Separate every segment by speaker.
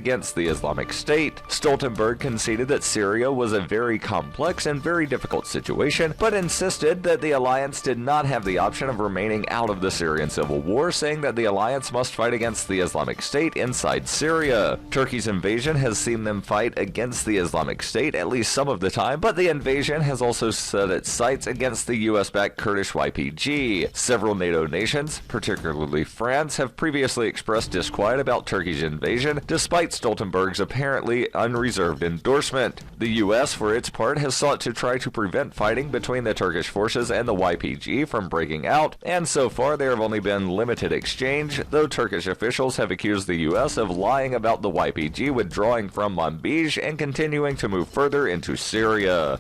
Speaker 1: against the Islamic State. Stoltenberg conceded that Syria was a very complex and very difficult situation, but insisted that the alliance did not have the option of remaining out of the Syrian civil war, saying that the alliance must fight against the Islamic State inside Syria. Turkey's invasion has seen them fight against the Islamic State at least some of the time, but the invasion has also set its sights against the US-backed Kurdish YPG. Several NATO nations, particularly France, have previously expressed disquiet about Turkey's invasion, despite Stoltenberg's apparently unreserved endorsement. The US, for its part, has sought to try to prevent fighting between the Turkish forces and the YPG from breaking out, and so far there have only been limited exchange, though Turkish officials have accused the US of lying about the YPG withdrawing from Manbij and continuing to move further into Syria.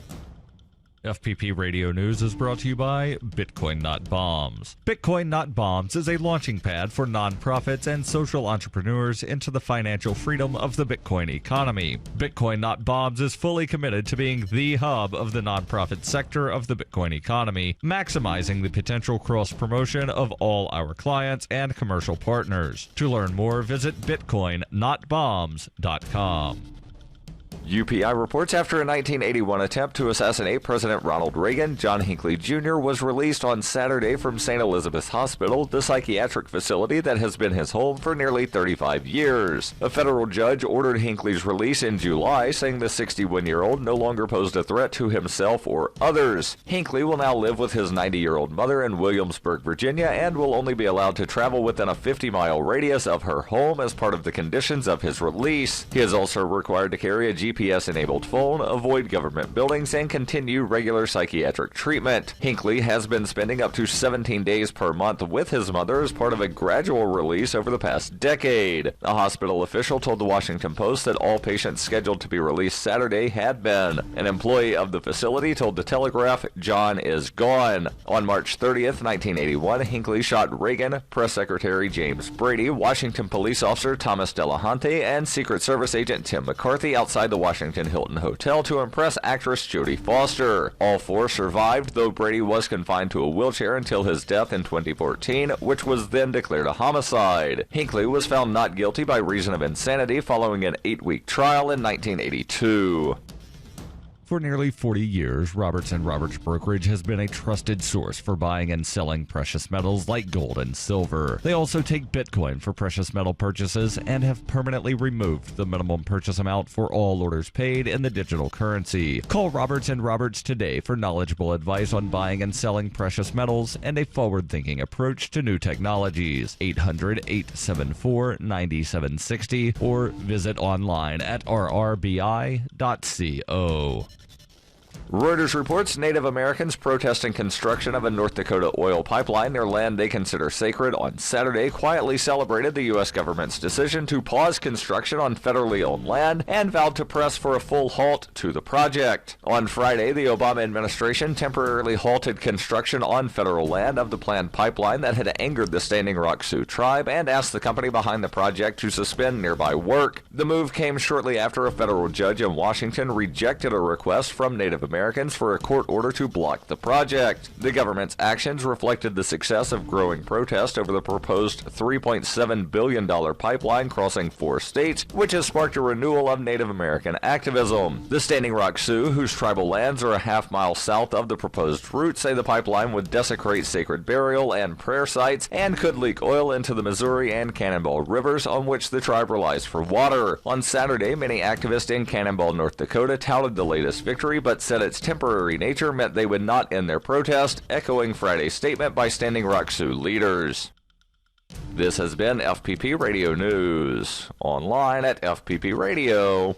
Speaker 2: FPP Radio News is brought to you by Bitcoin Not Bombs. Bitcoin Not Bombs is a launching pad for nonprofits and social entrepreneurs into the financial freedom of the Bitcoin economy. Bitcoin Not Bombs is fully committed to being the hub of the nonprofit sector of the Bitcoin economy, maximizing the potential cross-promotion of all our clients and commercial partners. To learn more, visit bitcoinnotbombs.com.
Speaker 1: UPI reports after a 1981 attempt to assassinate President Ronald Reagan, John Hinckley Jr. was released on Saturday from St. Elizabeth's Hospital, the psychiatric facility that has been his home for nearly 35 years. A federal judge ordered Hinckley's release in July, saying the 61-year-old no longer posed a threat to himself or others. Hinckley will now live with his 90-year-old mother in Williamsburg, Virginia, and will only be allowed to travel within a 50-mile radius of her home as part of the conditions of his release. He is also required to carry a GPS-enabled phone, avoid government buildings, and continue regular psychiatric treatment. Hinckley has been spending up to 17 days per month with his mother as part of a gradual release over the past decade. A hospital official told the Washington Post that all patients scheduled to be released Saturday had been. An employee of the facility told the Telegraph, "John is gone." On March 30th, 1981, Hinckley shot Reagan, Press Secretary James Brady, Washington police officer Thomas Delahunty, and Secret Service agent Tim McCarthy outside the Washington Hilton Hotel to impress actress Jodie Foster. All four survived, though Brady was confined to a wheelchair until his death in 2014, which was then declared a homicide. Hinckley was found not guilty by reason of insanity following an 8-week trial in 1982.
Speaker 2: For nearly 40 years, Roberts & Roberts Brokerage has been a trusted source for buying and selling precious metals like gold and silver. They also take Bitcoin for precious metal purchases and have permanently removed the minimum purchase amount for all orders paid in the digital currency. Call Roberts & Roberts today for knowledgeable advice on buying and selling precious metals and a forward-thinking approach to new technologies. 800-874-9760 or visit online at rrbi.co.
Speaker 1: Reuters reports Native Americans protesting construction of a North Dakota oil pipeline near land they consider sacred on Saturday quietly celebrated the U.S. government's decision to pause construction on federally owned land and vowed to press for a full halt to the project. On Friday, the Obama administration temporarily halted construction on federal land of the planned pipeline that had angered the Standing Rock Sioux tribe and asked the company behind the project to suspend nearby work. The move came shortly after a federal judge in Washington rejected a request from Native Americans for a court order to block the project. The government's actions reflected the success of growing protest over the proposed $3.7 billion pipeline crossing 4 states, which has sparked a renewal of Native American activism. The Standing Rock Sioux, whose tribal lands are a half-mile south of the proposed route, say the pipeline would desecrate sacred burial and prayer sites and could leak oil into the Missouri and Cannonball rivers on which the tribe relies for water. On Saturday, many activists in Cannonball, North Dakota touted the latest victory, but said its temporary nature meant they would not end their protest, echoing Friday's statement by Standing Rock Sioux leaders. This has been FPP Radio News, online at fppradio.com.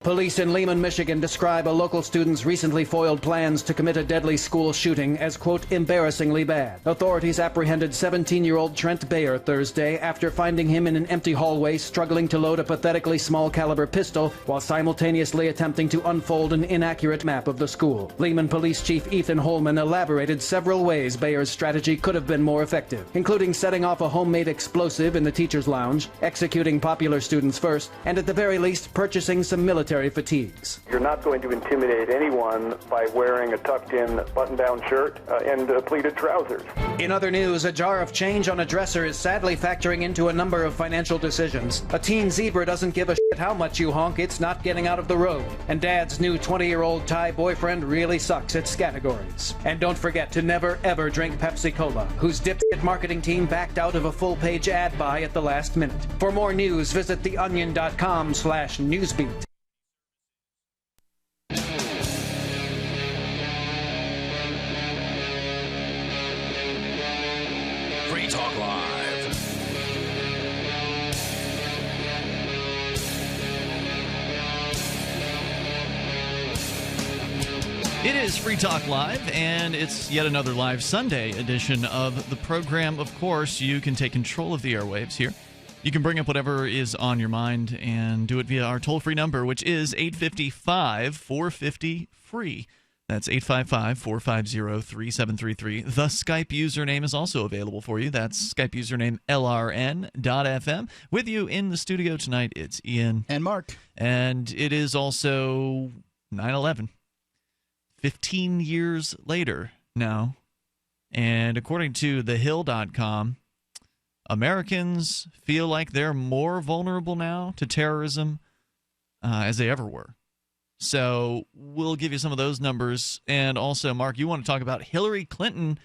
Speaker 3: Police in Lehman, Michigan describe a local student's recently foiled plans to commit a deadly school shooting as, quote, embarrassingly bad. Authorities apprehended 17-year-old Trent Bayer Thursday after finding him in an empty hallway struggling to load a pathetically small-caliber pistol while simultaneously attempting to unfold an inaccurate map of the school. Lehman Police Chief Ethan Holman elaborated several ways Bayer's strategy could have been more effective, including setting off a homemade explosive in the teacher's lounge, executing popular students first, and at the very least purchasing some military military fatigues.
Speaker 4: You're not going to intimidate anyone by wearing a tucked-in button-down shirt and pleated trousers.
Speaker 3: In other news, a jar of change on a dresser is sadly factoring into a number of financial decisions. A teen zebra doesn't give a shit how much you honk, it's not getting out of the road. And Dad's new 20-year-old Thai boyfriend really sucks at categories. And don't forget to never ever drink Pepsi-Cola, whose dipshit marketing team backed out of a full-page ad buy at the last minute. For more news, visit theonion.com/newsbeat.
Speaker 5: Free Talk Live.
Speaker 6: It is Free Talk Live, and it's yet another live Sunday edition of the program. Of course, you can take control of the airwaves here. You can bring up whatever is on your mind and do it via our toll-free number, which is 855-450-FREE. That's 855-450-3733. The Skype username is also available for you. That's Skype username LRN.FM. With you in the studio tonight, it's Ian.
Speaker 7: And Mark.
Speaker 6: And it is also 9/11. 15 years later now. And according to thehill.com, Americans feel like they're more vulnerable now to terrorism as they ever were. So we'll give you some of those numbers. And also, Mark, you want to talk about Hillary Clinton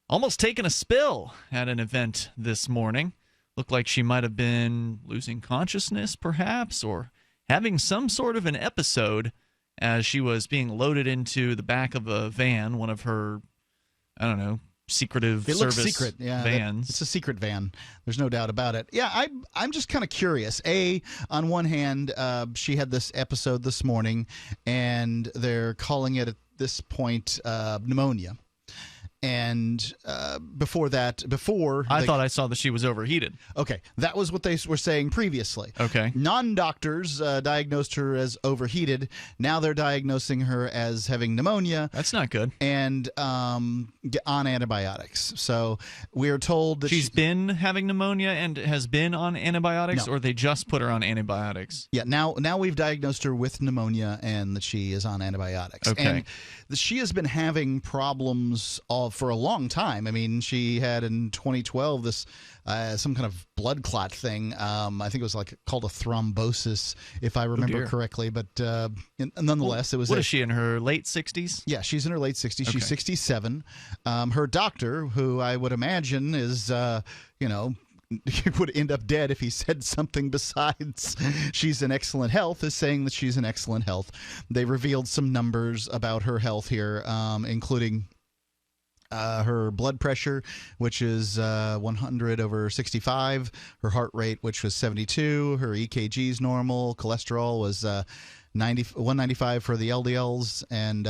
Speaker 6: almost taking a spill at an event this morning. Looked like she might have been losing consciousness, perhaps, or having some sort of an episode as she was being loaded into the back of a van, one of her, I don't know, secretive service
Speaker 7: secret. Yeah,
Speaker 6: vans.
Speaker 7: It's a secret van. There's no doubt about it. Yeah, I'm just kind of curious. On one hand, she had this episode this morning, and they're calling it at this point pneumonia. And before I
Speaker 6: thought I saw that she was overheated.
Speaker 7: Okay, that was what they were saying previously.
Speaker 6: Okay.
Speaker 7: Non-doctors diagnosed her as overheated. Now they're diagnosing her as having pneumonia.
Speaker 6: That's not good.
Speaker 7: And on antibiotics. So we are told that
Speaker 6: she's been having pneumonia and has been on antibiotics, or they just put her on antibiotics?
Speaker 7: Yeah, now we've diagnosed her with pneummonia and that she is on antibiotics.
Speaker 6: Okay.
Speaker 7: And she has been having problems for a long time. I mean, she had in 2012 this some kind of blood clot thing. I think it was called a thrombosis, if I remember correctly. But nonetheless, it was.
Speaker 6: What is she, in her late 60s?
Speaker 7: Yeah, she's in her late 60s.
Speaker 6: Okay.
Speaker 7: She's 67. Her doctor, who I would imagine is, would end up dead if he said something besides she's in excellent health, is saying that she's in excellent health. They revealed some numbers about her health here, including her blood pressure, which is 100/65, her heart rate, which was 72, her EKG is normal, cholesterol was 195 for the LDLs, and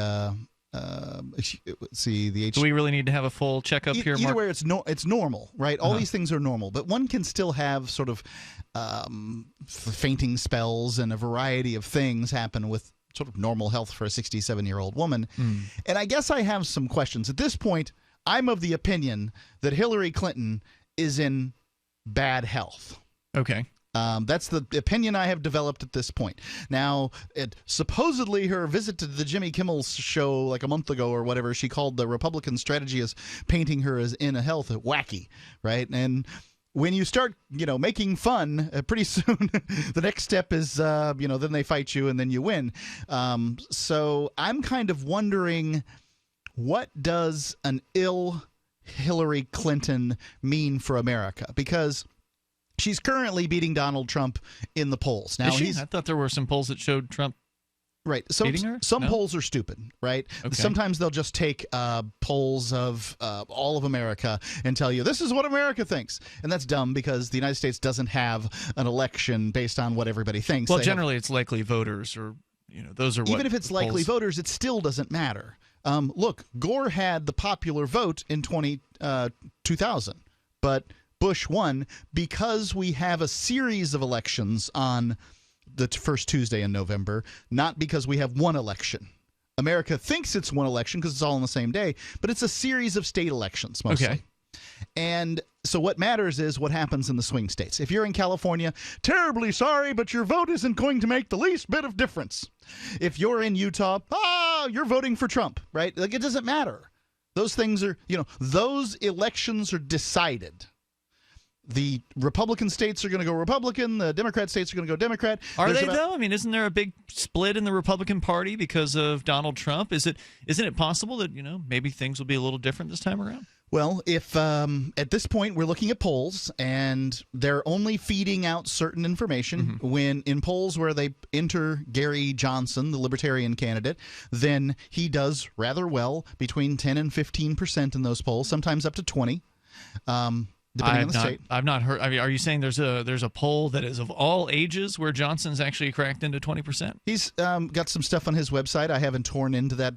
Speaker 7: let's see, the
Speaker 6: Do we really need to have a full checkup here, Mark?
Speaker 7: Either way, it's normal, right? All these things are normal, but one can still have sort of fainting spells, and a variety of things happen with sort of normal health for a 67-year-old woman. And I guess I have some questions. At this point, I'm of the opinion that Hillary Clinton is in bad health.
Speaker 6: Okay.
Speaker 7: That's the opinion I have developed at this point. Now, supposedly her visit to the Jimmy Kimmel show like a month ago or whatever, she called the Republican strategy as painting her as in a health wacky, right? And when you start, making fun, pretty soon the next step is, then they fight you and then you win. So I'm kind of wondering, what does an ill Hillary Clinton mean for America? Because she's currently beating Donald Trump in the polls. Now,
Speaker 6: I thought there were some polls that showed Trump.
Speaker 7: Right. Some polls are stupid, right?
Speaker 6: Okay.
Speaker 7: Sometimes they'll just take polls of all of America and tell you, this is what America thinks. And that's dumb, because the United States doesn't have an election based on what everybody thinks.
Speaker 6: Well, generally it's likely voters, or, those are what.
Speaker 7: Even if it's likely
Speaker 6: polls.
Speaker 7: voters, it still doesn't matter. Look, Gore had the popular vote in 2000, but Bush won because we have a series of elections on the first Tuesday in November, not because we have one election. America thinks it's one election because it's all on the same day, but it's a series of state elections mostly.
Speaker 6: Okay.
Speaker 7: And so what matters is what happens in the swing states. If you're in California, terribly sorry, but your vote isn't going to make the least bit of difference. If you're in Utah, you're voting for Trump, right? Like, it doesn't matter. Those things are, those elections are decided. The Republican states are going to go Republican. The Democrat states are going to go Democrat.
Speaker 6: Are they, though? I mean, isn't there a big split in the Republican Party because of Donald Trump? Isn't it possible that, maybe things will be a little different this time around?
Speaker 7: Well, if at this point we're looking at polls and they're only feeding out certain information, when in polls where they enter Gary Johnson, the Libertarian candidate, then he does rather well, between 10 and 15% in those polls, sometimes up to 20%. Depending on the state.
Speaker 6: I've not heard. I mean, are you saying there's a poll that is of all ages where Johnson's actually cracked into 20%?
Speaker 7: He's got some stuff on his website. I haven't torn into that.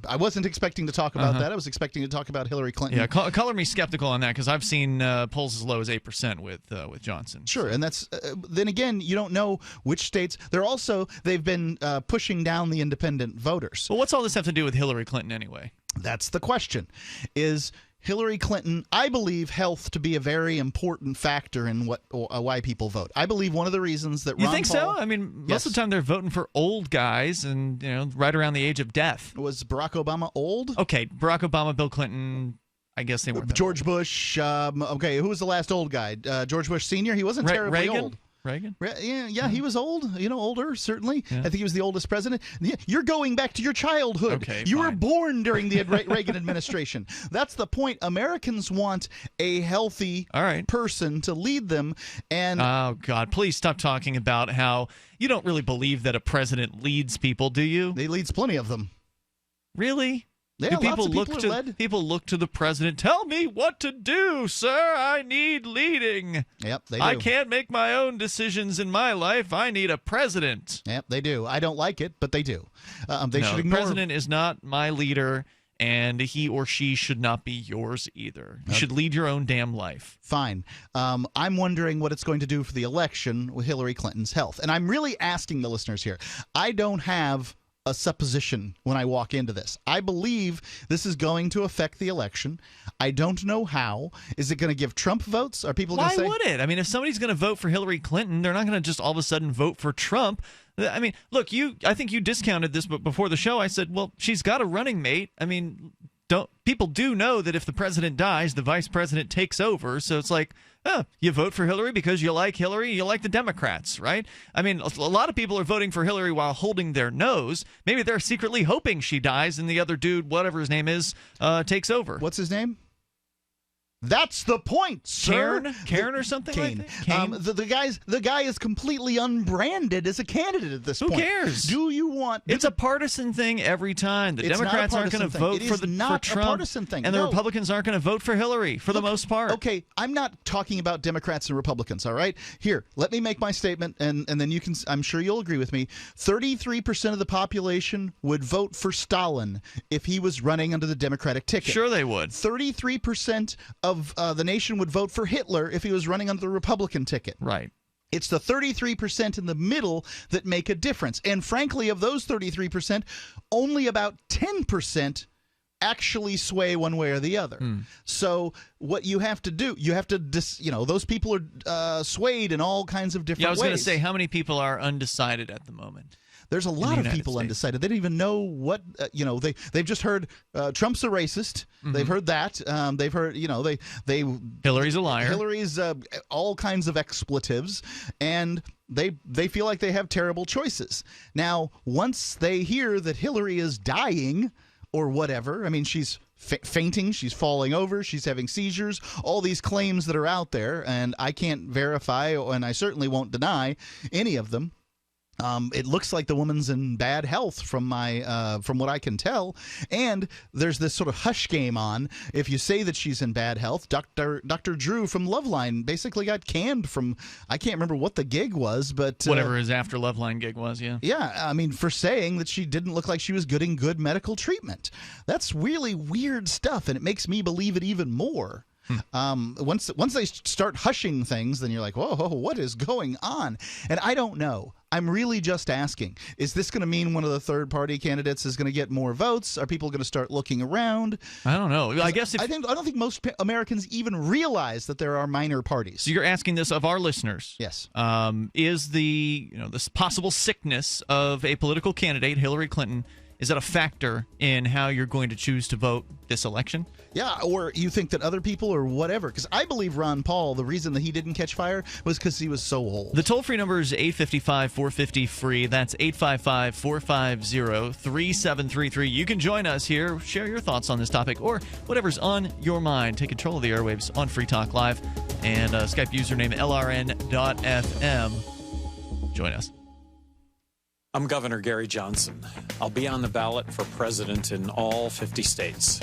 Speaker 7: I wasn't expecting to talk about that. I was expecting to talk about Hillary Clinton.
Speaker 6: Yeah, color me skeptical on that, because I've seen polls as low as 8% with Johnson.
Speaker 7: Sure, and that's then again, you don't know which states. They've been pushing down the independent voters.
Speaker 6: Well, what's all this have to do with Hillary Clinton anyway?
Speaker 7: That's the question. Is Hillary Clinton, I believe health to be a very important factor in why people vote. I believe one of the reasons that
Speaker 6: You think so? I mean, most of the time they're voting for old guys and, right around the age of death.
Speaker 7: Was Barack Obama old?
Speaker 6: Okay, Barack Obama, Bill Clinton, I guess they were.
Speaker 7: George Bush, okay, who was the last old guy? George Bush Sr.? He wasn't terribly old.
Speaker 6: Reagan?
Speaker 7: Yeah, he was old, older, certainly. Yeah. I think he was the oldest president. You're going back to your childhood.
Speaker 6: Okay,
Speaker 7: you were born during the Reagan administration. That's the point. Americans want a healthy person to lead them. And
Speaker 6: oh, God, please stop talking about how you don't really believe that a president leads people, do you?
Speaker 7: He leads plenty of them.
Speaker 6: Really?
Speaker 7: Yeah,
Speaker 6: do
Speaker 7: people
Speaker 6: look to the president? Tell me what to do, sir. I need leading.
Speaker 7: Yep, they do.
Speaker 6: I can't make my own decisions in my life. I need a president.
Speaker 7: Yep, they do. I don't like it, but they do.
Speaker 6: The president is not my leader, and he or she should not be yours either. You should lead your own damn life.
Speaker 7: Fine. I'm wondering what it's going to do for the election with Hillary Clinton's health. And I'm really asking the listeners here. I don't have a supposition when I walk into this. I believe this is going to affect the election. I don't know how. Is it going to give Trump votes? Are people going to say?
Speaker 6: Why would it? I mean, if somebody's going to vote for Hillary Clinton, they're not going to just all of a sudden vote for Trump. I mean, look, I think you discounted this, but before the show I said, well, she's got a running mate. I mean, people do know that if the president dies, the vice president takes over. So it's like, you vote for Hillary because you like Hillary, you like the Democrats, right? I mean, a lot of people are voting for Hillary while holding their nose. Maybe they're secretly hoping she dies and the other dude, whatever his name is, takes over.
Speaker 7: What's his name? That's the point, sir.
Speaker 6: Karen or something
Speaker 7: Kane.
Speaker 6: like that?
Speaker 7: The guy is completely unbranded as a candidate at this point.
Speaker 6: Who cares?
Speaker 7: Do you want?
Speaker 6: It's a partisan thing every time. The Democrats aren't going to vote for Trump,
Speaker 7: a partisan thing,
Speaker 6: and the Republicans aren't going to vote for Hillary for the most part.
Speaker 7: Okay, I'm not talking about Democrats and Republicans. All right, here, let me make my statement, and then you can. I'm sure you'll agree with me. 33% of the population would vote for Stalin if he was running under the Democratic ticket.
Speaker 6: Sure, they would.
Speaker 7: 33% of the nation would vote for Hitler if he was running under the Republican ticket.
Speaker 6: Right.
Speaker 7: It's the 33% in the middle that make a difference. And frankly, of those 33%, only about 10% actually sway one way or the other. So what you have to do, those people are swayed in all kinds of different ways.
Speaker 6: I was going to say, how many people are undecided at the moment?
Speaker 7: There's a lot of people undecided. They don't even know what, they've just heard Trump's a racist. They've heard that. They've heard,
Speaker 6: Hillary's a liar.
Speaker 7: Hillary's all kinds of expletives. And they feel like they have terrible choices. Now, once they hear that Hillary is dying or whatever, I mean, she's fainting, she's falling over, she's having seizures, all these claims that are out there, and I can't verify, and I certainly won't deny any of them. It looks like the woman's in bad health from what I can tell, and there's this sort of hush game on. If you say that she's in bad health, Dr. Drew from Loveline basically got canned from, I can't remember what the gig was, but
Speaker 6: whatever his after Loveline gig was, yeah.
Speaker 7: Yeah, I mean, for saying that she didn't look like she was getting good medical treatment. That's really weird stuff, and it makes me believe it even more. Once they start hushing things, then you're like, whoa, what is going on? And I don't know. I'm really just asking, is this going to mean one of the third-party candidates is going to get more votes? Are people going to start looking around?
Speaker 6: I don't know. I guess
Speaker 7: I don't think most Americans even realize that there are minor parties.
Speaker 6: So you're asking this of our listeners.
Speaker 7: Yes.
Speaker 6: Is this possible sickness of a political candidate, Hillary Clinton, is that a factor in how you're going to choose to vote this election?
Speaker 7: Yeah, or you think that other people or whatever. Because I believe Ron Paul, the reason that he didn't catch fire was because he was so old.
Speaker 6: The toll-free number is 855-450-FREE. That's 855-450-3733. You can join us here, share your thoughts on this topic, or whatever's on your mind. Take control of the airwaves on Free Talk Live and Skype username LRN.FM. Join us.
Speaker 8: I'm Governor Gary Johnson. I'll be on the ballot for president in all 50 states.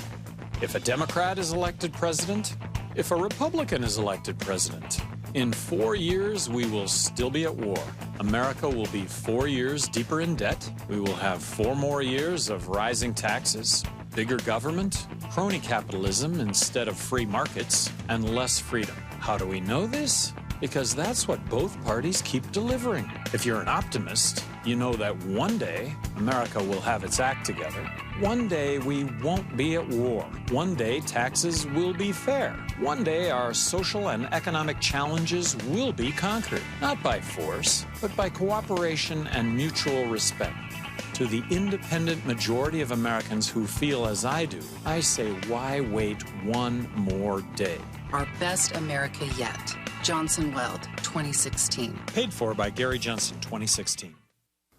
Speaker 8: If a Democrat is elected president, if a Republican is elected president, in 4 years we will still be at war. America will be 4 years deeper in debt. We will have 4 more years of rising taxes, bigger government, crony capitalism instead of free markets, and less freedom. How do we know this? Because that's what both parties keep delivering. If you're an optimist, you know that one day America will have its act together. One day we won't be at war. One day taxes will be fair. One day our social and economic challenges will be conquered, not by force, but by cooperation and mutual respect. To the independent majority of Americans who feel as I do, I say, why wait one more day?
Speaker 9: Our best America yet. Johnson Weld, 2016.
Speaker 8: Paid for by Gary Johnson, 2016.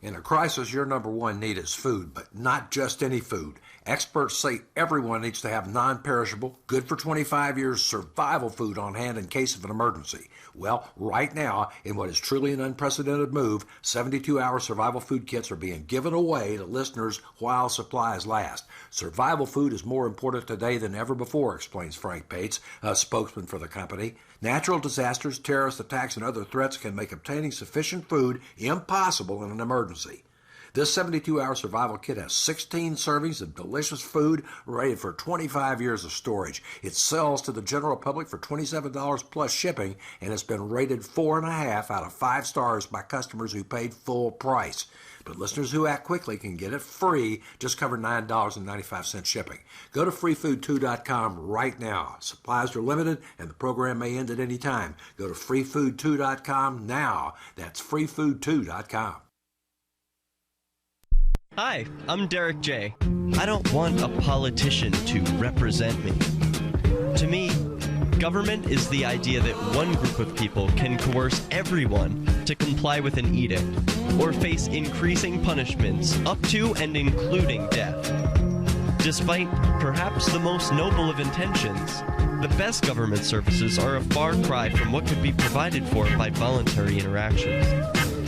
Speaker 10: In a crisis, your number one need is food, but not just any food. Experts say everyone needs to have non-perishable, good for 25 years survival food on hand in case of an emergency. Well, right now, in what is truly an unprecedented move, 72-hour survival food kits are being given away to listeners while supplies last. Survival food is more important today than ever before, explains Frank Pates, a spokesman for the company. Natural disasters, terrorist attacks, and other threats can make obtaining sufficient food impossible in an emergency. This 72-hour survival kit has 16 servings of delicious food rated for 25 years of storage. It sells to the general public for $27 plus shipping, and it's been rated 4.5 out of 5 stars by customers who paid full price. But listeners who act quickly can get it free, just cover $9.95 shipping. Go to freefood2.com right now. Supplies are limited, and the program may end at any time. Go to freefood2.com now. That's freefood2.com.
Speaker 11: Hi, I'm Derek J. I don't want a politician to represent me. To me, government is the idea that one group of people can coerce everyone to comply with an edict or face increasing punishments up to and including death. Despite perhaps the most noble of intentions, the best government services are a far cry from what could be provided for by voluntary interactions.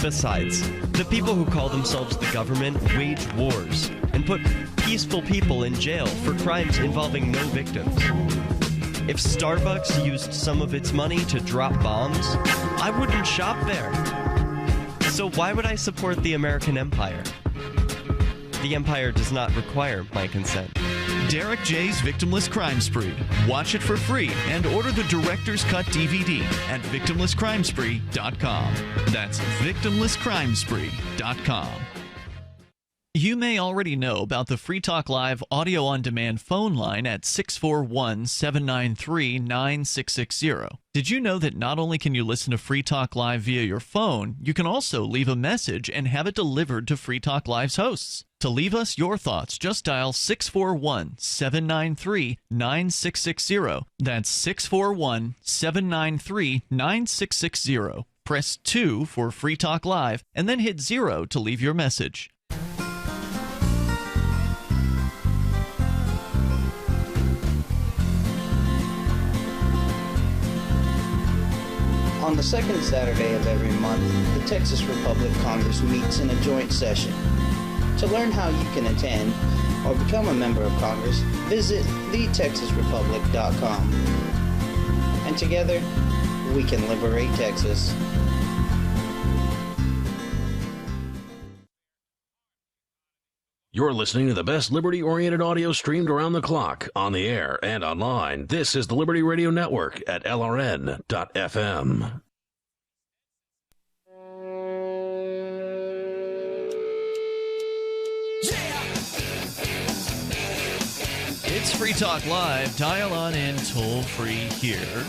Speaker 11: Besides, the people who call themselves the government wage wars and put peaceful people in jail for crimes involving no victims. If Starbucks used some of its money to drop bombs, I wouldn't shop there. So why would I support the American empire? The empire does not require my consent.
Speaker 6: Derek J's Victimless Crime Spree. Watch it for free and order the Director's Cut DVD at victimlesscrimespree.com. That's victimlesscrimespree.com. You may already know about the Free Talk Live audio on demand phone line at 641-793-9660. Did you know that not only can you listen to Free Talk Live via your phone, you can also leave a message and have it delivered to Free Talk Live's hosts? To leave us your thoughts, just dial 641-793-9660. That's 641-793-9660. Press 2 for Free Talk Live, and then hit 0 to leave your message.
Speaker 12: On the second Saturday of every month, the Texas Republic Congress meets in a joint session. To learn how you can attend or become a member of Congress, visit thetexasrepublic.com. And together, we can liberate Texas.
Speaker 5: You're listening to the best liberty-oriented audio streamed around the clock, on the air and online. This is the Liberty Radio Network at LRN.FM.
Speaker 6: It's Free Talk Live. Dial on in toll-free here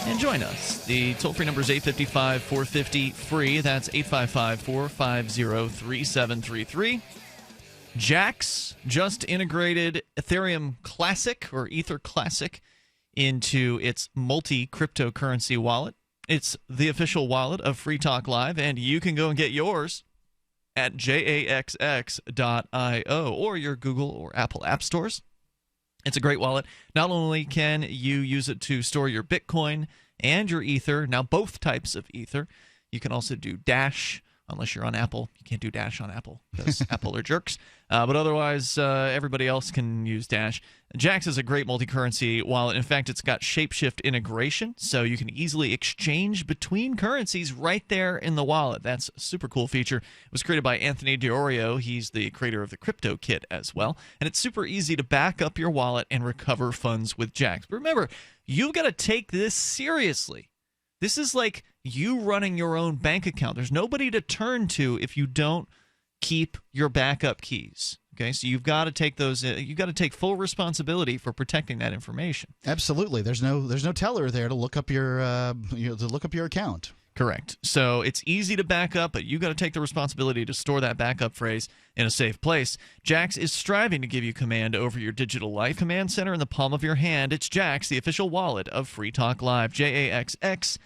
Speaker 6: and join us. The toll-free number is 855-450-FREE. That's 855-450-3733. Jax just integrated Ethereum Classic, or Ether Classic, into its multi-cryptocurrency wallet. It's the official wallet of Free Talk Live, and you can go and get yours at jaxx.io or your Google or Apple app stores. It's a great wallet. Not only can you use it to store your Bitcoin and your Ether, now both types of Ether. You can also do Dash. Unless you're on Apple. You can't do Dash on Apple because Apple are jerks. But otherwise, everybody else can use Dash. Jax is a great multi-currency wallet. In fact, it's got shapeshift integration, so you can easily exchange between currencies right there in the wallet. That's a super cool feature. It was created by Anthony DiOrio. He's the creator of the Crypto Kit as well. And it's super easy to back up your wallet and recover funds with Jax. But remember, you've got to take this seriously. This is like you running your own bank account. There's nobody to turn to if you don't keep your backup keys. Okay, so you've got to take those. You've got to take full responsibility for protecting that information.
Speaker 7: Absolutely. There's no teller there to look up your account.
Speaker 6: Correct. So it's easy to back up, but you got to take the responsibility to store that backup phrase in a safe place. Jax is striving to give you command over your digital life. Command center in the palm of your hand. It's Jax, the official wallet of Free Talk Live. JAXX.io.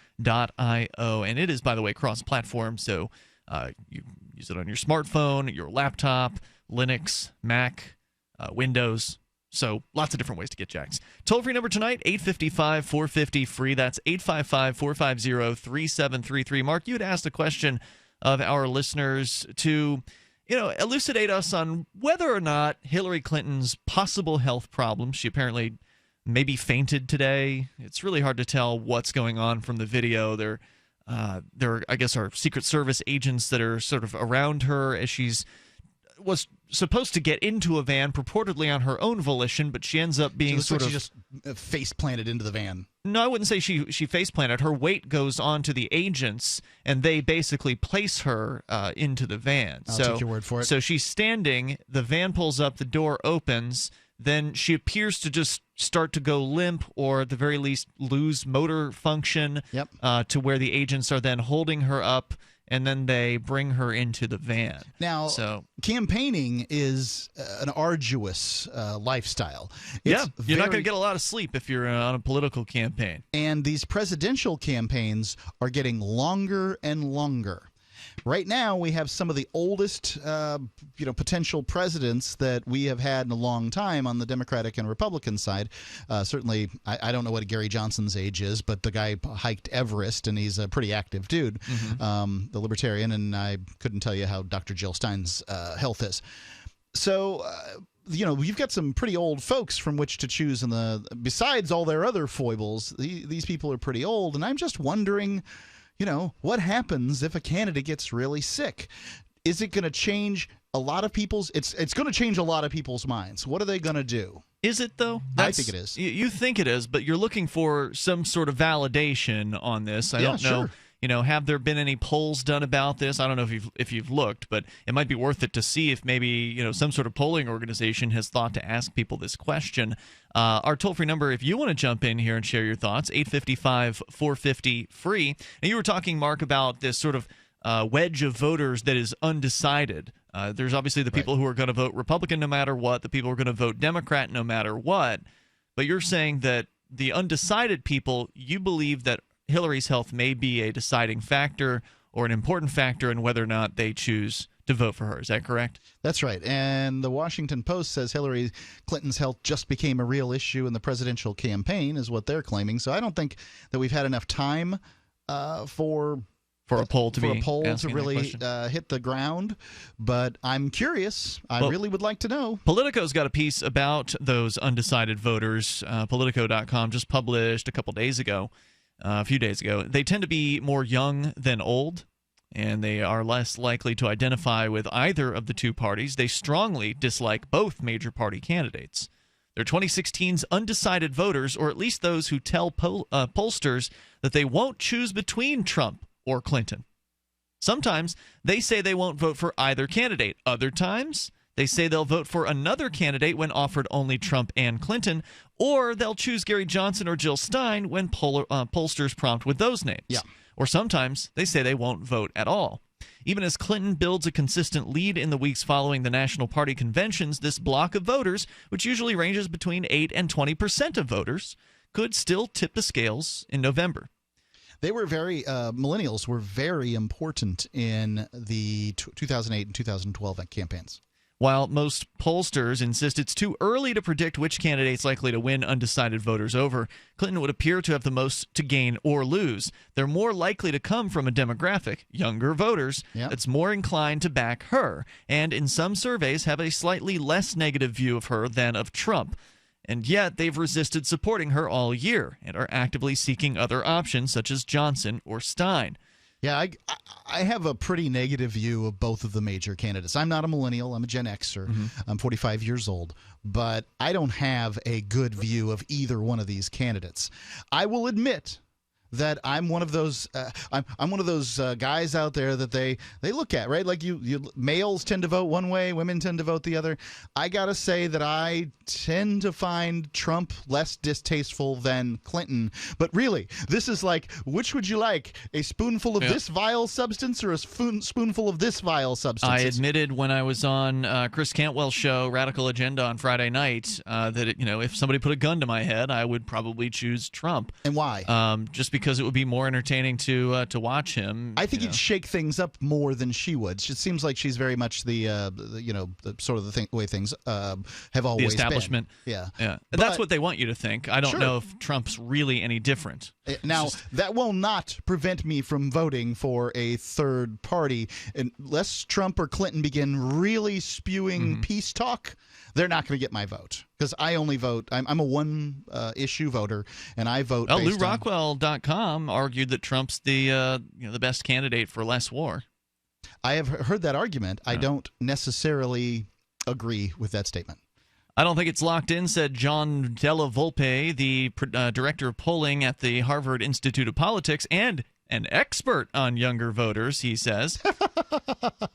Speaker 6: And it is, by the way, cross-platform, so you use it on your smartphone, your laptop, Linux, Mac, Windows. So lots of different ways to get Jax. Toll-free number tonight, 855-450-FREE. That's 855-450-3733. Mark, you had asked a question of our listeners to, elucidate us on whether or not Hillary Clinton's possible health problems. She apparently maybe fainted today. It's really hard to tell what's going on from the video. There, I guess, are Secret Service agents that are sort of around her as she's was supposed to get into a van purportedly on her own volition, but she ends up being
Speaker 7: she just face planted into the van.
Speaker 6: No, I wouldn't say she face planted. Her weight goes on to the agents, and they basically place her into the van.
Speaker 7: I'll take your word for it.
Speaker 6: So she's standing. The van pulls up. The door opens. Then she appears to just start to go limp, or at the very least lose motor function.
Speaker 7: Yep.
Speaker 6: To where the agents are then holding her up, and then they bring her into the van.
Speaker 7: Now, campaigning is an arduous lifestyle. You're
Speaker 6: not going to get a lot of sleep if you're on a political campaign.
Speaker 7: And these presidential campaigns are getting longer and longer. Right now, we have some of the oldest, potential presidents that we have had in a long time on the Democratic and Republican side. Certainly, I don't know what Gary Johnson's age is, but the guy hiked Everest, and he's a pretty active dude, the Libertarian, and I couldn't tell you how Dr. Jill Stein's health is. So, you've got some pretty old folks from which to choose. Besides all their other foibles, these people are pretty old, and I'm just wondering, what happens if a candidate gets really sick? Is it going to change a lot of people's? It's going to change a lot of people's minds. What are they going to do?
Speaker 6: Is it, though?
Speaker 7: I think it is.
Speaker 6: You think it is, but you're looking for some sort of validation on this. I don't know.
Speaker 7: Sure.
Speaker 6: Have there been any polls done about this? I don't know if you've looked, but it might be worth it to see if maybe some sort of polling organization has thought to ask people this question. Our toll-free number, if you want to jump in here and share your thoughts, 855-450-FREE. And you were talking, Mark, about this sort of wedge of voters that is undecided. There's obviously the people who are going to vote Republican no matter what, the people who are going to vote Democrat no matter what. But you're saying that the undecided people, you believe that Hillary's health may be a deciding factor or an important factor in whether or not they choose to vote for her. Is that correct?
Speaker 7: That's right. And the Washington Post says Hillary Clinton's health just became a real issue in the presidential campaign, is what they're claiming. So I don't think that we've had enough time for
Speaker 6: a poll to
Speaker 7: really hit the ground. But I'm curious. I really would like to know.
Speaker 6: Politico's got a piece about those undecided voters. Politico.com just published a few days ago. They tend to be more young than old. and they are less likely to identify with either of the two parties. They strongly dislike both major party candidates. They're 2016's undecided voters, or at least those who tell pollsters that they won't choose between Trump or Clinton. Sometimes they say they won't vote for either candidate. Other times, they say they'll vote for another candidate when offered only Trump and Clinton, or they'll choose Gary Johnson or Jill Stein when pollsters prompt with those names.
Speaker 7: Yeah.
Speaker 6: Or sometimes they say they won't vote at all. Even as Clinton builds a consistent lead in the weeks following the national party conventions, this block of voters, which usually ranges between 8 and 20% of voters, could still tip the scales in November.
Speaker 7: They were millennials were very important in the 2008 and 2012 campaigns.
Speaker 6: While most pollsters insist it's too early to predict which candidate's likely to win undecided voters over, Clinton would appear to have the most to gain or lose. They're more likely to come from a demographic, younger voters, that's more inclined to back her, and in some surveys have a slightly less negative view of her than of Trump. And yet they've resisted supporting her all year and are actively seeking other options such as Johnson or Stein.
Speaker 7: Yeah, I have a pretty negative view of both of the major candidates. I'm not a millennial. I'm a Gen Xer. I'm 45 years old. But I don't have a good view of either one of these candidates. I will admit that I'm one of those I'm one of those guys out there that they look at, right? Like you males tend to vote one way, women tend to vote the other. I got to say that I tend to find Trump less distasteful than Clinton. But really, this is like, which would you like? A spoonful of this vile substance or a spoonful of this vile substance?
Speaker 6: I admitted when I was on Chris Cantwell's show, Radical Agenda, on Friday night, that if somebody put a gun to my head, I would probably choose Trump.
Speaker 7: And why?
Speaker 6: Just because it would be more entertaining to watch him.
Speaker 7: I think he'd shake things up more than she would. It seems like she's very much the sort of the way things have always
Speaker 6: the establishment.
Speaker 7: been. Yeah.
Speaker 6: But that's what they want you to think. I don't know if Trump's really any different.
Speaker 7: Now, that will not prevent me from voting for a third party. Unless Trump or Clinton begin really spewing peace talk, they're not going to get my vote. Because I only vote, I'm a one-issue voter, and I vote based on...
Speaker 6: LouRockwell.com argued that Trump's the best candidate for less war.
Speaker 7: I have heard that argument. I don't necessarily agree with that statement.
Speaker 6: I don't think it's locked in, said John Della Volpe, the director of polling at the Harvard Institute of Politics and an expert on younger voters, he says.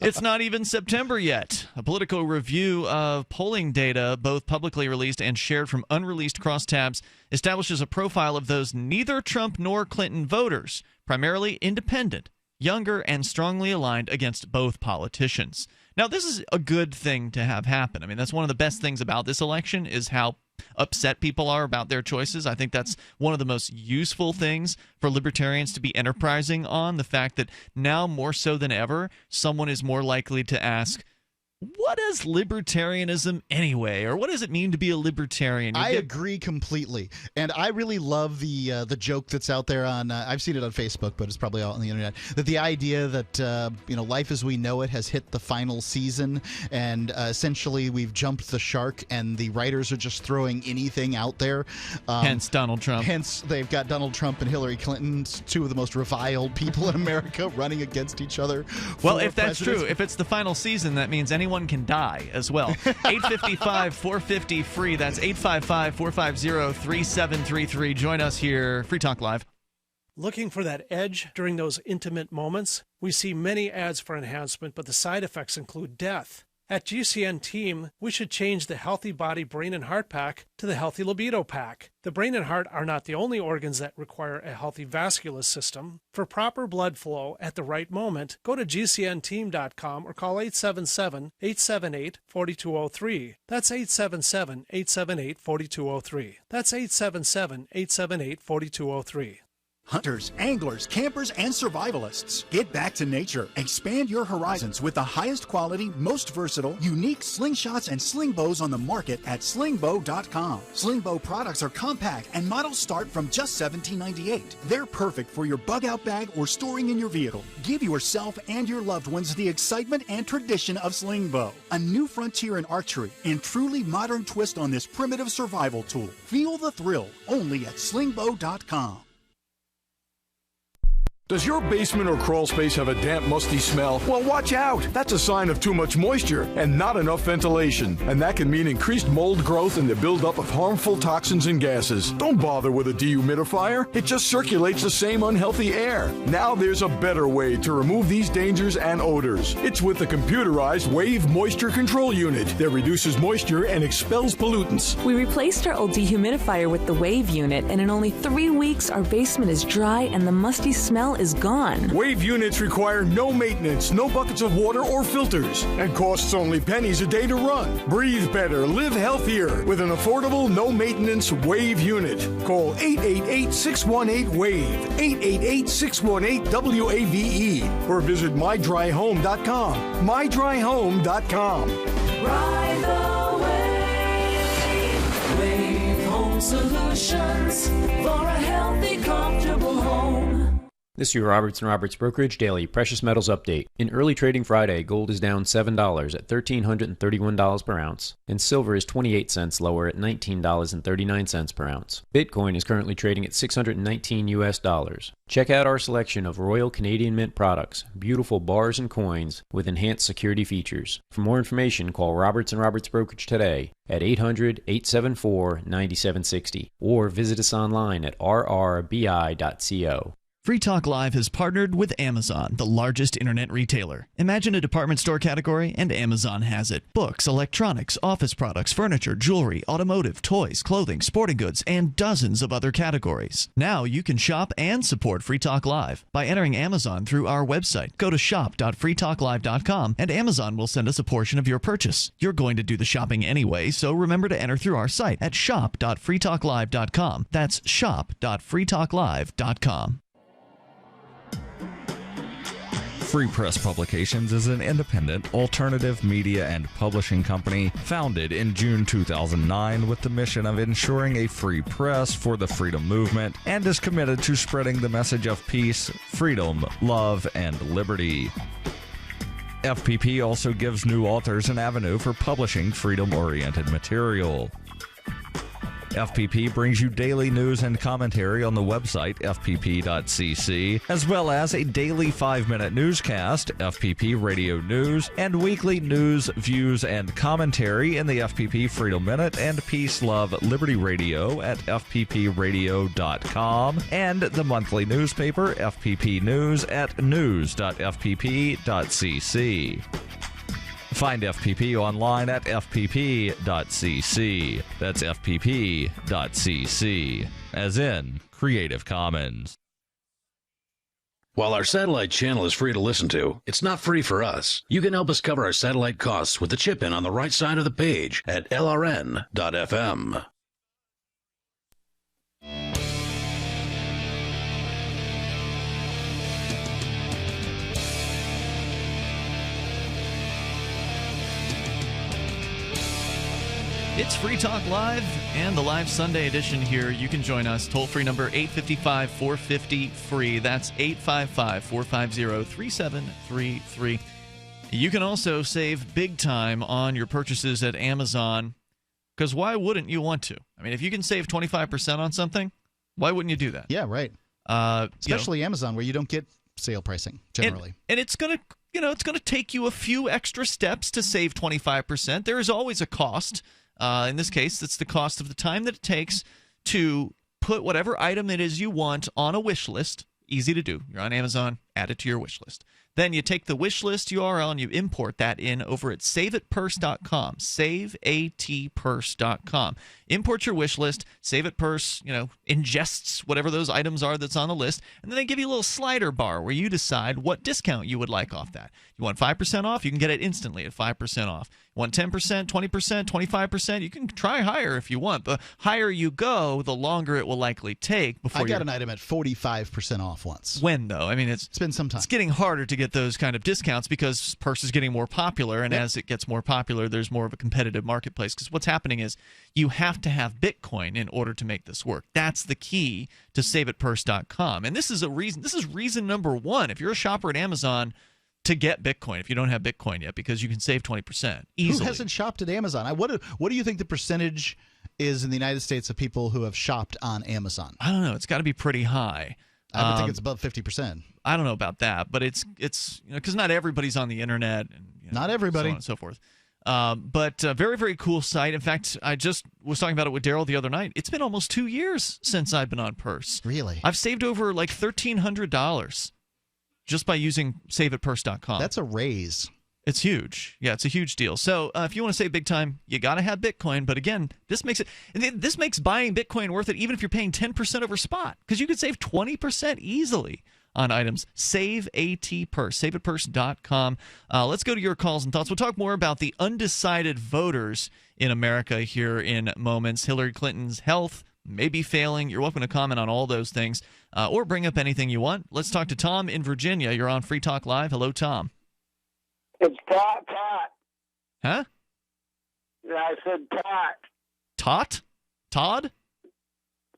Speaker 6: It's not even September yet. A Politico review of polling data, both publicly released and shared from unreleased crosstabs, establishes a profile of those neither Trump nor Clinton voters, primarily independent, younger, and strongly aligned against both politicians. Now, this is a good thing to have happen. I mean, that's one of the best things about this election is how upset people are about their choices. I think that's one of the most useful things for libertarians to be enterprising on, the fact that now more so than ever, someone is more likely to ask, what is libertarianism anyway? Or what does it mean to be a libertarian?
Speaker 7: I agree completely. And I really love the joke that's out there on, I've seen it on Facebook, but it's probably out on the internet, that the idea that, life as we know it has hit the final season, and essentially we've jumped the shark, and the writers are just throwing anything out there.
Speaker 6: Hence Donald Trump.
Speaker 7: Hence, they've got Donald Trump and Hillary Clinton, two of the most reviled people in America, running against each other.
Speaker 6: Well, if that's true, if it's the final season, that means anyone can die as well. 855-450-FREE. That's 855-450-3733. Join us here, Free Talk Live.
Speaker 13: Looking for that edge during those intimate moments? We see many ads for enhancement, but the side effects include death. At GCN Team, we should change the Healthy Body, Brain, and Heart Pack to the Healthy Libido Pack. The brain and heart are not the only organs that require a healthy vascular system. For proper blood flow at the right moment, go to GCNteam.com or call 877-878-4203. That's 877-878-4203. That's 877-878-4203.
Speaker 14: Hunters, anglers, campers, and survivalists. Get back to nature. Expand your horizons with the highest quality, most versatile, unique slingshots and sling bows on the market at slingbow.com. Slingbow products are compact and models start from just $17.98. They're perfect for your bug out bag or storing in your vehicle. Give yourself and your loved ones the excitement and tradition of slingbow. A new frontier in archery and truly modern twist on this primitive survival tool. Feel the thrill only at slingbow.com.
Speaker 15: Does your basement or crawl space have a damp, musty smell? Well, watch out. That's a sign of too much moisture and not enough ventilation. And that can mean increased mold growth and the buildup of harmful toxins and gases. Don't bother with a dehumidifier. It just circulates the same unhealthy air. Now there's a better way to remove these dangers and odors. It's with the computerized Wave Moisture Control Unit that reduces moisture and expels pollutants.
Speaker 16: We replaced our old dehumidifier with the Wave unit, and in only 3 weeks, our basement is dry and the musty smell is gone.
Speaker 15: Wave units require no maintenance, no buckets of water or filters, and costs only pennies a day to run. Breathe better, live healthier with an affordable, no-maintenance Wave unit. Call 888-618-WAVE, 888-618-WAVE, or visit mydryhome.com, mydryhome.com.
Speaker 17: Ride the wave. Wave Home Solutions for a healthy, comfortable home.
Speaker 18: This is your Roberts & Roberts Brokerage Daily Precious Metals Update. In early trading Friday, gold is down $7 at $1,331 per ounce, and silver is 28 cents lower at $19.39 per ounce. Bitcoin is currently trading at $619 US. Check out our selection of Royal Canadian Mint products, beautiful bars and coins with enhanced security features. For more information, call Roberts & Roberts Brokerage today at 800-874-9760 or visit us online at rrbi.co.
Speaker 6: Free Talk Live has partnered with Amazon, the largest internet retailer. Imagine a department store category, and Amazon has it. Books, electronics, office products, furniture, jewelry, automotive, toys, clothing, sporting goods, and dozens of other categories. Now you can shop and support Free Talk Live by entering Amazon through our website. Go to shop.freetalklive.com, and Amazon will send us a portion of your purchase. You're going to do the shopping anyway, so remember to enter through our site at shop.freetalklive.com. That's shop.freetalklive.com.
Speaker 2: Free Press Publications is an independent, alternative media and publishing company founded in June 2009 with the mission of ensuring a free press for the freedom movement and is committed to spreading the message of peace, freedom, love, and liberty. FPP also gives new authors an avenue for publishing freedom-oriented material. FPP brings you daily news and commentary on the website fpp.cc, as well as a daily 5-minute newscast, FPP Radio News, and weekly news, views, and commentary in the FPP Freedom Minute and Peace, Love, Liberty Radio at fppradio.com, and the monthly newspaper, FPP News, at news.fpp.cc. Find FPP online at fpp.cc. That's fpp.cc, as in Creative Commons.
Speaker 5: While our satellite channel is free to listen to, it's not free for us. You can help us cover our satellite costs with the chip-in on the right side of the page at lrn.fm.
Speaker 6: It's Free Talk Live and the live Sunday edition here. You can join us. Toll-free number 855-450-FREE. That's 855-450-3733. You can also save big time on your purchases at Amazon, because why wouldn't you want to? I mean, if you can save 25% on something, why wouldn't you do that?
Speaker 7: Yeah, right. Especially Amazon, where you don't get sale pricing generally.
Speaker 6: And it's going to, it's going to take you a few extra steps to save 25%. There is always a cost. In this case, it's the cost of the time that it takes to put whatever item it is you want on a wish list. Easy to do. You're on Amazon, add it to your wish list. Then you take the wish list URL and you import that in over at saveitpurse.com. Saveatpurse.com. Import your wish list. SaveItPurse, ingests whatever those items are that's on the list, and then they give you a little slider bar where you decide what discount you would like off that. You want 5% off? You can get it instantly at 5% off. You want 10%, 20%, 25%? You can try higher if you want. The higher you go, the longer it will likely take before
Speaker 7: I got an item at 45% off once.
Speaker 6: When, though? I mean, it's
Speaker 7: been some time.
Speaker 6: It's getting harder to get those kind of discounts because Purse is getting more popular, and as it gets more popular, there's more of a competitive marketplace. Because what's happening is you have to have Bitcoin in order to make this work. That's the key to SaveItPurse.com. And this is reason number one. If you're a shopper at Amazon, to get Bitcoin if you don't have Bitcoin yet, because you can save 20% easily.
Speaker 7: Who hasn't shopped at Amazon? What do you think the percentage is in the United States of people who have shopped on Amazon?
Speaker 6: I don't know. It's got to be pretty high.
Speaker 7: I would think it's above 50%.
Speaker 6: I don't know about that, but it's because not everybody's on the internet, and
Speaker 7: not everybody,
Speaker 6: so on and so forth. But very, very cool site. In fact, I just was talking about it with Daryl the other night. It's been almost 2 years since I've been on Purse.
Speaker 7: Really?
Speaker 6: I've saved over like $1,300 just by using SaveAtPurse.com.
Speaker 7: That's a raise.
Speaker 6: It's huge. Yeah, it's a huge deal. So if you want to save big time, you got to have Bitcoin. But again, this makes buying Bitcoin worth it, even if you're paying 10% over spot, because you could save 20% easily on items. SaveAtPurse, SaveAtPurse.com. Let's go to your calls and thoughts. We'll talk more about the undecided voters in America here in moments. Hillary Clinton's health may be failing. You're welcome to comment on all those things or bring up anything you want. Let's talk to Tom in Virginia. You're on Free Talk Live. Hello, Tom.
Speaker 19: It's Pat.
Speaker 6: Huh?
Speaker 19: Yeah, I said Pat.
Speaker 6: Todd?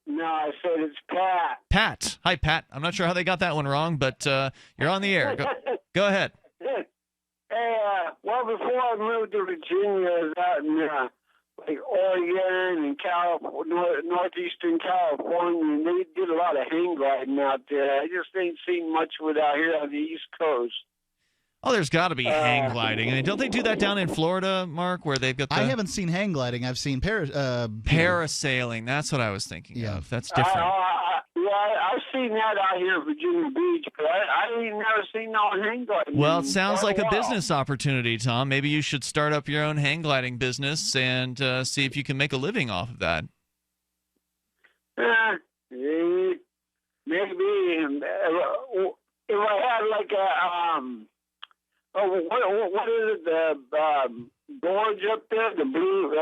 Speaker 19: No, I said it's Pat.
Speaker 6: Pat. Hi, Pat. I'm not sure how they got that one wrong, but you're on the air. Go ahead.
Speaker 19: Hey, well, before I moved to Virginia, I was out in like Oregon and northeastern California, and they did a lot of hang gliding out there. I just ain't seen much of it out here on the East Coast.
Speaker 6: Oh, there's got to be hang gliding. I mean, don't they do that down in Florida, Mark, where they've got the...
Speaker 7: I haven't seen hang gliding. I've seen
Speaker 6: parasailing. That's what I was thinking of. That's different.
Speaker 19: I've seen that out here in Virginia Beach, but I ain't never seen no hang gliding.
Speaker 6: Well, it sounds like a business opportunity, Tom. Maybe you should start up your own hang gliding business and see if you can make a living off of that.
Speaker 19: Maybe. If I had like a... what is it? The gorge up there, the blue.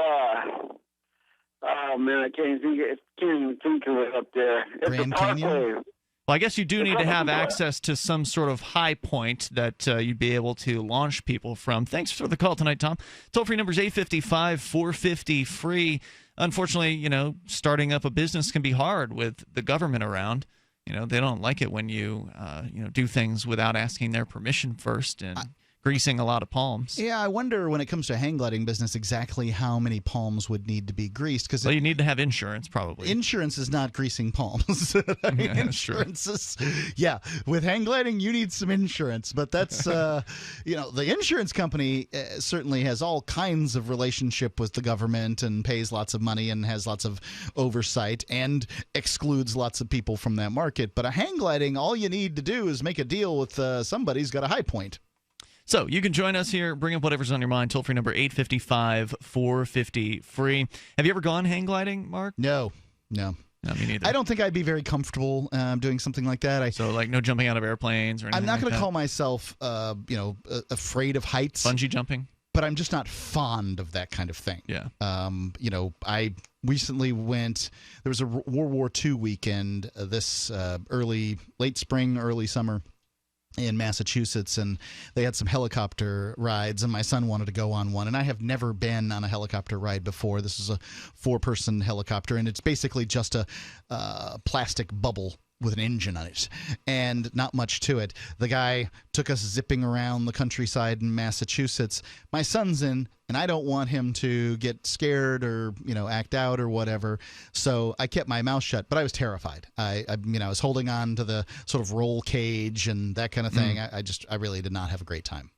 Speaker 19: Oh man, I can't even think of it up there. It's
Speaker 7: Grand
Speaker 19: a parkway.
Speaker 6: Canyon. Well, I guess you do need to have access to some sort of high point that you'd be able to launch people from. Thanks for the call tonight, Tom. Toll-free number is 855-450-FREE. Unfortunately, starting up a business can be hard with the government around. They don't like it when you do things without asking their permission first and greasing a lot of palms.
Speaker 7: Yeah, I wonder when it comes to hang gliding business exactly how many palms would need to be greased. Because
Speaker 6: you need to have insurance, probably.
Speaker 7: Insurance is not greasing palms. Insurance is, with hang gliding, you need some insurance. But that's, the insurance company certainly has all kinds of relationship with the government and pays lots of money and has lots of oversight and excludes lots of people from that market. But a hang gliding, all you need to do is make a deal with somebody who's got a high point.
Speaker 6: So you can join us here. Bring up whatever's on your mind. Toll-free number 855-450-FREE. Have you ever gone hang gliding, Mark?
Speaker 7: No.
Speaker 6: No, me neither.
Speaker 7: I don't think I'd be very comfortable doing something like that.
Speaker 6: So, no jumping out of airplanes or anything.
Speaker 7: I'm not going to
Speaker 6: like
Speaker 7: call myself, afraid of heights.
Speaker 6: Bungee jumping?
Speaker 7: But I'm just not fond of that kind of thing.
Speaker 6: Yeah.
Speaker 7: I recently went. There was a World War II weekend this late spring, early summer in Massachusetts, and they had some helicopter rides, and my son wanted to go on one, and I have never been on a helicopter ride before. This is a 4-person helicopter, and it's basically just a plastic bubble with an engine on it and not much to it. The guy took us zipping around the countryside in Massachusetts. My son's in, and I don't want him to get scared or act out or whatever, so I kept my mouth shut, but I was terrified. I was holding on to the sort of roll cage and that kind of thing. I really did not have a great time.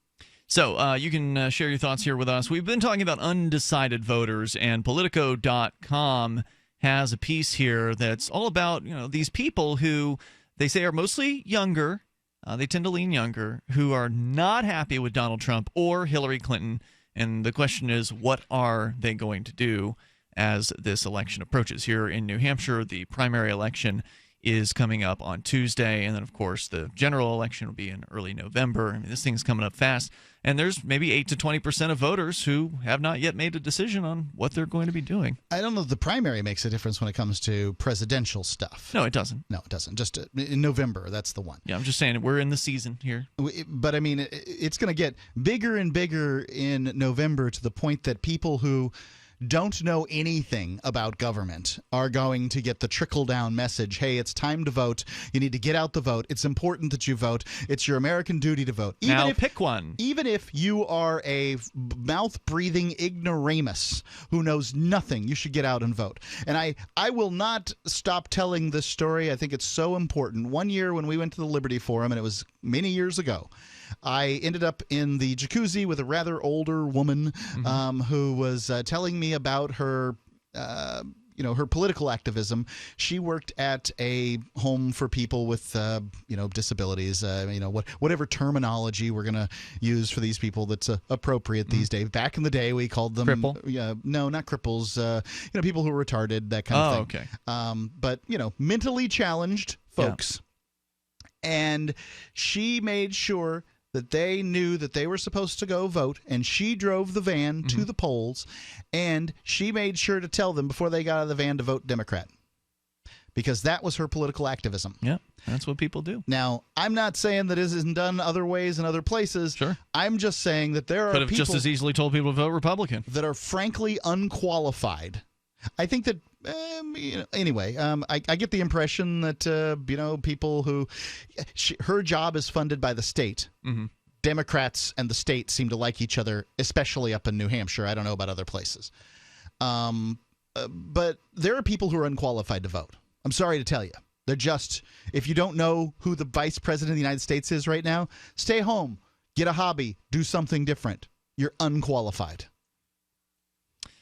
Speaker 6: So you can share your thoughts here with us. We've been talking about undecided voters, and Politico.com has a piece here that's all about these people who they say are mostly younger. They tend to lean younger, who are not happy with Donald Trump or Hillary Clinton. And the question is, what are they going to do as this election approaches? Here in New Hampshire, the primary election is coming up on Tuesday. And then, of course, the general election will be in early November. I mean, this thing's coming up fast. And there's maybe 8 to 20% of voters who have not yet made a decision on what they're going to be doing.
Speaker 7: I don't know if the primary makes a difference when it comes to presidential stuff.
Speaker 6: No, it doesn't.
Speaker 7: No, it doesn't. Just in November, that's the one.
Speaker 6: Yeah, I'm just saying we're in the season here.
Speaker 7: But, I mean, it's going to get bigger and bigger in November to the point that people who don't know anything about government are going to get the trickle-down message, hey, it's time to vote. You need to get out the vote. It's important that you vote. It's your American duty to vote.
Speaker 6: Pick one.
Speaker 7: Even if you are a mouth-breathing ignoramus who knows nothing, you should get out and vote. And I will not stop telling this story. I think it's so important. One year when we went to the Liberty Forum, and it was many years ago, I ended up in the jacuzzi with a rather older woman who was telling me about her her political activism. She worked at a home for people with disabilities, whatever terminology we're going to use for these people that's appropriate these days. Back in the day, we called them no, not cripples, people who are retarded, that kind of thing.
Speaker 6: Okay.
Speaker 7: But mentally challenged folks. Yeah. And she made sure that they knew that they were supposed to go vote, and she drove the van to the polls, and she made sure to tell them before they got out of the van to vote Democrat, because that was her political activism.
Speaker 6: Yeah, that's what people do.
Speaker 7: Now, I'm not saying that it isn't done other ways in other places.
Speaker 6: Sure.
Speaker 7: I'm just saying that there are
Speaker 6: Could have
Speaker 7: people
Speaker 6: just as easily told people to vote Republican
Speaker 7: that are frankly unqualified. I think that anyway, I get the impression that people who her job is funded by the state. Democrats and the state seem to like each other, especially up in New Hampshire. I don't know about other places, but there are people who are unqualified to vote. I'm sorry to tell you. They're just, if you don't know who the vice president of the United States is right now, stay home, get a hobby, do something different. You're unqualified.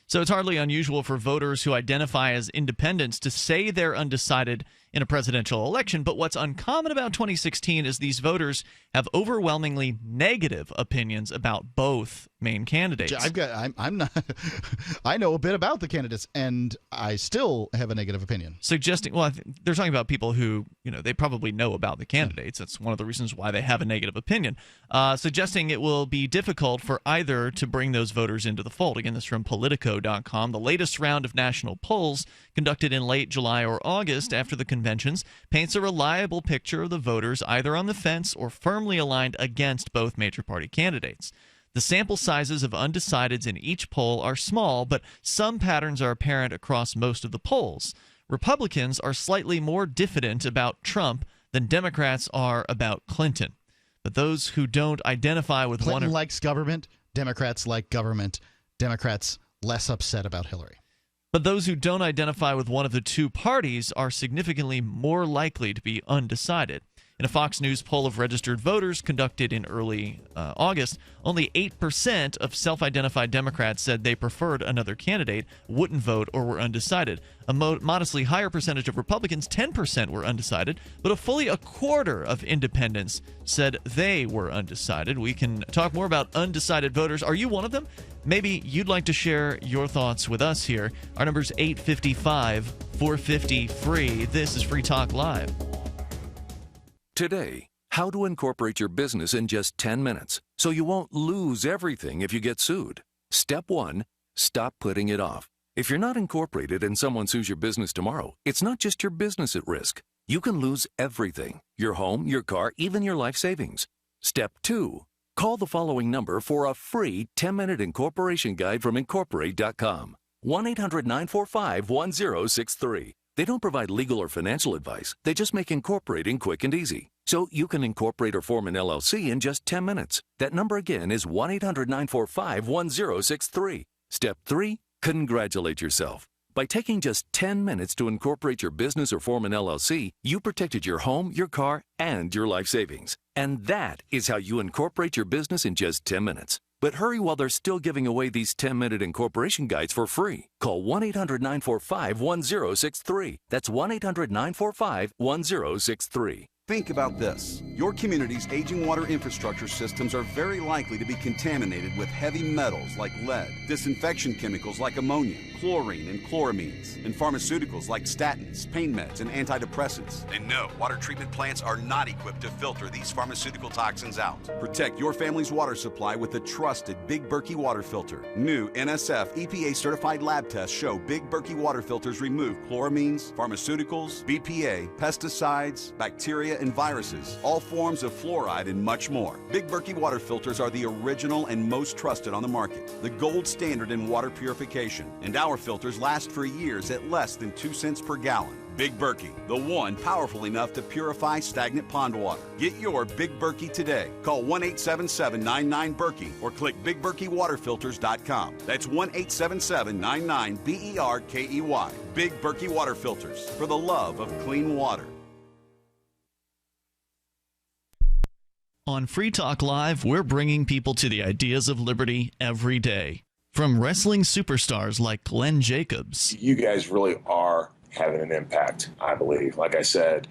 Speaker 6: So it's hardly unusual for voters who identify as independents to say they're undecided in a presidential election. But what's uncommon about 2016 is these voters have overwhelmingly negative opinions about both main candidates.
Speaker 7: I'm not. I know a bit about the candidates, and I still have a negative opinion.
Speaker 6: Suggesting, they're talking about people who, they probably know about the candidates. That's one of the reasons why they have a negative opinion. Suggesting it will be difficult for either to bring those voters into the fold. Again, this is from Politico.com. The latest round of national polls conducted in late July or August after the conventions paints a reliable picture of the voters either on the fence or firmly aligned against both major party candidates. The sample sizes of undecideds in each poll are small, but some patterns are apparent across most of the polls. Republicans are slightly more diffident about Trump than Democrats are about Clinton. But those who don't identify with
Speaker 7: Clinton likes government, Democrats like government, Democrats less upset about Hillary.
Speaker 6: But those who don't identify with one of the two parties are significantly more likely to be undecided. In a Fox News poll of registered voters conducted in early August, only 8% of self-identified Democrats said they preferred another candidate, wouldn't vote, or were undecided. A modestly higher percentage of Republicans, 10%, were undecided, but fully a quarter of independents said they were undecided. We can talk more about undecided voters. Are you one of them? Maybe you'd like to share your thoughts with us here. Our number's 855-450-FREE. This is Free Talk Live.
Speaker 20: Today, how to incorporate your business in just 10 minutes so you won't lose everything if you get sued. Step 1, stop putting it off. If you're not incorporated and someone sues your business tomorrow, it's not just your business at risk. You can lose everything: your home, your car, even your life savings. Step 2, call the following number for a free 10-minute incorporation guide from Incorporate.com. 1-800-945-1063. They don't provide legal or financial advice. They just make incorporating quick and easy. So you can incorporate or form an LLC in just 10 minutes. That number again is 1-800-945-1063. Step 3, congratulate yourself. By taking just 10 minutes to incorporate your business or form an LLC, you protected your home, your car, and your life savings. And that is how you incorporate your business in just 10 minutes. But hurry while they're still giving away these 10-minute incorporation guides for free. Call 1-800-945-1063. That's 1-800-945-1063.
Speaker 21: Think about this. Your community's aging water infrastructure systems are very likely to be contaminated with heavy metals like lead, disinfection chemicals like ammonia, chlorine and chloramines, and pharmaceuticals like statins, pain meds, and antidepressants. And no, water treatment plants are not equipped to filter these pharmaceutical toxins out. Protect your family's water supply with the trusted Big Berkey water filter. New NSF EPA certified lab tests show Big Berkey water filters remove chloramines, pharmaceuticals, BPA, pesticides, bacteria, bacteria and viruses, all forms of fluoride, and much more. Big Berkey water filters are the original and most trusted on the market, the gold standard in water purification. And our filters last for years at less than 2 cents per gallon. Big Berkey, the one powerful enough to purify stagnant pond water. Get your Big Berkey today. Call 1-877-99-BERKEY or click BigBerkeyWaterFilters.com. That's 1-877-99-BERKEY. Big Berkey Water Filters, for the love of clean water.
Speaker 6: On Free Talk Live, we're bringing people to the ideas of liberty every day. From wrestling superstars like Glenn Jacobs.
Speaker 1: You guys really are having an impact, I believe. Like I said,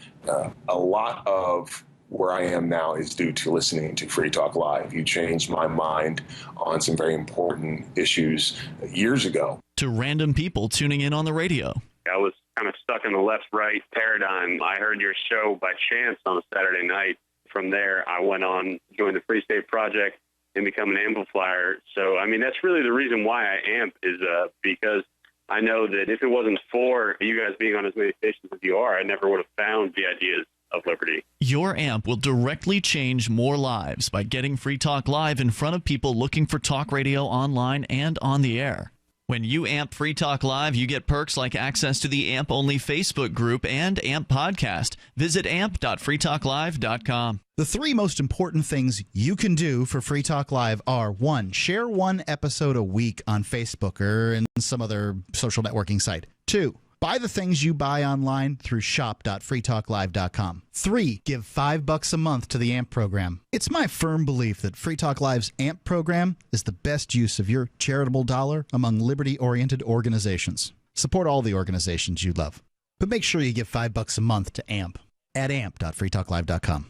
Speaker 1: a lot of where I am now is due to listening to Free Talk Live. You changed my mind on some very important issues years ago.
Speaker 6: To random people tuning in on the radio.
Speaker 22: I was kind of stuck in the left-right paradigm. I heard your show by chance on a Saturday night. From there, I went on, joined the Free State Project, and become an amplifier. So, I mean, that's really the reason why I amp is because I know that if it wasn't for you guys being on as many stations as you are, I never would have found the ideas of liberty.
Speaker 6: Your amp will directly change more lives by getting Free Talk Live in front of people looking for talk radio online and on the air. When you amp Free Talk Live, you get perks like access to the AMP-only Facebook group and AMP podcast. Visit amp.freetalklive.com.
Speaker 7: The three most important things you can do for Free Talk Live are: 1, share one episode a week on Facebook or in some other social networking site. 2, buy the things you buy online through shop.freetalklive.com. 3, give $5 a month to the AMP program. It's my firm belief that Free Talk Live's AMP program is the best use of your charitable dollar among liberty-oriented organizations. Support all the organizations you love, but make sure you give $5 a month to AMP at amp.freetalklive.com.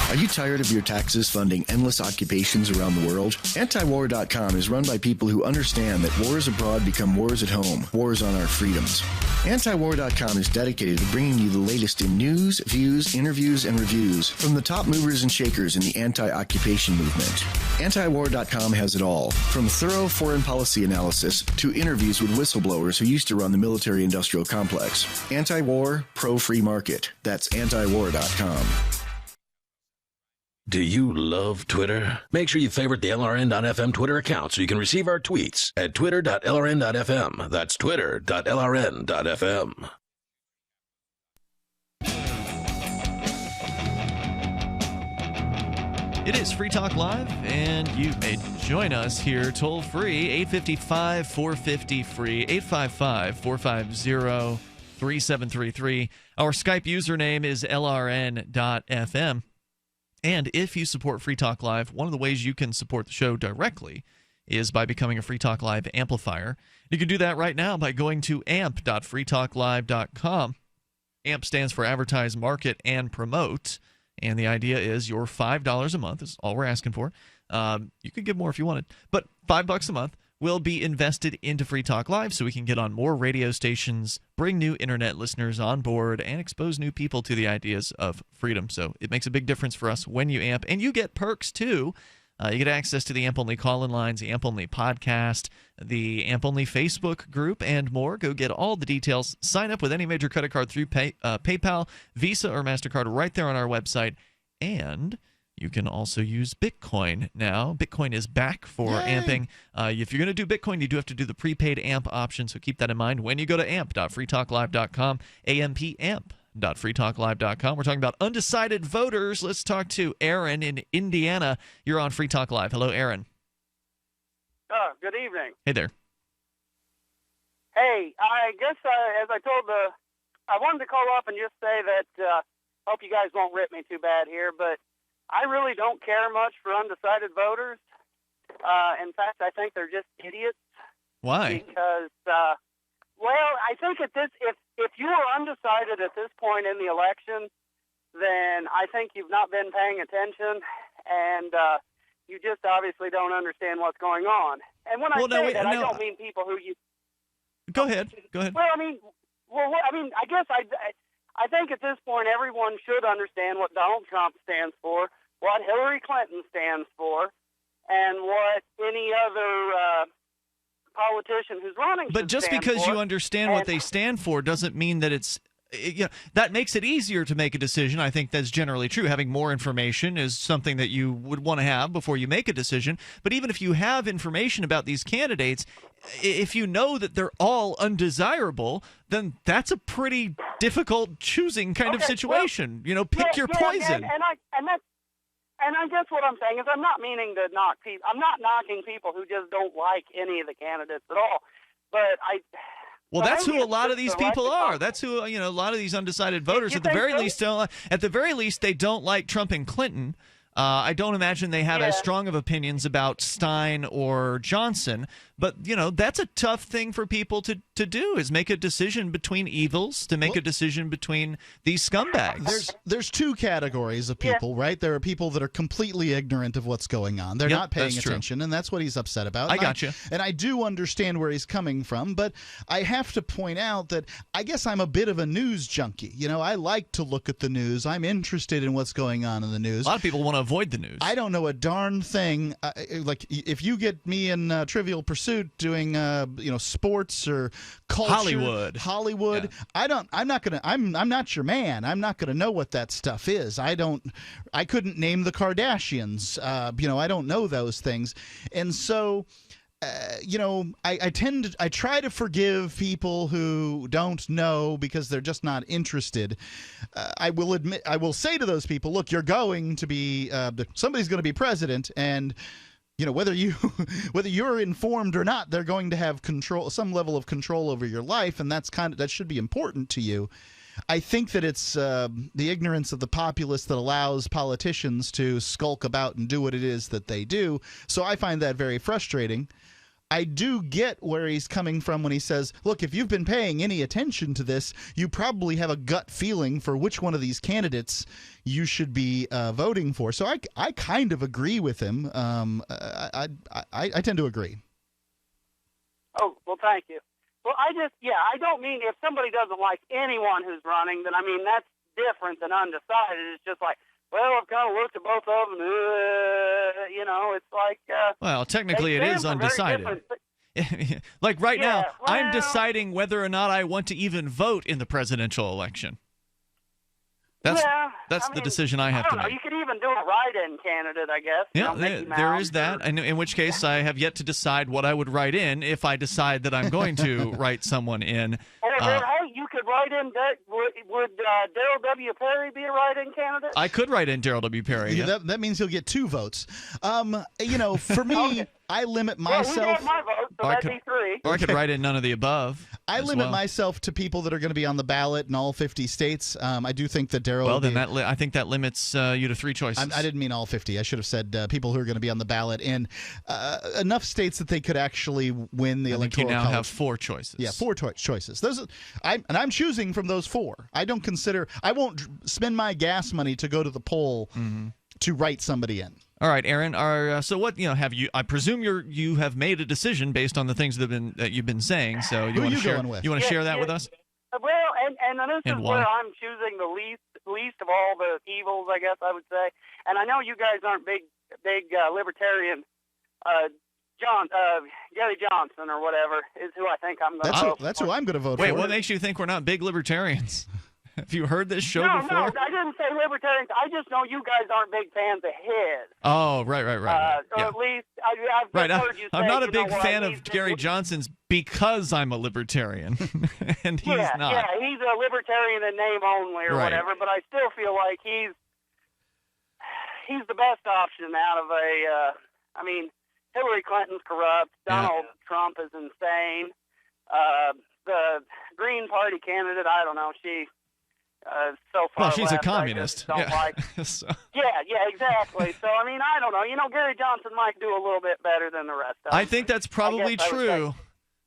Speaker 23: Are you tired of your taxes funding endless occupations around the world? Antiwar.com is run by people who understand that wars abroad become wars at home, wars on our freedoms. Antiwar.com is dedicated to bringing you the latest in news, views, interviews, and reviews from the top movers and shakers in the anti-occupation movement. Antiwar.com has it all, from thorough foreign policy analysis to interviews with whistleblowers who used to run the military-industrial complex. Anti-war, pro-free market. That's antiwar.com.
Speaker 5: Do you love Twitter? Make sure you favorite the LRN.FM Twitter account so you can receive our tweets at twitter.lrn.fm. That's twitter.lrn.fm.
Speaker 6: It is Free Talk Live, and you may join us here toll free, 855-450-FREE, 855-450-3733. Our Skype username is lrn.fm. And if you support Free Talk Live, one of the ways you can support the show directly is by becoming a Free Talk Live amplifier. You can do that right now by going to amp.freetalklive.com. AMP stands for Advertise, Market, and Promote. And the idea is your $5 a month is all we're asking for. You could give more if you wanted, but $5 a month will be invested into Free Talk Live so we can get on more radio stations, bring new internet listeners on board, and expose new people to the ideas of freedom. So it makes a big difference for us when you amp. And you get perks, too. You get access to the AMP-only call-in lines, the AMP-only podcast, the AMP-only Facebook group, and more. Go get all the details. Sign up with any major credit card through PayPal, Visa, or MasterCard right there on our website. And you can also use Bitcoin now. Bitcoin is back for amping. If you're going to do Bitcoin, you do have to do the prepaid AMP option, so keep that in mind when you go to amp.freetalklive.com, amp.freetalklive.com. We're talking about undecided voters. Let's talk to Aaron in Indiana. You're on Free Talk Live. Hello, Aaron.
Speaker 24: Good evening.
Speaker 6: Hey there.
Speaker 24: Hey, I guess as I wanted to call up and just say that hope you guys won't rip me too bad here, but I really don't care much for undecided voters. In fact, I think they're just idiots.
Speaker 6: Why?
Speaker 24: Because, I think if you are undecided at this point in the election, then I think you've not been paying attention, and you just obviously don't understand what's going on. And when I say that, I don't mean people who you.
Speaker 6: Go ahead. Go ahead.
Speaker 24: Well, I guess I think at this point everyone should understand what Donald Trump stands for, what Hillary Clinton stands for, and what any other politician who's running
Speaker 6: But
Speaker 24: should
Speaker 6: just
Speaker 24: stand
Speaker 6: because
Speaker 24: for.
Speaker 6: you understand what they stand for doesn't mean that it's that makes it easier to make a decision. I think that's generally true. Having more information is something that you would want to have before you make a decision. But even if you have information about these candidates, if you know that they're all undesirable, then that's a pretty difficult choosing kind of situation. Pick your poison.
Speaker 24: And I guess what I'm saying is I'm not meaning to knock people. I'm not knocking people who just don't like any of the candidates at all. But
Speaker 6: Well, that's who a lot of these people are. That's who a lot of these undecided voters at the very least don't. At the very least, they don't like Trump and Clinton. I don't imagine they have as strong of opinions about Stein or Johnson. But, that's a tough thing for people to do, is make a decision between evils, to make a decision between these scumbags.
Speaker 7: There's two categories of people, right? There are people that are completely ignorant of what's going on. They're not paying attention, and that's what he's upset about.
Speaker 6: I got you.
Speaker 7: And I do understand where he's coming from, but I have to point out that I guess I'm a bit of a news junkie. I like to look at the news. I'm interested in what's going on in the news.
Speaker 6: A lot of people want to avoid the news.
Speaker 7: I don't know a darn thing. Like, if you get me in Trivial Pursuit doing sports or culture, Hollywood. Yeah. I'm not your man. I'm not gonna know what that stuff is. I couldn't name the Kardashians. I don't know those things, and so. I try to forgive people who don't know because they're just not interested. I will say to those people, look, you're going to be somebody's going to be president, and whether you're informed or not, they're going to have some level of control over your life, and that should be important to you. I think that it's the ignorance of the populace that allows politicians to skulk about and do what it is that they do. So I find that very frustrating. I do get where he's coming from when he says, look, if you've been paying any attention to this, you probably have a gut feeling for which one of these candidates you should be voting for. So I kind of agree with him. I tend to agree.
Speaker 24: Oh, well, thank you. Well, I don't mean if somebody doesn't like anyone who's running, then that's different than undecided. It's just like, well, I've kind of looked at both of them. It's like.
Speaker 6: Well, technically, it is undecided. Like right now, I'm deciding whether or not I want to even vote in the presidential election. That's the decision I have to make.
Speaker 24: You could even do a write-in candidate, I guess.
Speaker 6: Yeah, there is that. In which case, I have yet to decide what I would write in if I decide that I'm going to write someone in.
Speaker 24: Hey, you could write in. Would Daryl W. Perry be a write-in candidate?
Speaker 6: I could write in Daryl W. Perry.
Speaker 7: Yeah. That means he'll get 2 votes. For me, I limit myself.
Speaker 24: Well, he got my vote, so that'd be 3.
Speaker 6: Or I could write in none of the above.
Speaker 7: I limit myself to people that are going to be on the ballot in all 50 states. I do think that Daryl.
Speaker 6: Well, then I think that limits you to 3 choices.
Speaker 7: I didn't mean all 50. I should have said people who are going to be on the ballot in enough states that they could actually win the electoral college.
Speaker 6: You now have 4 choices.
Speaker 7: Yeah, 4 choices. I'm choosing from those 4. I won't spend my gas money to go to the poll to write somebody in.
Speaker 6: All right, Aaron. So what have you? I presume you have made a decision based on the things that you've been saying. So you want to share? You want to share that with us?
Speaker 24: Well, and this is where I'm choosing the least of all the evils, I guess I would say. And I know you guys aren't big libertarian. Gary Johnson or whatever is who I think I'm going to vote for.
Speaker 7: That's who I'm going to vote for.
Speaker 6: Wait, what makes you think we're not big libertarians? Have you heard this show before?
Speaker 24: No, I didn't say libertarians. I just know you guys aren't big fans of his.
Speaker 6: Oh, right.
Speaker 24: Or at least I've heard you say.
Speaker 6: I'm not a big fan of Gary Johnson's because I'm a libertarian, and he's not.
Speaker 24: Yeah, he's a libertarian in name only or whatever, but I still feel like he's the best option out of Hillary Clinton's corrupt. Donald Trump is insane. The Green Party candidate, I don't know, so far
Speaker 6: well, she's
Speaker 24: left,
Speaker 6: a communist.
Speaker 24: Yeah, exactly. So, I don't know. Gary Johnson might do a little bit better than the rest of them.
Speaker 6: I think that's probably true.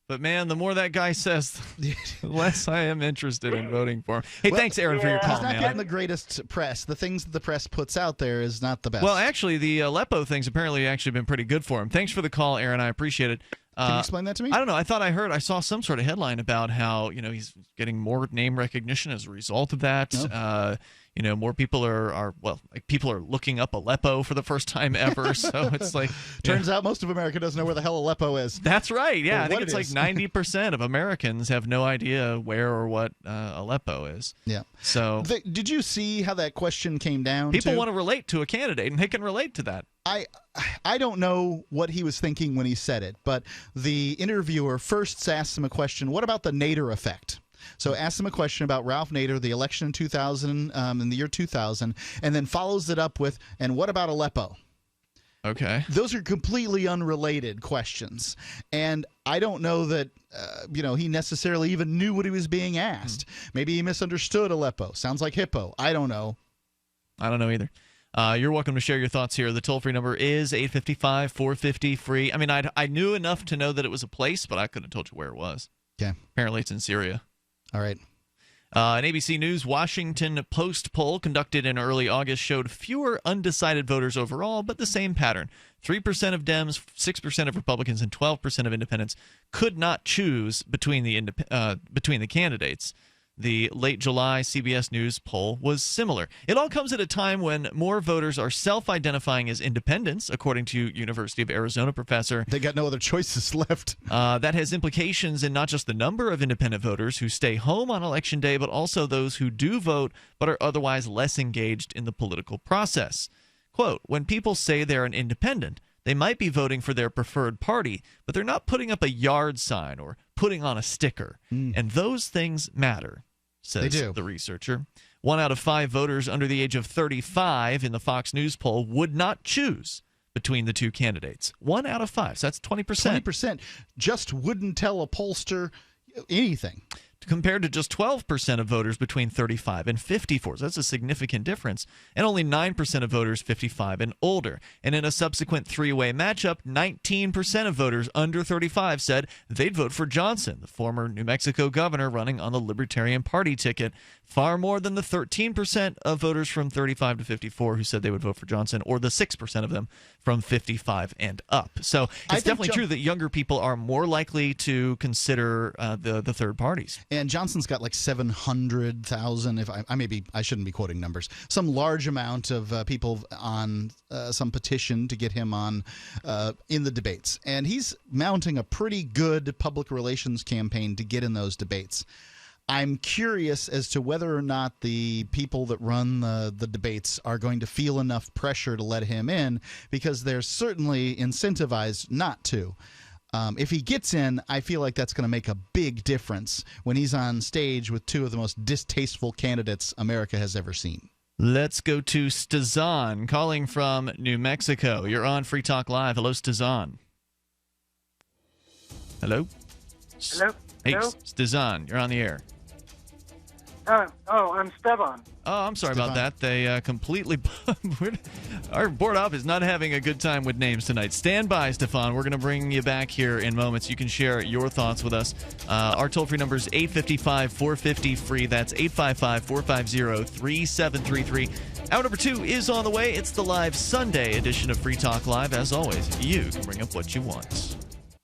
Speaker 6: But, man, the more that guy says, the less I am interested in voting for him. Hey, thanks, Aaron, for your call,
Speaker 7: man. He's not getting the greatest press. The things that the press puts out there is not the best.
Speaker 6: Well, actually, the Aleppo thing's apparently been pretty good for him. Thanks for the call, Aaron. I appreciate it.
Speaker 7: Can you explain that to me?
Speaker 6: I don't know. I saw some sort of headline about how he's getting more name recognition as a result of that.
Speaker 7: No.
Speaker 6: more people are people are looking up Aleppo for the first time ever. So it's like
Speaker 7: turns out most of America doesn't know where the hell Aleppo is.
Speaker 6: That's right. Yeah, I think it's like
Speaker 7: is.
Speaker 6: 90% of Americans have no idea where or what Aleppo is.
Speaker 7: Yeah.
Speaker 6: So
Speaker 7: did you see how that question came down?
Speaker 6: People want to relate to a candidate, and they can relate to that.
Speaker 7: I don't know what he was thinking when he said it, but the interviewer first asked him a question. What about the Nader effect? So asked him a question about Ralph Nader, the election in 2000, in the year 2000, and then follows it up with, and what about Aleppo?
Speaker 6: Okay.
Speaker 7: Those are completely unrelated questions. And I don't know that, he necessarily even knew what he was being asked. Maybe he misunderstood Aleppo. Sounds like hippo. I don't know.
Speaker 6: I don't know either. You're welcome to share your thoughts here. The toll-free number is 855-450-FREE. I mean, I knew enough to know that it was a place, but I couldn't have told you where it was.
Speaker 7: Okay.
Speaker 6: Apparently it's in Syria.
Speaker 7: All right.
Speaker 6: An ABC News Washington Post poll conducted in early August showed fewer undecided voters overall, but the same pattern. 3% of Dems, 6% of Republicans, and 12% of independents could not choose between the candidates. The late July CBS News poll was similar. It all comes at a time when more voters are self-identifying as independents, according to University of Arizona professor.
Speaker 7: They got no other choices left.
Speaker 6: That has implications in not just the number of independent voters who stay home on Election Day, but also those who do vote but are otherwise less engaged in the political process. Quote, when people say they're an independent, they might be voting for their preferred party, but they're not putting up a yard sign or putting on a sticker. And those things matter, says the researcher. 1 out of 5 voters under the age of 35 in the Fox News poll would not choose between the two candidates. 1 out of 5. So that's 20%.
Speaker 7: 20% just wouldn't tell a pollster anything.
Speaker 6: Compared to just 12% of voters between 35 and 54. So that's a significant difference. And only 9% of voters 55 and older. And in a subsequent three-way matchup, 19% of voters under 35 said they'd vote for Johnson, the former New Mexico governor running on the Libertarian Party ticket, far more than the 13% of voters from 35 to 54 who said they would vote for Johnson, or the 6% of them from 55 and up. So it's definitely true that younger people are more likely to consider the third parties.
Speaker 7: And Johnson's got like 700,000. If I shouldn't be quoting numbers. Some large amount of people on some petition to get him on in the debates, and he's mounting a pretty good public relations campaign to get in those debates. I'm curious as to whether or not the people that run the debates are going to feel enough pressure to let him in, because they're certainly incentivized not to. If he gets in, I feel like that's going to make a big difference when he's on stage with two of the most distasteful candidates America has ever seen.
Speaker 6: Let's go to Stazan, calling from New Mexico. You're on Free Talk Live. Hello, Stazan. Hello?
Speaker 3: Hello?
Speaker 6: Hey,
Speaker 3: Hello?
Speaker 6: Stazan, you're on the air.
Speaker 3: I'm Stefan.
Speaker 6: Oh, I'm sorry about that. They completely... Our board op is not having a good time with names tonight. Stand by, Stefan. We're going to bring you back here in moments. You can share your thoughts with us. Our toll-free number is 855-450-FREE. That's 855-450-3733. Hour number 2 is on the way. It's the live Sunday edition of Free Talk Live. As always, you can bring up what you want.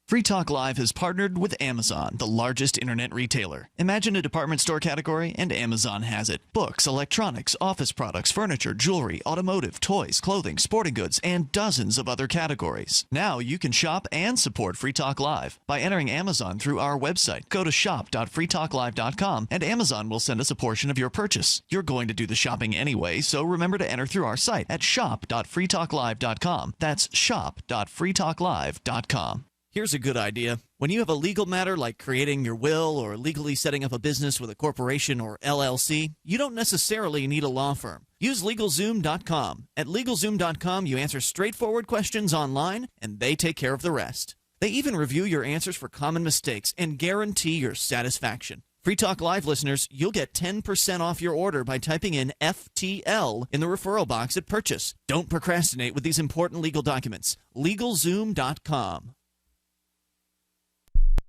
Speaker 6: Free Talk Live has partnered with Amazon, the largest internet retailer. Imagine a department store category, and Amazon has it. Books, electronics, office products, furniture, jewelry, automotive, toys, clothing, sporting goods, and dozens of other categories. Now you can shop and support Free Talk Live by entering Amazon through our website. Go to shop.freetalklive.com, and Amazon will send us a portion of your purchase. You're going to do the shopping anyway, so remember to enter through our site at shop.freetalklive.com. That's shop.freetalklive.com. Here's a good idea. When you have a legal matter like creating your will or legally setting up a business with a corporation or LLC, you don't necessarily need a law firm. Use LegalZoom.com. At LegalZoom.com, you answer straightforward questions online, and they take care of the rest. They even review your answers for common mistakes and guarantee your satisfaction. Free Talk Live listeners, you'll get 10% off your order by typing in FTL in the referral box at purchase. Don't procrastinate with these important legal documents. LegalZoom.com.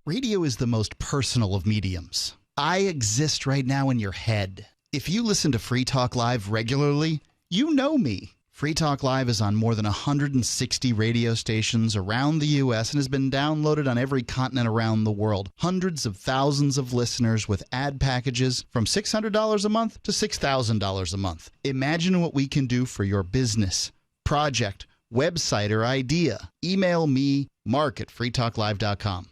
Speaker 7: Radio is the most personal of mediums. I exist right now in your head. If you listen to Free Talk Live regularly, you know me. Free Talk Live is on more than 160 radio stations around the U.S. and has been downloaded on every continent around the world. Hundreds of thousands of listeners with ad packages from $600 a month to $6,000 a month. Imagine what we can do for your business, project, website, or idea. Email me, mark@freetalklive.com.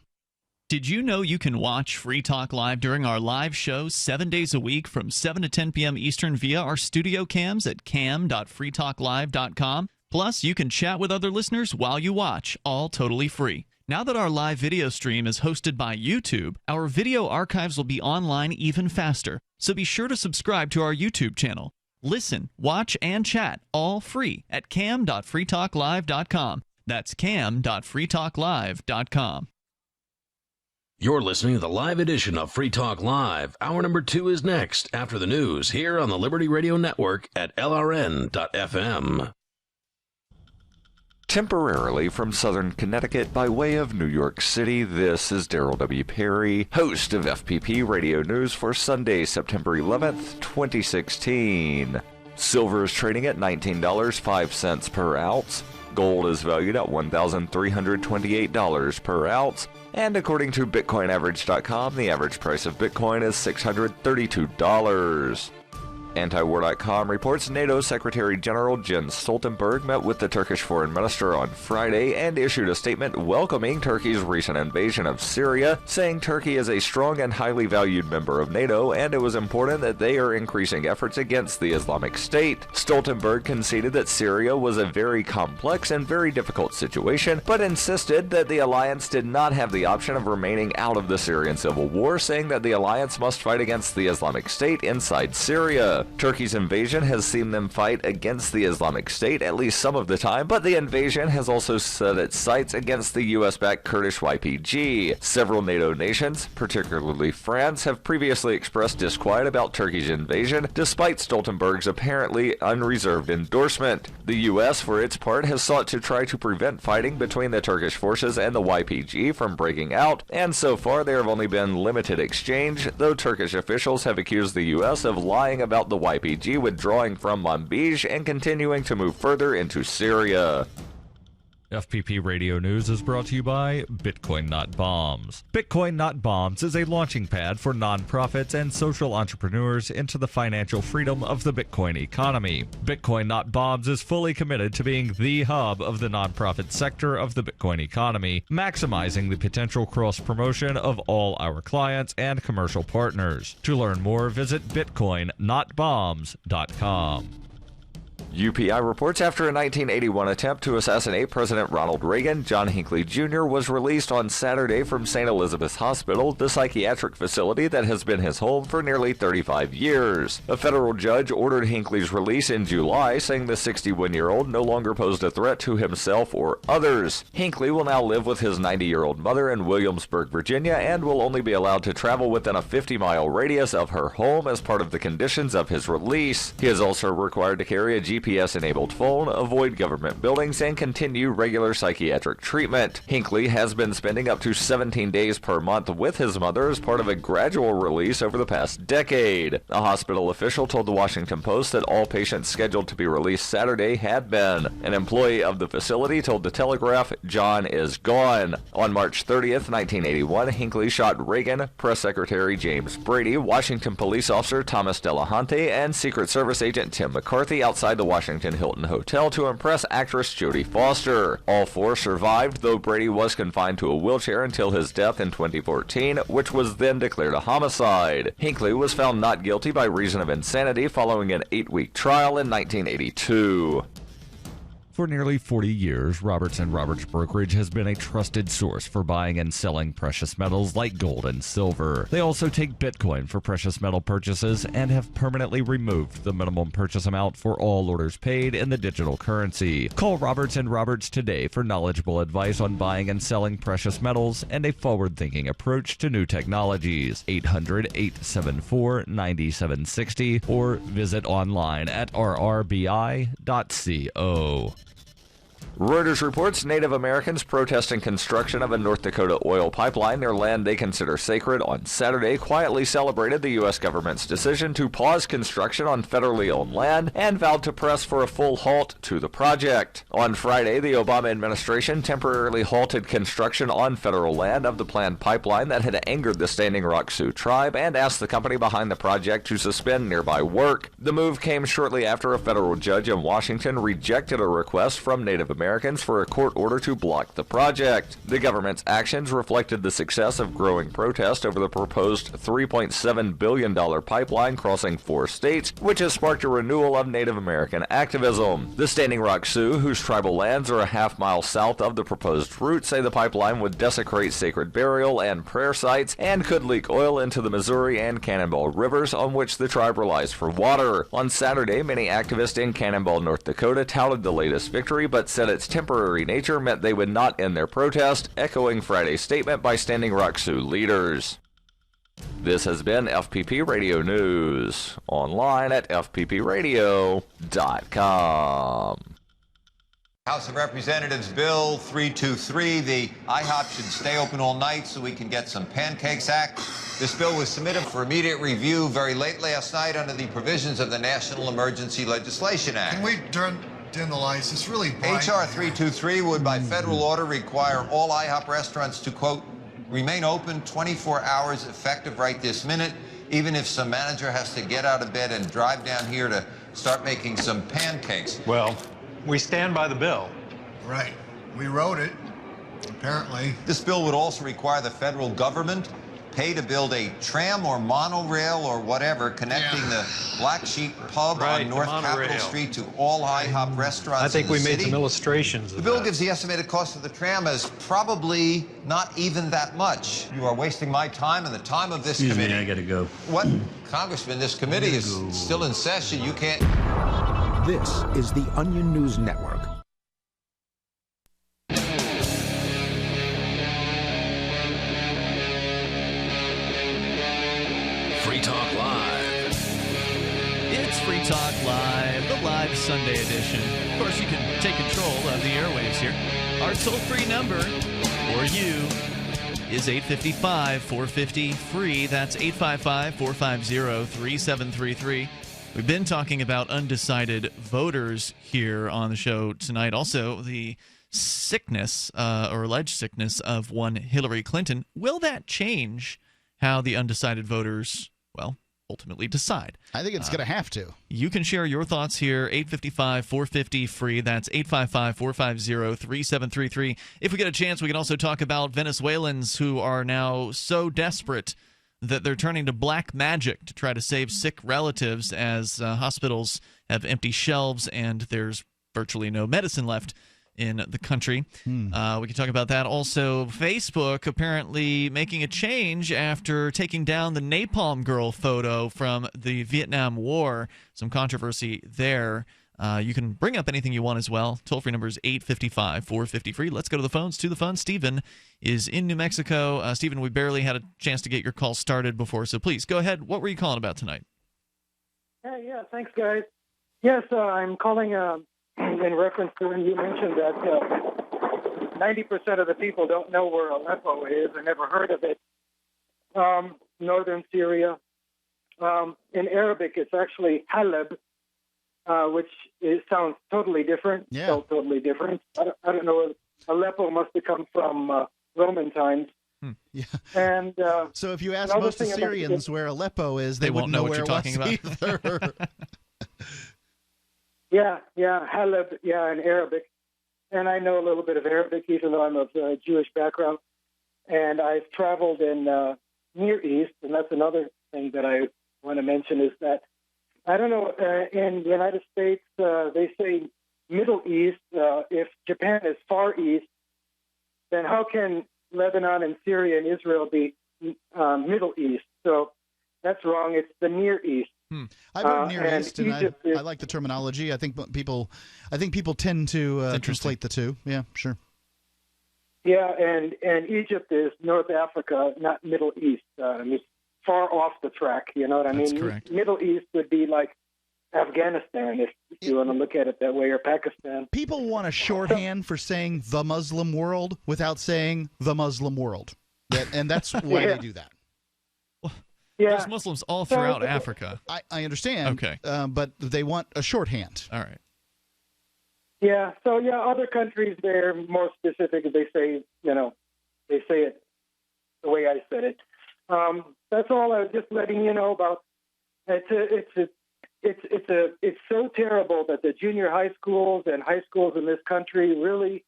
Speaker 6: Did you know you can watch Free Talk Live during our live show 7 days a week from 7 to 10 p.m. Eastern via our studio cams at cam.freetalklive.com? Plus, you can chat with other listeners while you watch, all totally free. Now that our live video stream is hosted by YouTube, our video archives will be online even faster. So be sure to subscribe to our YouTube channel. Listen, watch, and chat all free at cam.freetalklive.com. That's cam.freetalklive.com.
Speaker 5: You're listening to the live edition of Free Talk Live. Hour number 2 is next after the news here on the Liberty Radio Network at LRN.FM.
Speaker 3: Temporarily from southern Connecticut by way of New York City, this is Daryl W. Perry, host of FPP Radio News for Sunday, September 11th, 2016. Silver is trading at $19.05 per ounce. Gold is valued at $1,328 per ounce. And according to BitcoinAverage.com, the average price of Bitcoin is $632. Antiwar.com reports NATO Secretary General Jens Stoltenberg met with the Turkish foreign minister on Friday and issued a statement welcoming Turkey's recent invasion of Syria, saying Turkey is a strong and highly valued member of NATO and it was important that they are increasing efforts against the Islamic State. Stoltenberg conceded that Syria was a very complex and very difficult situation, but insisted that the alliance did not have the option of remaining out of the Syrian civil war, saying that the alliance must fight against the Islamic State inside Syria. Turkey's invasion has seen them fight against the Islamic State at least some of the time, but the invasion has also set its sights against the US-backed Kurdish YPG. Several NATO nations, particularly France, have previously expressed disquiet about Turkey's invasion, despite Stoltenberg's apparently unreserved endorsement. The US, for its part, has sought to try to prevent fighting between the Turkish forces and the YPG from breaking out, and so far there have only been limited exchange, though Turkish officials have accused the US of lying about the YPG withdrawing from Manbij and continuing to move further into Syria.
Speaker 2: FPP Radio News is brought to you by Bitcoin Not Bombs. Bitcoin Not Bombs is a launching pad for nonprofits and social entrepreneurs into the financial freedom of the Bitcoin economy. Bitcoin Not Bombs is fully committed to being the hub of the nonprofit sector of the Bitcoin economy, maximizing the potential cross-promotion of all our clients and commercial partners. To learn more, visit bitcoinnotbombs.com.
Speaker 3: UPI reports after a 1981 attempt to assassinate President Ronald Reagan, John Hinckley Jr. was released on Saturday from St. Elizabeth's Hospital, the psychiatric facility that has been his home for nearly 35 years. A federal judge ordered Hinckley's release in July, saying the 61-year-old no longer posed a threat to himself or others. Hinckley will now live with his 90-year-old mother in Williamsburg, Virginia, and will only be allowed to travel within a 50-mile radius of her home as part of the conditions of his release. He is also required to carry a GPS-enabled phone, avoid government buildings, and continue regular psychiatric treatment. Hinckley has been spending up to 17 days per month with his mother as part of a gradual release over the past decade. A hospital official told the Washington Post that all patients scheduled to be released Saturday had been. An employee of the facility told the Telegraph, "John is gone." On March 30th, 1981, Hinckley shot Reagan, Press Secretary James Brady, Washington police officer Thomas Delahunty, and Secret Service agent Tim McCarthy outside the Washington Hilton Hotel to impress actress Jodie Foster. All four survived, though Brady was confined to a wheelchair until his death in 2014, which was then declared a homicide. Hinckley was found not guilty by reason of insanity following an 8-week trial in 1982.
Speaker 2: For nearly 40 years, Roberts & Roberts Brokerage has been a trusted source for buying and selling precious metals like gold and silver. They also take Bitcoin for precious metal purchases and have permanently removed the minimum purchase amount for all orders paid in the digital currency. Call Roberts & Roberts today for knowledgeable advice on buying and selling precious metals and a forward-thinking approach to new technologies. 800-874-9760 or visit online at rrbi.co.
Speaker 3: Reuters reports Native Americans protesting construction of a North Dakota oil pipeline near land they consider sacred on Saturday quietly celebrated the U.S. government's decision to pause construction on federally owned land and vowed to press for a full halt to the project. On Friday, the Obama administration temporarily halted construction on federal land of the planned pipeline that had angered the Standing Rock Sioux tribe and asked the company behind the project to suspend nearby work. The move came shortly after a federal judge in Washington rejected a request from Native Americans for a court order to block the project. The government's actions reflected the success of growing protest over the proposed $3.7 billion pipeline crossing 4 states, which has sparked a renewal of Native American activism. The Standing Rock Sioux, whose tribal lands are a half-mile south of the proposed route, say the pipeline would desecrate sacred burial and prayer sites and could leak oil into the Missouri and Cannonball rivers on which the tribe relies for water. On Saturday, many activists in Cannonball, North Dakota touted the latest victory but said its temporary nature meant they would not end their protest, echoing Friday's statement by Standing Rock Sioux leaders. This has been FPP Radio News, online at fppradio.com.
Speaker 4: House of Representatives Bill 323, the IHOP should stay open all night so we can get some Pancakes Act. This bill was submitted for immediate review very late last night under the provisions of the National Emergency Legislation Act.
Speaker 8: Can we dim the lights? It's really bright.
Speaker 4: H.R. 323 would, by federal order, require all IHOP restaurants to, quote, remain open 24 hours effective right this minute, even if some manager has to get out of bed and drive down here to start making some pancakes.
Speaker 9: Well, we stand by the bill.
Speaker 8: Right. We wrote it, apparently.
Speaker 4: This bill would also require the federal government pay to build a tram or monorail or whatever connecting the Black Sheep Pub on North Capitol Street to all IHOP restaurants
Speaker 9: I think
Speaker 4: in the
Speaker 9: we
Speaker 4: city.
Speaker 9: made some illustrations of
Speaker 4: The bill
Speaker 9: that.
Speaker 4: gives the estimated cost of the tram as probably not even that much. You are wasting my time and the time of this committee.
Speaker 10: I gotta go.
Speaker 4: What? Congressman, this committee is still in session. You can't...
Speaker 25: This is the Onion News Network.
Speaker 5: Free Talk Live.
Speaker 6: It's Free Talk Live, the live Sunday edition. Of course, you can take control of the airwaves here. Our toll-free number for you is 855-450-FREE. That's 855-450-3733. We've been talking about undecided voters here on the show tonight. Also, the sickness or alleged sickness of one Hillary Clinton. Will that change how the undecided voters, well, ultimately decide?
Speaker 7: I think it's going to have to.
Speaker 6: You can share your thoughts here, 855-450-FREE. That's 855-450-3733. If we get a chance, we can also talk about Venezuelans who are now so desperate that they're turning to black magic to try to save sick relatives as hospitals have empty shelves and there's virtually no medicine left in the country. We can talk about that. Also, Facebook apparently making a change after taking down the Napalm Girl photo from the Vietnam War. Some controversy there. You can bring up anything you want as well. Toll-free number is 855-450-FREE. Let's go to the phones. To the phone, Stephen is in New Mexico. Stephen, we barely had a chance to get your call started before, so please go ahead. What were you calling about tonight?
Speaker 26: Yeah, thanks, guys. Yes, I'm calling in reference to when you mentioned that 90% of the people don't know where Aleppo is. I never heard of it. Northern Syria. In Arabic, it's actually Halab, which sounds totally different.
Speaker 7: Yeah.
Speaker 26: Spelled totally different. I don't know. Aleppo must have come from Roman times.
Speaker 7: Yeah.
Speaker 26: And
Speaker 7: so if you ask most Assyrians where Aleppo is, they wouldn't know what you're talking about either.
Speaker 26: Yeah, Halab, in Arabic. And I know a little bit of Arabic, even though I'm of Jewish background. And I've traveled in Near East, and that's another thing that I want to mention is that, I don't know, in the United States, they say Middle East. If Japan is Far East, then how can Lebanon and Syria and Israel be Middle East? So that's wrong. It's the Near East.
Speaker 7: I've heard Near East, and I like the terminology. I think people tend to conflate the two. Yeah, sure.
Speaker 26: Yeah, and Egypt is North Africa, not Middle East. It's far off the track. You know what I mean?
Speaker 6: That's correct.
Speaker 26: Middle East would be like Afghanistan, if you want to look at it that way, or Pakistan.
Speaker 7: People want a shorthand for saying the Muslim world without saying the Muslim world. And that's why they do that.
Speaker 26: Yeah.
Speaker 6: There's Muslims all throughout Africa.
Speaker 7: I understand.
Speaker 6: Okay.
Speaker 7: But they want a shorthand.
Speaker 6: All right.
Speaker 26: Yeah. So yeah, other countries they're more specific. They say they say it the way I said it. That's all I was just letting you know about. It's so terrible that the junior high schools and high schools in this country really,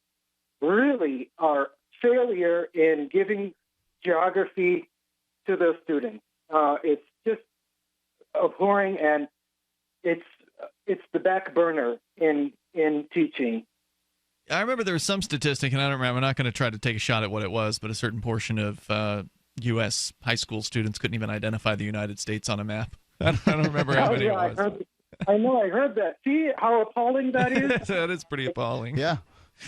Speaker 26: really are failure in giving geography to those students. It's just abhorring, and it's the back burner in teaching.
Speaker 6: I remember there was some statistic, and I don't remember. I'm not going to try to take a shot at what it was, but a certain portion of U.S. high school students couldn't even identify the United States on a map. I don't remember how many it was.
Speaker 26: I know, I heard that. See how appalling that is?
Speaker 6: That is pretty appalling.
Speaker 7: Yeah.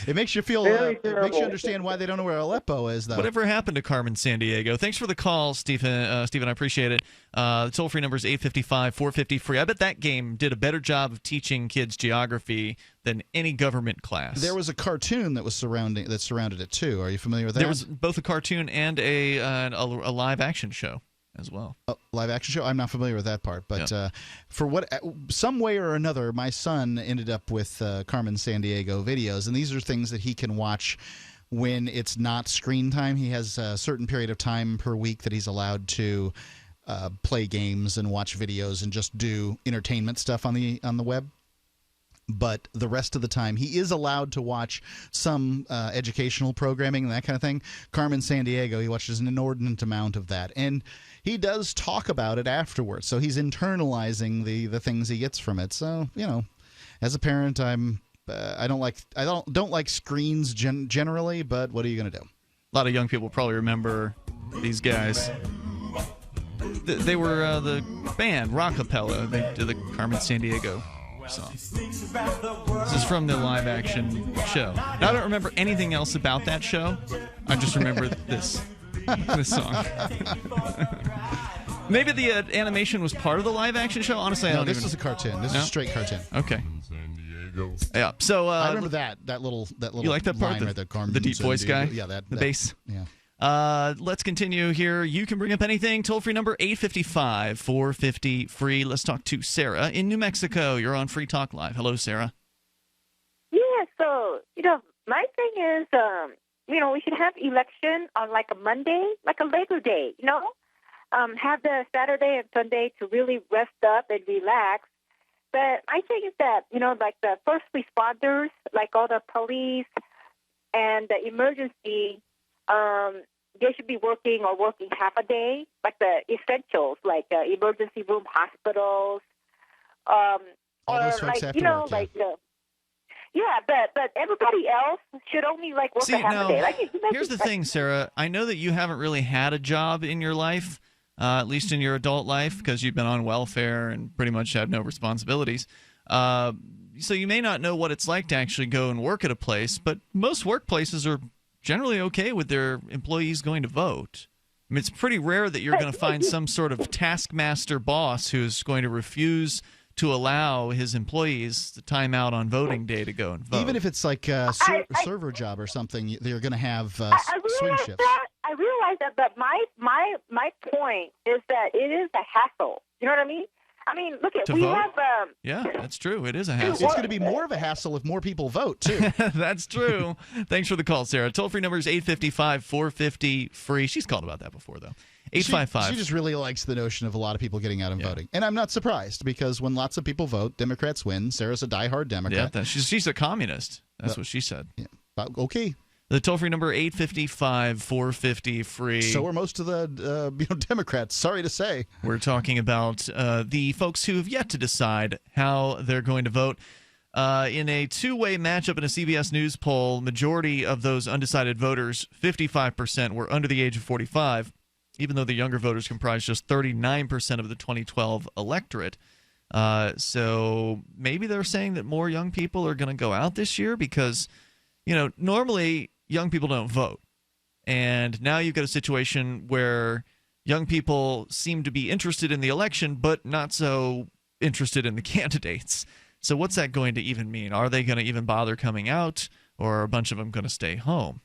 Speaker 7: It makes you feel, it makes you understand why they don't know where Aleppo is, though.
Speaker 6: Whatever happened to Carmen Sandiago? Thanks for the call, Stephen. Stephen, I appreciate it. The toll-free number is 855-450-FREE. I bet that game did a better job of teaching kids geography than any government class.
Speaker 7: There was a cartoon that surrounded it, too. Are you familiar with that?
Speaker 6: There was both a cartoon and a live-action show as well.
Speaker 7: Live action show? I'm not familiar with that part, but for some way or another, my son ended up with Carmen Sandiago videos, and these are things that he can watch when it's not screen time. He has a certain period of time per week that he's allowed to play games and watch videos and just do entertainment stuff on the web. But the rest of the time, he is allowed to watch some educational programming and that kind of thing. Carmen Sandiago, he watches an inordinate amount of that. And he does talk about it afterwards. So he's internalizing the things he gets from it. So, as a parent, I don't like screens generally, but what are you going to do?
Speaker 6: A lot of young people probably remember these guys. They were the band, Rockapella. They did the Carmen Sandiego song. This is from the live action show. Now, I don't remember anything else about that show. I just remember this song. Maybe the animation was part of the live action show. Honestly, I don't
Speaker 7: this is a cartoon. This is a straight cartoon.
Speaker 6: Okay. Yeah. So
Speaker 7: I remember that little.
Speaker 6: You like that part?
Speaker 7: Line right there, Carmen
Speaker 6: the deep voice guy.
Speaker 7: Yeah,
Speaker 6: the bass.
Speaker 7: Yeah.
Speaker 6: Let's continue here. You can bring up anything. Toll-free number 855-450-FREE. Let's talk to Sarah in New Mexico. You're on Free Talk Live. Hello, Sarah.
Speaker 10: Yeah, so, my thing is, we should have election on like a Monday, like a Labor Day, have the Saturday and Sunday to really rest up and relax. But I think is that, like the first responders, like all the police and the emergency, they should be working half a day, like the essentials, like emergency room, hospitals,
Speaker 7: all those folks have to work,
Speaker 10: but everybody else should only work a half a day.
Speaker 6: Here's the thing, Sarah. I know that you haven't really had a job in your life, at least in your adult life, because you've been on welfare and pretty much had no responsibilities. So you may not know what it's like to actually go and work at a place, but most workplaces are generally okay with their employees going to vote. I mean, it's pretty rare that you're going to find some sort of taskmaster boss who's going to refuse to allow his employees the time out on voting day to go and vote.
Speaker 7: Even if it's like a server job or something, they're going to have swing shifts.
Speaker 10: I realize that, but my point is that it is a hassle. You know what I mean? I mean, look at we have.
Speaker 6: Yeah, that's true. It is a hassle.
Speaker 7: It's going to be more of a hassle if more people vote too.
Speaker 6: That's true. Thanks for the call, Sarah. Toll free number is 855-450-FREE. She's called about that before, though. 855.
Speaker 7: She just really likes the notion of a lot of people getting out and voting, and I'm not surprised because when lots of people vote, Democrats win. Sarah's a diehard Democrat.
Speaker 6: Yeah, she's a communist. That's what she said.
Speaker 7: Yeah. Okay.
Speaker 6: The toll-free number 855-450-FREE.
Speaker 7: So are most of the Democrats, sorry to say.
Speaker 6: We're talking about the folks who have yet to decide how they're going to vote. In a two-way matchup in a CBS News poll, majority of those undecided voters, 55%, were under the age of 45, even though the younger voters comprised just 39% of the 2012 electorate. So maybe they're saying that more young people are going to go out this year because, normally young people don't vote. And now you've got a situation where young people seem to be interested in the election, but not so interested in the candidates. So what's that going to even mean? Are they going to even bother coming out, or are a bunch of them going to stay home?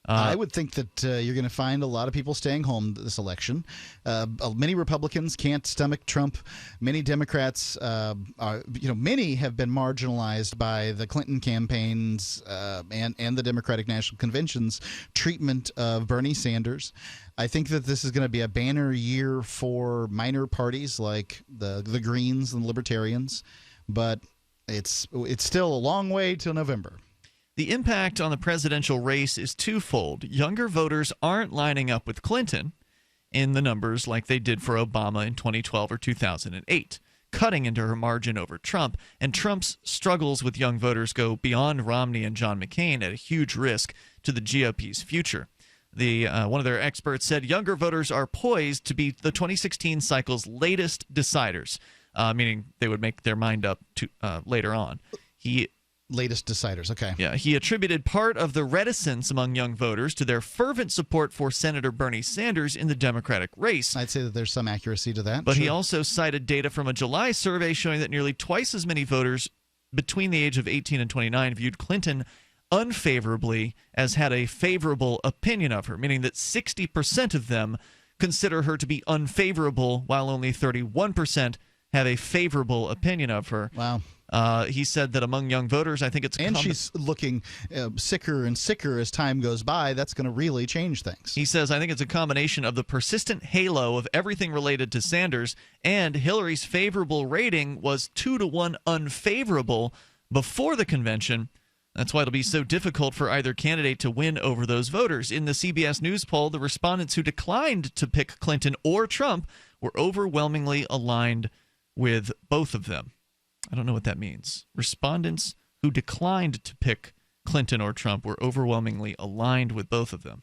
Speaker 7: I would think that you're going to find a lot of people staying home this election. Many Republicans can't stomach Trump. Many Democrats, many have been marginalized by the Clinton campaigns and the Democratic National Convention's treatment of Bernie Sanders. I think that this is going to be a banner year for minor parties like the Greens and Libertarians, but it's still a long way till November.
Speaker 6: The impact on the presidential race is twofold. Younger voters aren't lining up with Clinton in the numbers like they did for Obama in 2012 or 2008, cutting into her margin over Trump. And Trump's struggles with young voters go beyond Romney and John McCain at a huge risk to the GOP's future. One of their experts said younger voters are poised to be the 2016 cycle's latest deciders, meaning they would make their mind up later on.
Speaker 7: Latest deciders, okay.
Speaker 6: Yeah, he attributed part of the reticence among young voters to their fervent support for Senator Bernie Sanders in the Democratic race.
Speaker 7: I'd say that there's some accuracy to that.
Speaker 6: But he also cited data from a July survey showing that nearly twice as many voters between the age of 18 and 29 viewed Clinton unfavorably as had a favorable opinion of her, meaning that 60% of them consider her to be unfavorable, while only 31% have a favorable opinion of her.
Speaker 7: Wow.
Speaker 6: He said that among young voters, I think it's...
Speaker 7: And she's looking sicker and sicker as time goes by. That's going to really change things.
Speaker 6: He says, I think it's a combination of the persistent halo of everything related to Sanders, and Hillary's favorable rating was 2-to-1 unfavorable before the convention. That's why it'll be so difficult for either candidate to win over those voters. In the CBS News poll, the respondents who declined to pick Clinton or Trump were overwhelmingly aligned with both of them. I don't know what that means. Respondents who declined to pick Clinton or Trump were overwhelmingly aligned with both of them.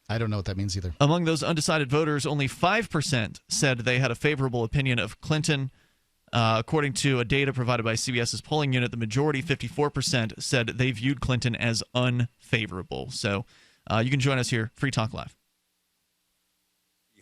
Speaker 7: I don't know what that means either.
Speaker 6: Among those undecided voters, only 5% said they had a favorable opinion of Clinton. According to a data provided by CBS's polling unit, the majority, 54%, said they viewed Clinton as unfavorable. So you can join us here, Free Talk Live.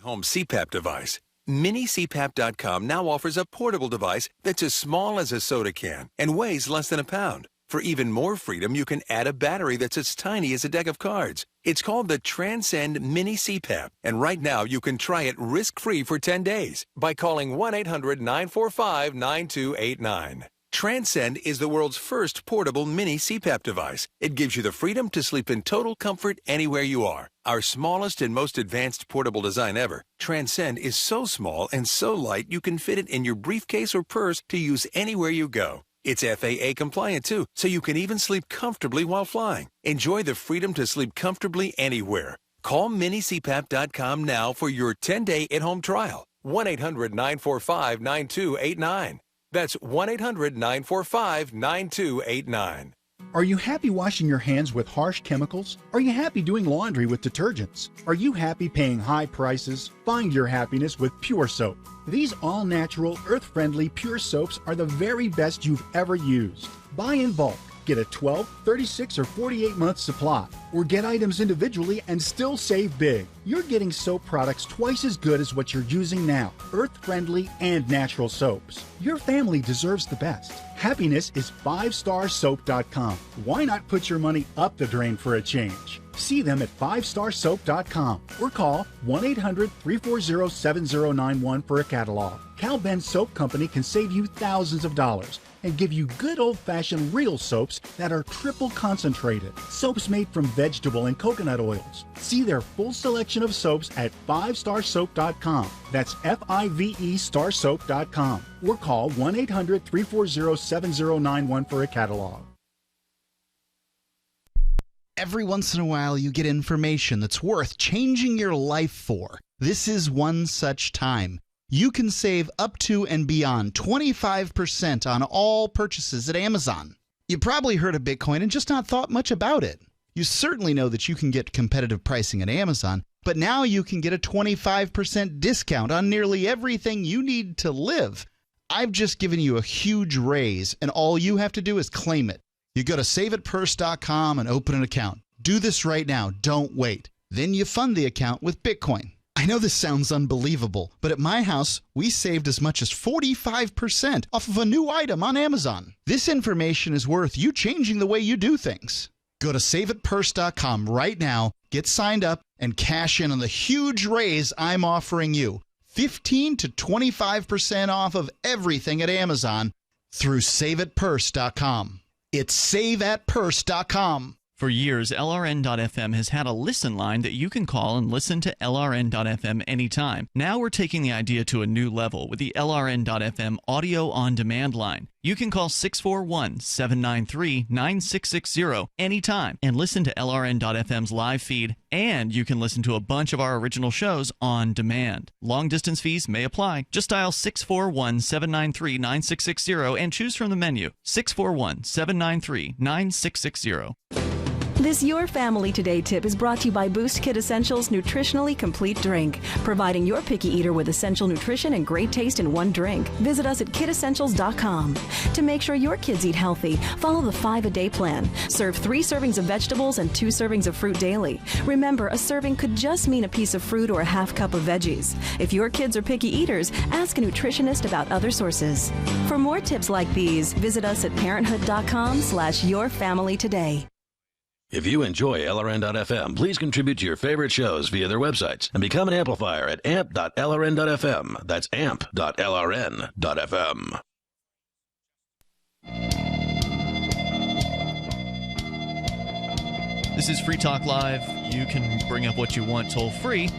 Speaker 11: Home CPAP device. MiniCPAP.com now offers a portable device that's as small as a soda can and weighs less than a pound. For even more freedom, you can add a battery that's as tiny as a deck of cards. It's called the Transcend Mini CPAP, and right now you can try it risk-free for 10 days by calling 1-800-945-9289. Transcend is the world's first portable mini CPAP device. It gives you the freedom to sleep in total comfort anywhere you are. Our smallest and most advanced portable design ever, Transcend is so small and so light you can fit it in your briefcase or purse to use anywhere you go. It's FAA compliant too, so you can even sleep comfortably while flying. Enjoy the freedom to sleep comfortably anywhere. Call minicpap.com now for your 10-day at-home trial. 1-800-945-9289. That's 1-800-945-9289.
Speaker 25: Are you happy washing your hands with harsh chemicals? Are you happy doing laundry with detergents? Are you happy paying high prices? Find your happiness with Pure Soap. These all-natural, earth-friendly Pure Soaps are the very best you've ever used. Buy in bulk. Get a 12, 36, or 48-month supply, or get items individually and still save big. You're getting soap products twice as good as what you're using now, earth-friendly and natural soaps. Your family deserves the best. Happiness is 5starsoap.com. Why not put your money up the drain for a change? See them at 5starsoap.com or call 1-800-340-7091 for a catalog. Cal Ben Soap Company can save you thousands of dollars and give you good old-fashioned real soaps that are triple concentrated. Soaps made from vegetable and coconut oils. See their full selection of soaps at 5starsoap.com. That's F-I-V-E starsoap.com. Or call 1-800-340-7091 for a catalog.
Speaker 7: Every once in a while you get information that's worth changing your life for. This is one such time. You can save up to and beyond 25% on all purchases at Amazon. You probably heard of Bitcoin and just not thought much about it. You certainly know that you can get competitive pricing at Amazon, but now you can get a 25% discount on nearly everything you need to live. I've just given you a huge raise, and all you have to do is claim it. You go to saveitpurse.com and open an account. Do this right now. Don't wait. Then you fund the account with Bitcoin. I know this sounds unbelievable, but at my house, we saved as much as 45% off of a new item on Amazon. This information is worth you changing the way you do things. Go to saveitpurse.com right now, get signed up, and cash in on the huge raise I'm offering you. 15 to 25% off of everything at Amazon through saveitpurse.com. It's saveatpurse.com.
Speaker 6: For years, LRN.FM has had a listen line that you can call and listen to LRN.FM anytime. Now we're taking the idea to a new level with the LRN.FM audio on demand line. You can call 641-793-9660 anytime and listen to LRN.FM's live feed, and you can listen to a bunch of our original shows on demand. Long distance fees may apply. Just dial 641-793-9660 and choose from the menu 641-793-9660.
Speaker 12: This Your Family Today tip is brought to you by Boost Kid Essentials Nutritionally Complete Drink, providing your picky eater with essential nutrition and great taste in one drink. Visit us at kidessentials.com. To make sure your kids eat healthy, follow the 5-a-day plan. Serve 3 servings of vegetables and 2 servings of fruit daily. Remember, a serving could just mean a piece of fruit or a half cup of veggies. If your kids are picky eaters, ask a nutritionist about other sources. For more tips like these, visit us at parenthood.com/yourfamilytoday.
Speaker 5: If you enjoy LRN.FM, please contribute to your favorite shows via their websites and become an amplifier at amp.lrn.fm. That's amp.lrn.fm.
Speaker 6: This is Free Talk Live. You can bring up what you want toll free.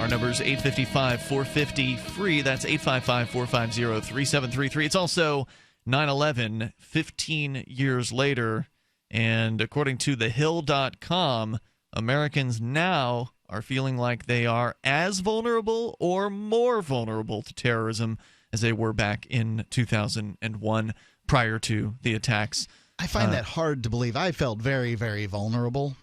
Speaker 6: Our number is 855-450-FREE. That's 855-450-3733. It's also 9/11, 15 years later. And according to thehill.com, Americans now are feeling like they are as vulnerable or more vulnerable to terrorism as they were back in 2001 prior to the attacks.
Speaker 7: I find that hard to believe. I felt very, very vulnerable.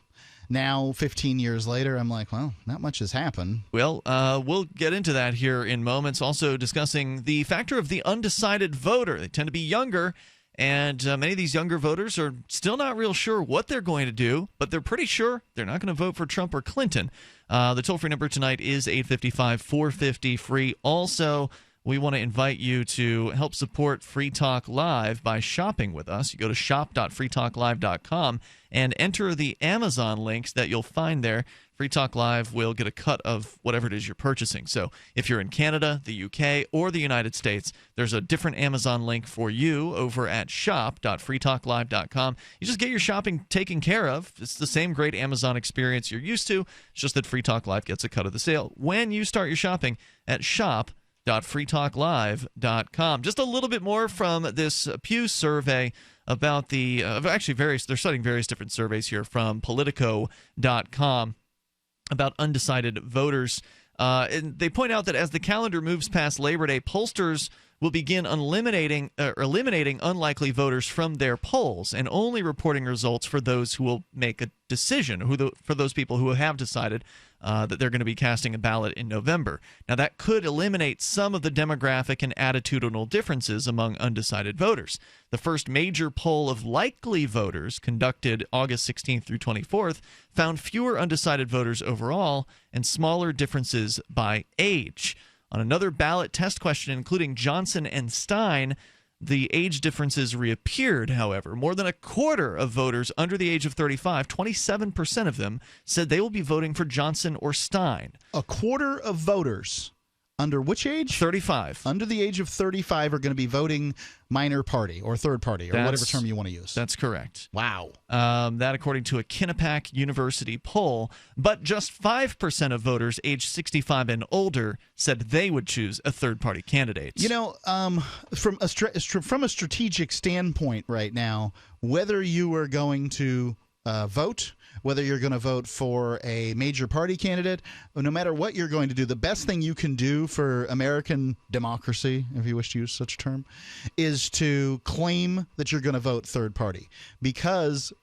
Speaker 7: Now, 15 years later, I'm like, well, not much has happened.
Speaker 6: Well, we'll get into that here in moments. Also discussing the factor of the undecided voter. They tend to be younger. And many of these younger voters are still not real sure what they're going to do, but they're pretty sure they're not going to vote for Trump or Clinton. The toll-free number tonight is 855-450-FREE. Also, we want to invite you to help support Free Talk Live by shopping with us. You go to shop.freetalklive.com and enter the Amazon links that you'll find there. Free Talk Live will get a cut of whatever it is you're purchasing. So if you're in Canada, the UK, or the United States, there's a different Amazon link for you over at shop.freetalklive.com. You just get your shopping taken care of. It's the same great Amazon experience you're used to. It's just that Free Talk Live gets a cut of the sale when you start your shopping at shop.freetalklive.com. Just a little bit more from this Pew survey about the they're citing various different surveys here from Politico.com about undecided voters. And they point out that as the calendar moves past Labor Day, pollsters will begin eliminating unlikely voters from their polls and only reporting results for those who will make a decision, for those people who have decided that they're going to be casting a ballot in November. Now, that could eliminate some of the demographic and attitudinal differences among undecided voters. The first major poll of likely voters, conducted August 16th through 24th, found fewer undecided voters overall and smaller differences by age. On another ballot test question, including Johnson and Stein, the age differences reappeared, however. More than a quarter of voters under the age of 35, 27% of them, said they will be voting for Johnson or Stein.
Speaker 7: A quarter of voters under which age?
Speaker 6: 35.
Speaker 7: Under the age of 35 are going to be voting minor party or third party or whatever term you want to use.
Speaker 6: That's correct.
Speaker 7: Wow.
Speaker 6: That according to a Quinnipiac University poll. But just 5% of voters aged 65 and older said they would choose a third-party candidate.
Speaker 7: You know, from a strategic standpoint right now, whether you are going to vote, whether you're going to vote for a major party candidate, no matter what you're going to do, the best thing you can do for American democracy, if you wish to use such a term, is to claim that you're going to vote third party, because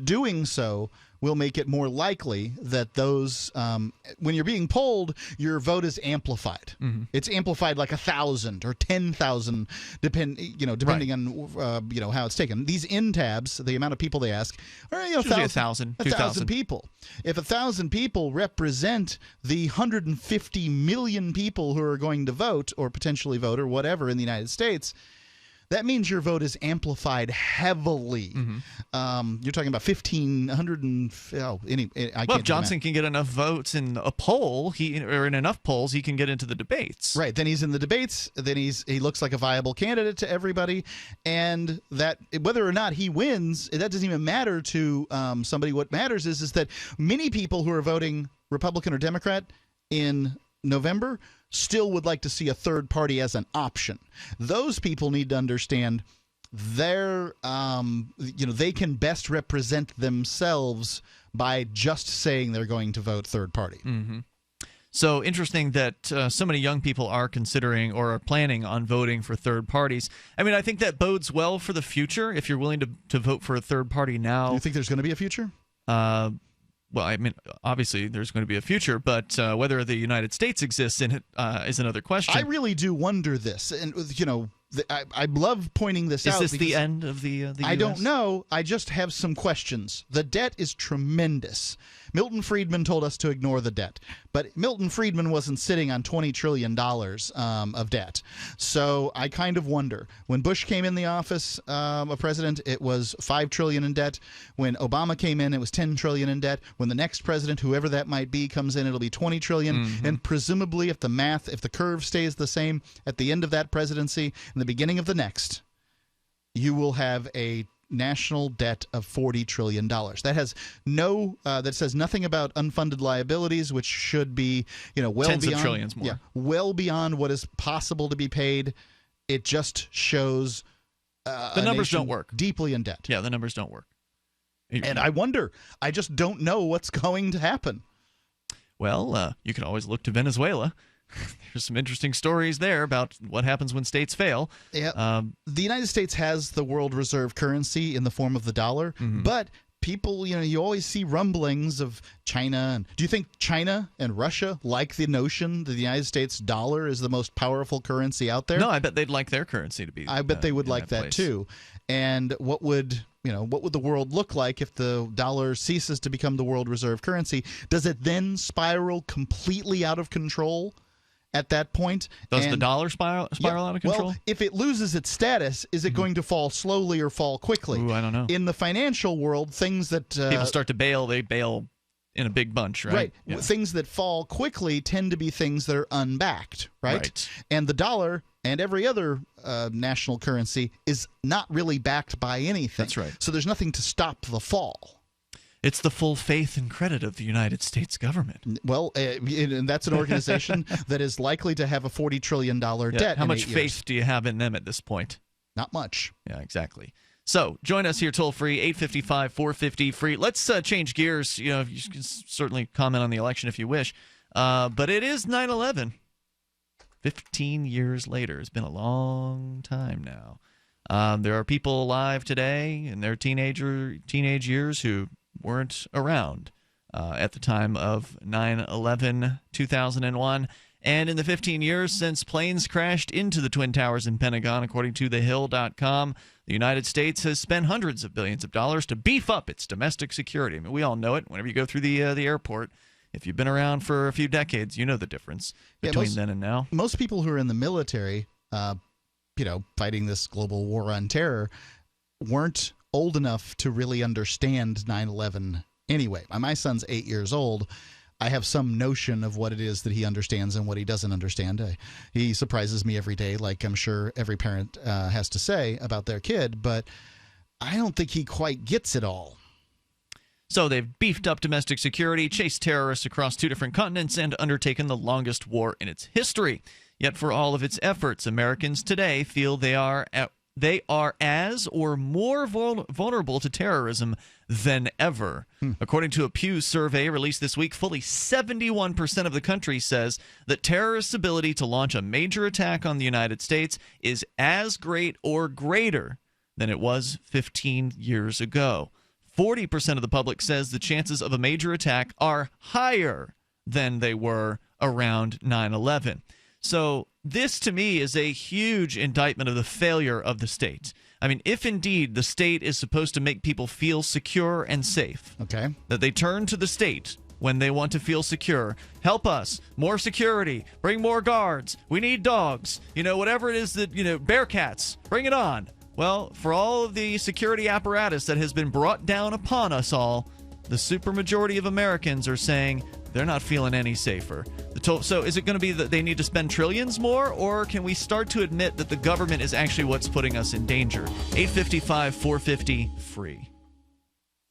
Speaker 7: doing so will make it more likely that those when you're being polled, your vote is amplified.
Speaker 6: Mm-hmm.
Speaker 7: It's amplified like 1,000 or 10,000, depending on how it's taken. These in tabs, the amount of people they ask, are
Speaker 6: 1,000,
Speaker 7: 1,000 people. If 1,000 people represent the 150 million people who are going to vote or potentially vote or whatever in the United States, that means your vote is amplified heavily.
Speaker 6: Mm-hmm.
Speaker 7: You're talking about 1,500 and
Speaker 6: if Johnson can get enough votes in a poll, or in enough polls, he can get into the debates.
Speaker 7: Right. Then he's in the debates. Then he looks like a viable candidate to everybody, and that whether or not he wins, that doesn't even matter to somebody. What matters is that many people who are voting Republican or Democrat in November still would like to see a third party as an option. Those people need to understand they can best represent themselves by just saying they're going to vote third party.
Speaker 6: Mm-hmm. So interesting that so many young people are considering or are planning on voting for third parties. I mean, I think that bodes well for the future if you're willing to vote for a third party now.
Speaker 7: Do you think there's going to be a future?
Speaker 6: Well, I mean, obviously there's going to be a future, but whether the United States exists in it is another question.
Speaker 7: I really do wonder this, and I love pointing this out.
Speaker 6: Is this the end of the US?
Speaker 7: I don't know. I just have some questions. The debt is tremendous. Milton Friedman told us to ignore the debt, but Milton Friedman wasn't sitting on $20 trillion of debt. So I kind of wonder. When Bush came in the office of president, it was $5 trillion in debt. When Obama came in, it was $10 trillion in debt. When the next president, whoever that might be, comes in, it'll be $20 trillion.
Speaker 6: Mm-hmm.
Speaker 7: And presumably, if the curve stays the same at the end of that presidency and the beginning of the next, you will have a national debt of $40 trillion. That has that says nothing about unfunded liabilities, which should be well
Speaker 6: tens
Speaker 7: beyond
Speaker 6: of trillions more.
Speaker 7: Yeah, well beyond what is possible to be paid. It just shows
Speaker 6: the numbers don't work.
Speaker 7: Deeply in debt.
Speaker 6: Yeah, the numbers don't work.
Speaker 7: And I wonder. I just don't know what's going to happen.
Speaker 6: Well, you can always look to Venezuela. There's some interesting stories there about what happens when states fail.
Speaker 7: Yeah. The United States has the world reserve currency in the form of the dollar, but people, you always see rumblings of China. And do you think China and Russia like the notion that the United States dollar is the most powerful currency out there?
Speaker 6: No, I bet they'd like their currency to be.
Speaker 7: I bet they would like that too. And what would the world look like if the dollar ceases to become the world reserve currency? Does it then spiral completely out of control? At that point,
Speaker 6: does the dollar spiral out of control?
Speaker 7: Well, if it loses its status, is it going to fall slowly or fall quickly?
Speaker 6: Ooh, I don't know.
Speaker 7: In the financial world, things that
Speaker 6: people start to bail, they bail in a big bunch, right?
Speaker 7: Right.
Speaker 6: Yeah.
Speaker 7: Things that fall quickly tend to be things that are unbacked, right? And the dollar and every other national currency is not really backed by anything.
Speaker 6: That's right.
Speaker 7: So there's nothing to stop the fall.
Speaker 6: It's the full faith and credit of the United States government.
Speaker 7: Well, and that's an organization that is likely to have a $40 trillion debt.
Speaker 6: How much
Speaker 7: in 8
Speaker 6: faith
Speaker 7: years.
Speaker 6: do you have in them at this point?
Speaker 7: Not much.
Speaker 6: Yeah, exactly. So join us here toll free, 855-450 free. Let's change gears. You can certainly comment on the election if you wish. But it is 9/11. 15 years later. It's been a long time now. There are people alive today in their teenage years who weren't around at the time of 9/11, 2001. And in the 15 years since planes crashed into the Twin Towers in Pentagon, according to thehill.com, the United States has spent hundreds of billions of dollars to beef up its domestic security. I mean, we all know it. Whenever you go through the airport, if you've been around for a few decades, you know the difference between then and now.
Speaker 7: Most people who are in the military, fighting this global war on terror, weren't old enough to really understand 9/11 anyway. My son's 8 years old. I have some notion of what it is that he understands and what he doesn't understand. He surprises me every day, like I'm sure every parent has to say about their kid, but I don't think he quite gets it all.
Speaker 6: So they've beefed up domestic security, chased terrorists across 2 different continents, and undertaken the longest war in its history. Yet for all of its efforts, Americans today feel they are as or more vulnerable to terrorism than ever. According to a Pew survey released this week, fully 71% of the country says that terrorists' ability to launch a major attack on the United States is as great or greater than it was 15 years ago. 40% of the public says the chances of a major attack are higher than they were around 9/11. So this, to me, is a huge indictment of the failure of the state. I mean, if indeed the state is supposed to make people feel secure and safe,
Speaker 7: okay,
Speaker 6: that they turn to the state when they want to feel secure. Help us. More security. Bring more guards. We need dogs. Whatever it is that, Bearcats. Bring it on. Well, for all of the security apparatus that has been brought down upon us all, the supermajority of Americans are saying they're not feeling any safer. So is it going to be that they need to spend trillions more, or can we start to admit that the government is actually what's putting us in danger? 855-450-FREE.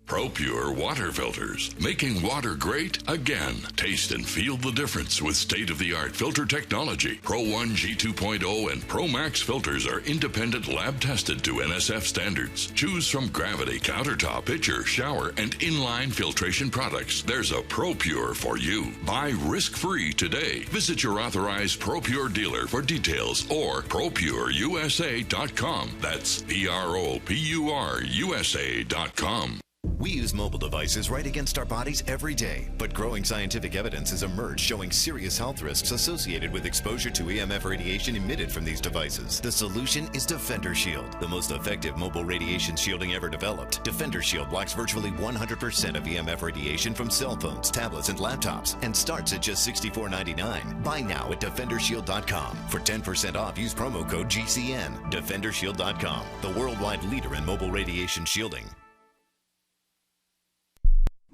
Speaker 13: ProPure water filters, making water great again. Taste and feel the difference with state-of-the-art filter technology. Pro 1 G2.0 and Pro Max filters are independent lab-tested to NSF standards. Choose from Gravity, Countertop, Pitcher, Shower, and Inline filtration products. There's a ProPure for you. Buy risk-free today. Visit your authorized ProPure dealer for details or ProPureUSA.com. That's ProPureUSA.com.
Speaker 14: We use mobile devices right against our bodies every day, but growing scientific evidence has emerged showing serious health risks associated with exposure to EMF radiation emitted from these devices. The solution is Defender Shield, the most effective mobile radiation shielding ever developed. Defender Shield blocks virtually 100% of EMF radiation from cell phones, tablets, and laptops, and starts at just $64.99. Buy now at DefenderShield.com. For 10% off, use promo code GCN. DefenderShield.com, the worldwide leader in mobile radiation shielding.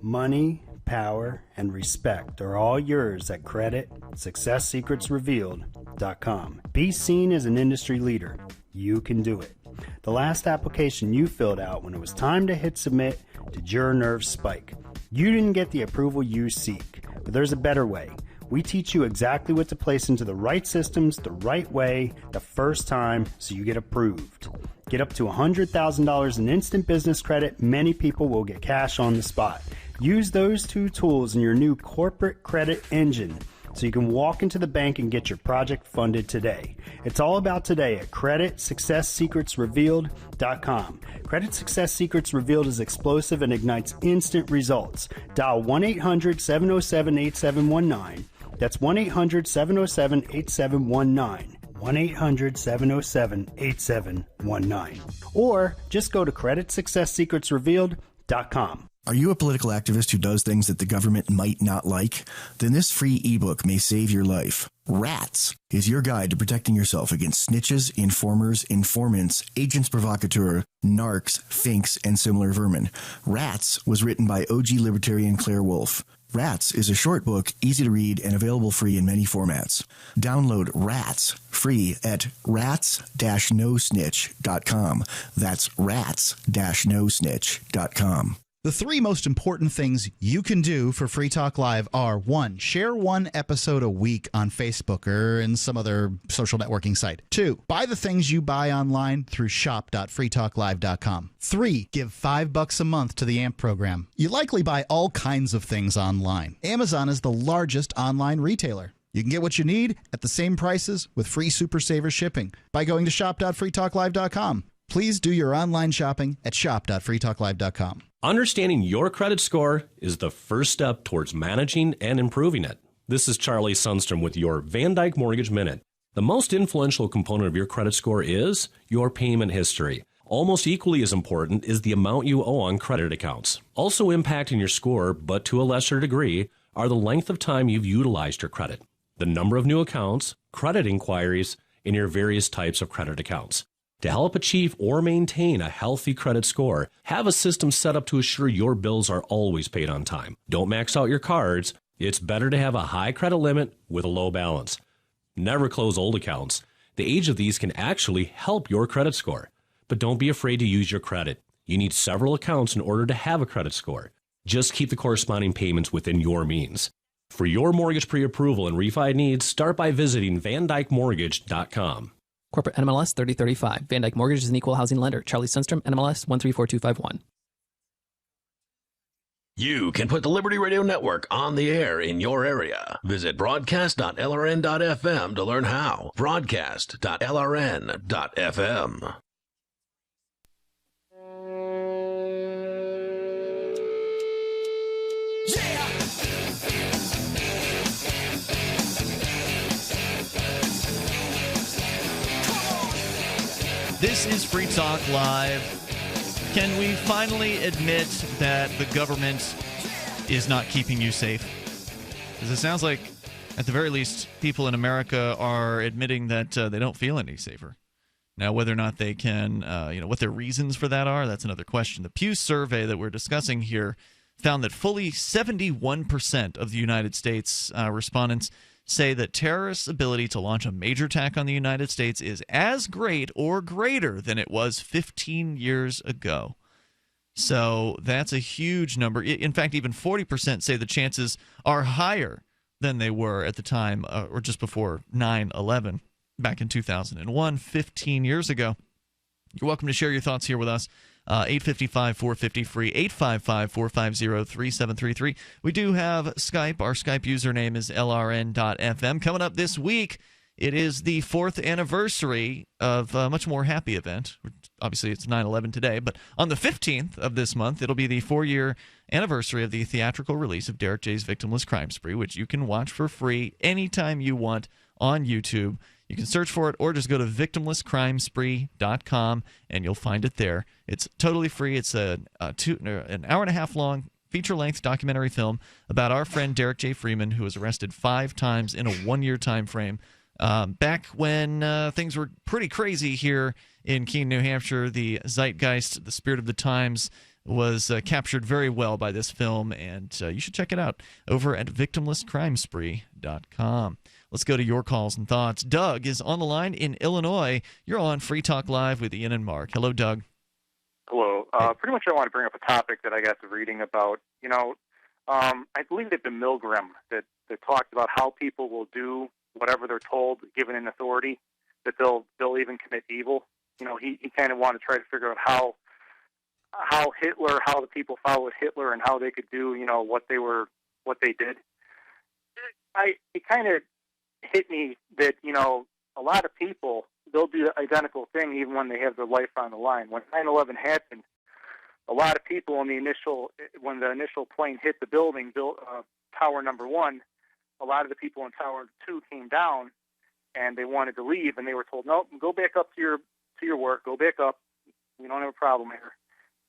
Speaker 15: Money, power, and respect are all yours at CreditSuccessSecretsRevealed.com. Be seen as an industry leader. You can do it. The last application you filled out when it was time to hit submit, did your nerves spike? You didn't get the approval you seek, but there's a better way. We teach you exactly what to place into the right systems the right way the first time so you get approved. Get up to $100,000 in instant business credit. Many people will get cash on the spot. Use those two tools in your new corporate credit engine so you can walk into the bank and get your project funded today. It's all about today at CreditSuccessSecretsRevealed.com. Credit Success Secrets Revealed is explosive and ignites instant results. Dial 1-800-707-8719. That's 1-800-707-8719. 1-800-707-8719. Or just go to CreditSuccessSecretsRevealed.com.
Speaker 23: Are you a political activist who does things that the government might not like? Then this free ebook may save your life. Rats is your guide to protecting yourself against snitches, informers, informants, agents provocateur, narcs, finks, and similar vermin. Rats was written by OG libertarian Claire Wolfe. Rats is a short book, easy to read, and available free in many formats. Download Rats free at rats-nosnitch.com. That's rats-nosnitch.com.
Speaker 7: The three most important things you can do for Free Talk Live are: 1, share one episode a week on Facebook or in some other social networking site. 2, buy the things you buy online through shop.freetalklive.com. 3, give $5 a month to the AMP program. You likely buy all kinds of things online. Amazon is the largest online retailer. You can get what you need at the same prices with free Super Saver shipping by going to shop.freetalklive.com. Please do your online shopping at shop.freetalklive.com.
Speaker 16: Understanding your credit score is the first step towards managing and improving it. This is Charlie Sundstrom with your Van Dyke Mortgage Minute. The most influential component of your credit score is your payment history. Almost equally as important is the amount you owe on credit accounts. Also impacting your score, but to a lesser degree, are the length of time you've utilized your credit, the number of new accounts, credit inquiries, and your various types of credit accounts. To help achieve or maintain a healthy credit score, have a system set up to assure your bills are always paid on time. Don't max out your cards. It's better to have a high credit limit with a low balance. Never close old accounts. The age of these can actually help your credit score. But don't be afraid to use your credit. You need several accounts in order to have a credit score. Just keep the corresponding payments within your means. For your mortgage pre-approval and refi needs, start by visiting VanDykeMortgage.com.
Speaker 17: Corporate NMLS 3035. Van Dyke Mortgage is an equal housing lender. Charlie Sundstrom, NMLS 134251.
Speaker 5: You can put the Liberty Radio Network on the air in your area. Visit broadcast.lrn.fm to learn how. Broadcast.lrn.fm.
Speaker 6: This is Free Talk Live. Can we finally admit that the government is not keeping you safe? Because it sounds like, at the very least, people in America are admitting that they don't feel any safer. Now, whether or not they can, what their reasons for that are, that's another question. The Pew survey that we're discussing here found that fully 71% of the United States respondents say that terrorists' ability to launch a major attack on the United States is as great or greater than it was 15 years ago. So that's a huge number. In fact, even 40% say the chances are higher than they were at the time or just before 9/11 back in 2001, 15 years ago. You're welcome to share your thoughts here with us. 855-450-FREE, 855-450-3733. We do have Skype. Our Skype username is lrn.fm. Coming up this week, it is the 4th anniversary of a much more happy event. Obviously, it's 9/11 today, but on the 15th of this month, it'll be the 4-year anniversary of the theatrical release of Derek J's Victimless Crime Spree, which you can watch for free anytime you want on YouTube. You can search for it or just go to victimlesscrimespree.com and you'll find it there. It's totally free. It's an hour and a half long feature-length documentary film about our friend Derek J. Freeman, who was arrested 5 times in a 1-year time frame. Back when things were pretty crazy here in Keene, New Hampshire, the zeitgeist, the spirit of the times, was captured very well by this film, and you should check it out over at victimlesscrimespree.com. Let's go to your calls and thoughts. Doug is on the line in Illinois. You're on Free Talk Live with Ian and Mark. Hello, Doug.
Speaker 1: Hello. Pretty much I want to bring up a topic that I got to reading about. I believe that the Milgram that talked about how people will do whatever they're told, given an authority, that they'll even commit evil. He kind of wanted to try to figure out how the people followed Hitler and how they could do, what they did. It kind of hit me that, a lot of people, they'll do the identical thing even when they have their life on the line. When 9/11 happened, a lot of people when the initial plane hit the building, Tower number 1, a lot of the people in Tower 2 came down and they wanted to leave, and they were told, no, go back up to your work, go back up. We don't have a problem here.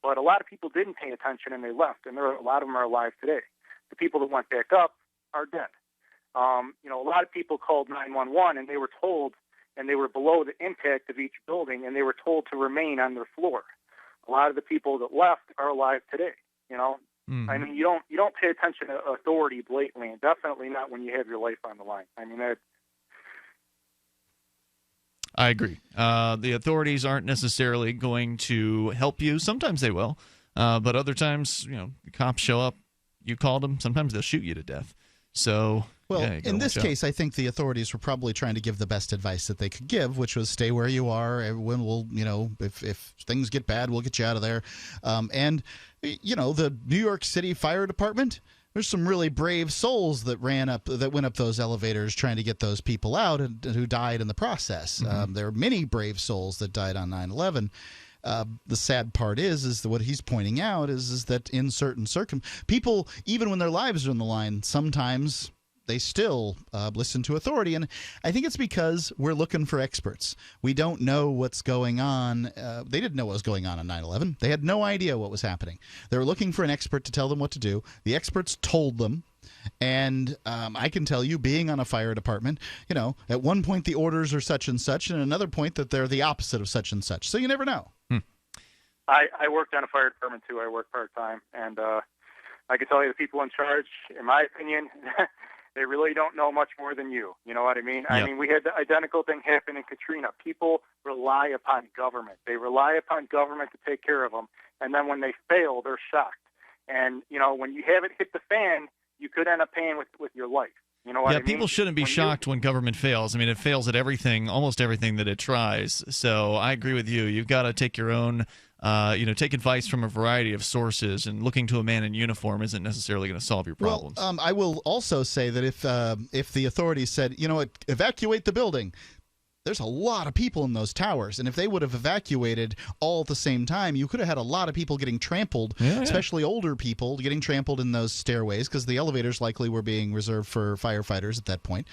Speaker 1: But a lot of people didn't pay attention and they left, and a lot of them are alive today. The people that went back up are dead. A lot of people called 911 and they were told, and they were below the impact of each building, and they were told to remain on their floor. A lot of the people that left are alive today.
Speaker 6: Mm-hmm.
Speaker 1: I mean, you don't pay attention to authority blatantly, and definitely not when you have your life on the line. I mean,
Speaker 6: I agree. The authorities aren't necessarily going to help you. Sometimes they will, but other times, the cops show up. You called them. Sometimes they'll shoot you to death. So,
Speaker 7: well,
Speaker 6: yeah,
Speaker 7: in this case, I think the authorities were probably trying to give the best advice that they could give, which was stay where you are. Everyone will, if things get bad, we'll get you out of there. And the New York City Fire Department, there's some really brave souls that went up those elevators trying to get those people out and who died in the process.
Speaker 6: Mm-hmm.
Speaker 7: There are many brave souls that died on 9/11. The sad part is that what he's pointing out is that in certain people, even when their lives are on the line, sometimes they still listen to authority. And I think it's because we're looking for experts. We don't know what's going on. They didn't know what was going on 9/11. They had no idea what was happening. They were looking for an expert to tell them what to do. The experts told them. And I can tell you, being on a fire department, at one point the orders are such and such, and at another point that they're the opposite of such and such. So you never know.
Speaker 1: I worked on a fire department too. I work part-time, and I can tell you the people in charge, in my opinion, they really don't know much more than you. You know what I mean?
Speaker 6: Yep.
Speaker 1: I mean, we had the identical thing happen in Katrina. People rely upon government. They rely upon government to take care of them, and then when they fail, they're shocked. And, when you have it hit the fan, you could end up paying with your life. You know what I mean?
Speaker 6: People shouldn't be shocked when government fails. I mean, it fails at everything, almost everything that it tries. So I agree with you. You've got to take your own, take advice from a variety of sources, and looking to a man in uniform isn't necessarily going to solve your problems.
Speaker 7: Well, I will also say that if the authorities said, evacuate the building, there's a lot of people in those towers, and if they would have evacuated all at the same time, you could have had a lot of people getting trampled, especially older people getting trampled in those stairways, because the elevators likely were being reserved for firefighters at that point.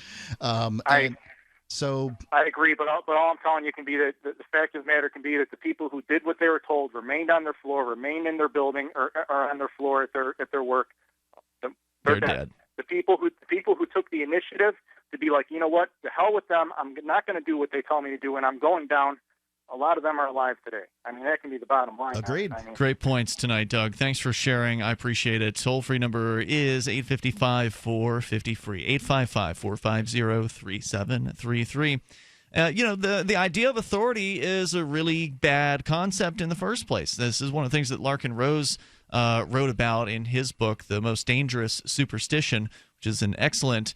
Speaker 7: So
Speaker 1: I agree, but all I'm telling you can be that the fact of the matter can be that the people who did what they were told remained on their floor, remained in their building or on their floor at their work.
Speaker 6: They're dead.
Speaker 1: The people who took the initiative to be like, you know what, to hell with them. I'm not going to do what they tell me to do, and I'm going down. A lot of them are alive today. I mean, that can be the bottom line.
Speaker 7: Agreed.
Speaker 6: Great points tonight, Doug. Thanks for sharing. I appreciate it. Toll-free number is 855-450-FREE, 855-450-3733. The idea of authority is a really bad concept in the first place. This is one of the things that Larkin Rose wrote about in his book, The Most Dangerous Superstition, which is an excellent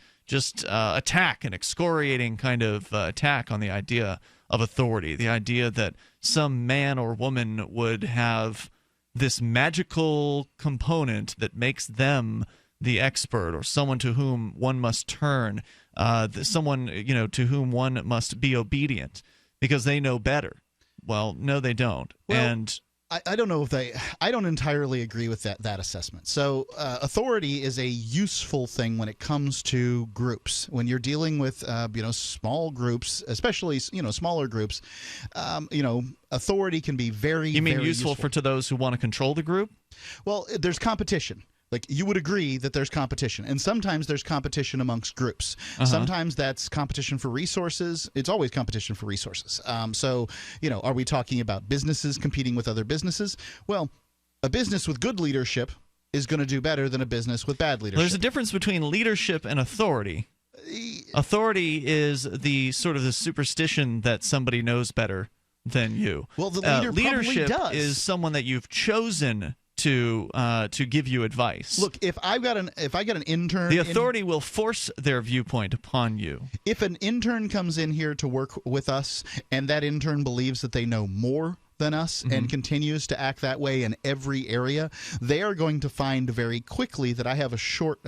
Speaker 6: attack, an excoriating kind of attack on the idea of authority, the idea that some man or woman would have this magical component that makes them the expert or someone to whom one must turn, someone to whom one must be obedient because they know better. Well, no, they don't.
Speaker 7: Well, I don't know if I don't entirely agree with that assessment. So authority is a useful thing when it comes to groups. When you're dealing with small groups, especially smaller groups, authority can be very.
Speaker 6: You mean
Speaker 7: very
Speaker 6: useful to those who want to control the group?
Speaker 7: Well, there's competition. Like, you would agree that there's competition, and sometimes there's competition amongst groups. Sometimes that's competition for resources. It's always competition for resources. So, are we talking about businesses competing with other businesses? Well, a business with good leadership is going to do better than a business with bad leadership.
Speaker 6: There's a difference between leadership and authority. Authority is the sort of the superstition that somebody knows better than you.
Speaker 7: Well, the leader
Speaker 6: leadership
Speaker 7: probably does.
Speaker 6: is someone that you've chosen to give you advice.
Speaker 7: Look, if I got an intern,
Speaker 6: the authority will force their viewpoint upon you.
Speaker 7: If an intern comes in here to work with us and that intern believes that they know more than us and continues to act that way in every area, they are going to find very quickly that I have short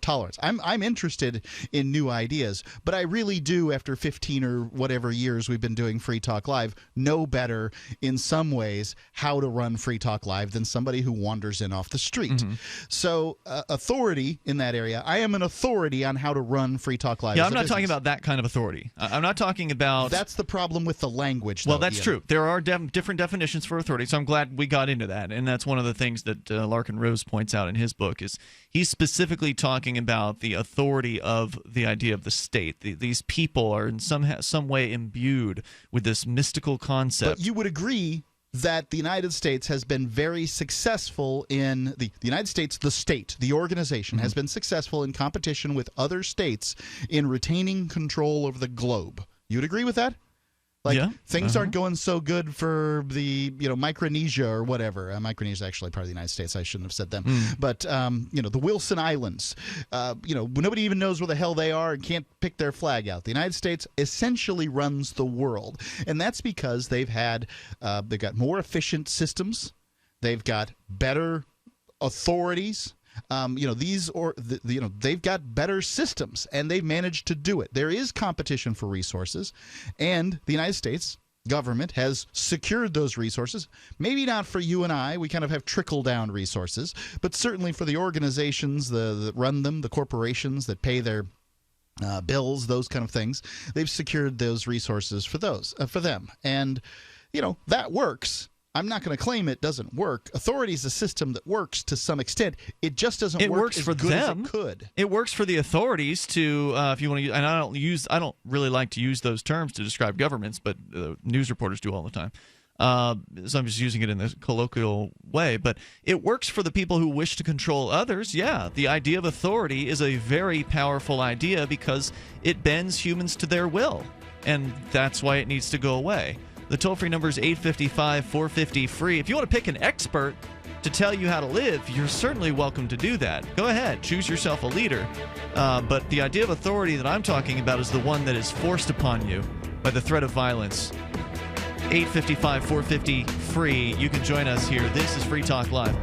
Speaker 7: tolerance. I'm interested in new ideas, but I really do, after 15 or whatever years we've been doing Free Talk Live, know better in some ways how to run Free Talk Live than somebody who wanders in off the street. So authority in that area, I am an authority on how to run Free Talk Live.
Speaker 6: Yeah, I'm not talking about that kind of authority. I'm not talking about...
Speaker 7: That's the problem with the language,
Speaker 6: Well,
Speaker 7: though,
Speaker 6: that's true. There are different definitions for authority, so I'm glad we got into that. And that's one of the things that Larkin Rose points out in his book, is he's specifically talking about the authority of the idea of the state. These people are in some way imbued with this mystical concept.
Speaker 7: But you would agree that the United States has been very successful in the United States, the state, the organization, has been successful in competition with other states in retaining control over the globe. You'd agree with that? Things aren't going so good for the Micronesia or whatever. Micronesia is actually part of the United States. I shouldn't have said them. But the Wilson Islands. Nobody even knows where the hell they are and can't pick their flag out. The United States essentially runs the world, and that's because they've got more efficient systems. They've got better authorities. They've got better systems, and they've managed to do it. There is competition for resources, and the United States government has secured those resources. Maybe not for you and I. We kind of have trickle-down resources, but certainly for the organizations that run them, the corporations that pay their bills, those kind of things. They've secured those resources for them, and that works. I'm not going to claim it doesn't work. Authority is a system that works to some extent. It just doesn't work
Speaker 6: works
Speaker 7: as
Speaker 6: for
Speaker 7: good
Speaker 6: them.
Speaker 7: as it could.
Speaker 6: It works for the authorities to, if you want to use, and I don't really like to use those terms to describe governments, but news reporters do all the time. So I'm just using it in this colloquial way. But it works for the people who wish to control others. Yeah, the idea of authority is a very powerful idea because it bends humans to their will, and that's why it needs to go away. The toll-free number is 855-450-FREE. If you want to pick an expert to tell you how to live, you're certainly welcome to do that. Go ahead. Choose yourself a leader. But the idea of authority that I'm talking about is the one that is forced upon you by the threat of violence. 855-450-FREE. You can join us here. This is Free Talk Live.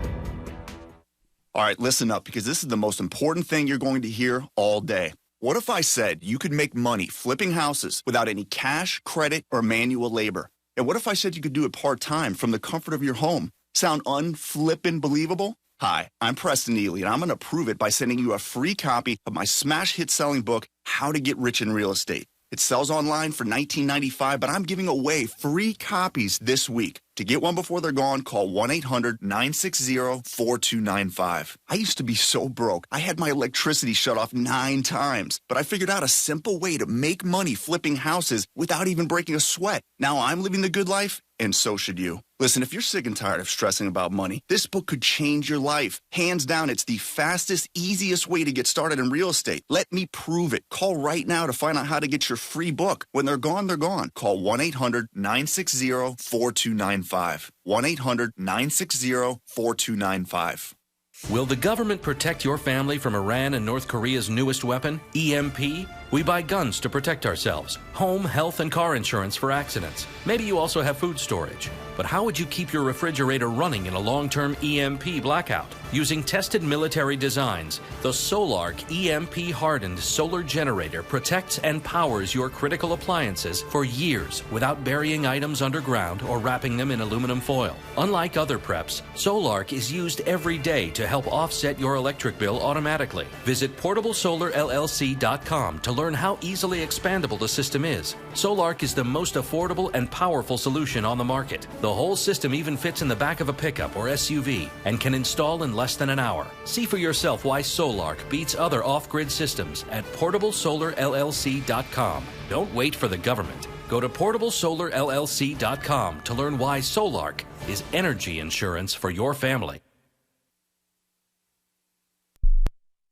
Speaker 18: All right, listen up, because this is the most important thing you're going to hear all day. What if I said you could make money flipping houses without any cash, credit, or manual labor? And what if I said you could do it part-time from the comfort of your home? Sound unflippin' believable? Hi, I'm Preston Neely, and I'm going to prove it by sending you a free copy of my smash hit selling book, How to Get Rich in Real Estate. It sells online for $19.95, but I'm giving away free copies this week. To get one before they're gone, call 1-800-960-4295. I used to be so broke. I had my electricity shut off 9 times, but I figured out a simple way to make money flipping houses without even breaking a sweat. Now I'm living the good life, and so should you. Listen, if you're sick and tired of stressing about money, this book could change your life. Hands down, it's the fastest, easiest way to get started in real estate. Let me prove it. Call right now to find out how to get your free book. When they're gone, they're gone. Call 1-800-960-4295. 1-800-960-4295.
Speaker 2: Will the government protect your family from Iran and North Korea's newest weapon, EMP? We buy guns to protect ourselves, home, health, and car insurance for accidents. Maybe you also have food storage. But how would you keep your refrigerator running in a long-term EMP blackout? Using tested military designs, the Solarc EMP-hardened solar generator protects and powers your critical appliances for years without burying items underground or wrapping them in aluminum foil. Unlike other preps, Solarc is used every day to help offset your electric bill automatically. Visit PortableSolarLLC.com to learn how easily expandable the system is. Solarc is the most affordable and powerful solution on the market. The whole system even fits in the back of a pickup or SUV and can install in less than an hour. See for yourself why Solarc beats other off-grid systems at PortableSolarLLC.com. Don't wait for the government. Go to PortableSolarLLC.com to learn why Solarc is energy insurance for your family.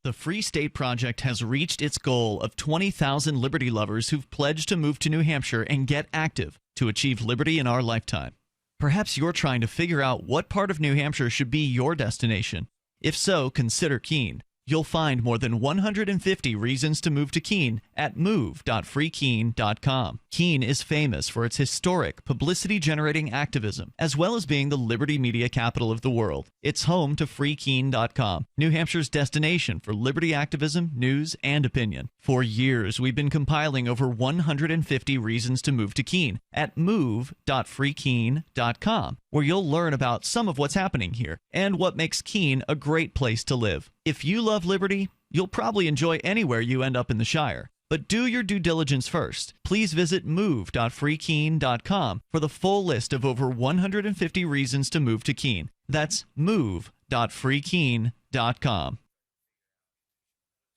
Speaker 6: The Free State Project has reached its goal of 20,000 liberty lovers who've pledged to move to New Hampshire and get active to achieve liberty in our lifetime. Perhaps you're trying to figure out what part of New Hampshire should be your destination. If so, consider Keene. You'll find more than 150 reasons to move to Keene at move.freekeene.com. Keene is famous for its historic, publicity-generating activism, as well as being the liberty media capital of the world. It's home to freekeene.com, New Hampshire's destination for liberty activism, news, and opinion. For years, we've been compiling over 150 reasons to move to Keene at move.freekeene.com, where you'll learn about some of what's happening here and what makes Keene a great place to live. If you love liberty, you'll probably enjoy anywhere you end up in the Shire. But do your due diligence first. Please visit move.freekeene.com for the full list of over 150 reasons to move to Keene. That's move.freekeene.com.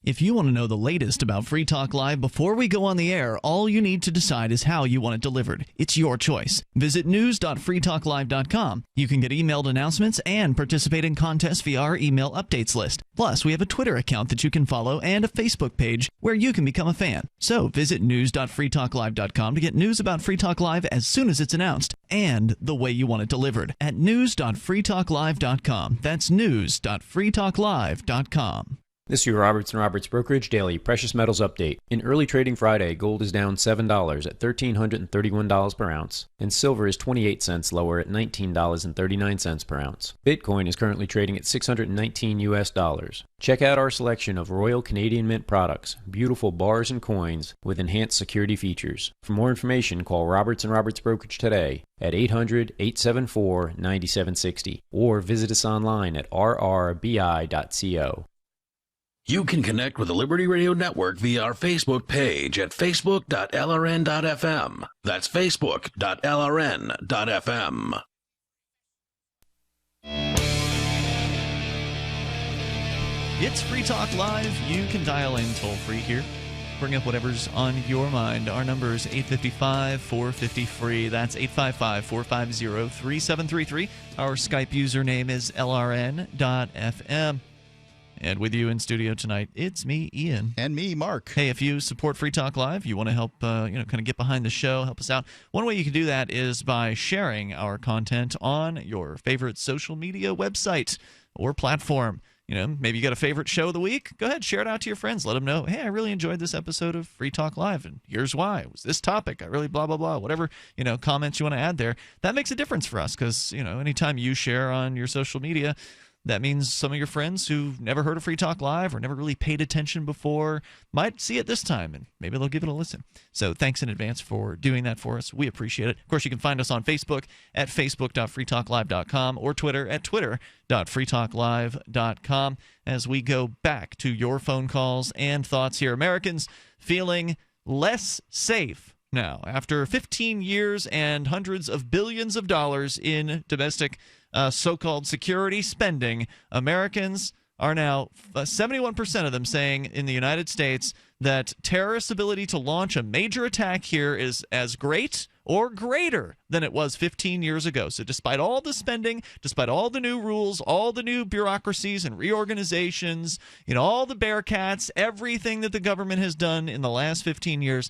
Speaker 6: If you want to know the latest about Free Talk Live before we go on the air, all you need to decide is how you want it delivered. It's your choice. Visit news.freetalklive.com. You can get emailed announcements and participate in contests via our email updates list. Plus, we have a Twitter account that you can follow and a Facebook page where you can become a fan. So visit news.freetalklive.com to get news about Free Talk Live as soon as it's announced and the way you want it delivered at news.freetalklive.com. That's news.freetalklive.com.
Speaker 19: This is your Roberts & Roberts Brokerage Daily Precious Metals Update. In early trading Friday, gold is down $7 at $1,331 per ounce, and silver is 28 cents lower at $19.39 per ounce. Bitcoin is currently trading at $619 US. Check out our selection of Royal Canadian Mint products, beautiful bars and coins with enhanced security features. For more information, call Roberts & Roberts Brokerage today at 800-874-9760 or visit us online at rrbi.co.
Speaker 5: You can connect with the Liberty Radio Network via our Facebook page at facebook.lrn.fm. That's facebook.lrn.fm.
Speaker 6: It's Free Talk Live. You can dial in toll-free here. Bring up whatever's on your mind. Our number is 855-450-FREE. That's 855-450-3733. Our Skype username is lrn.fm. And with you in studio tonight, it's me, Ian.
Speaker 7: And me, Mark.
Speaker 6: Hey, if you support Free Talk Live, you want to help, kind of get behind the show, help us out. One way you can do that is by sharing our content on your favorite social media website or platform. You know, maybe you got a favorite show of the week. Go ahead, share it out to your friends. Let them know, hey, I really enjoyed this episode of Free Talk Live, and here's why. It was this topic. I really blah, blah, blah. Whatever, comments you want to add there. That makes a difference for us because, anytime you share on your social media, that means some of your friends who've never heard of Free Talk Live or never really paid attention before might see it this time, and maybe they'll give it a listen. So thanks in advance for doing that for us. We appreciate it. Of course, you can find us on Facebook at facebook.freetalklive.com or Twitter at twitter.freetalklive.com as we go back to your phone calls and thoughts here. Americans feeling less safe now. After 15 years and hundreds of billions of dollars in domestic so-called security spending, Americans are now 71% of them saying in the United States that terrorists' ability to launch a major attack here is as great or greater than it was 15 years ago. So despite all the spending, despite all the new rules, all the new bureaucracies and reorganizations, all the Bearcats, everything that the government has done in the last 15 years,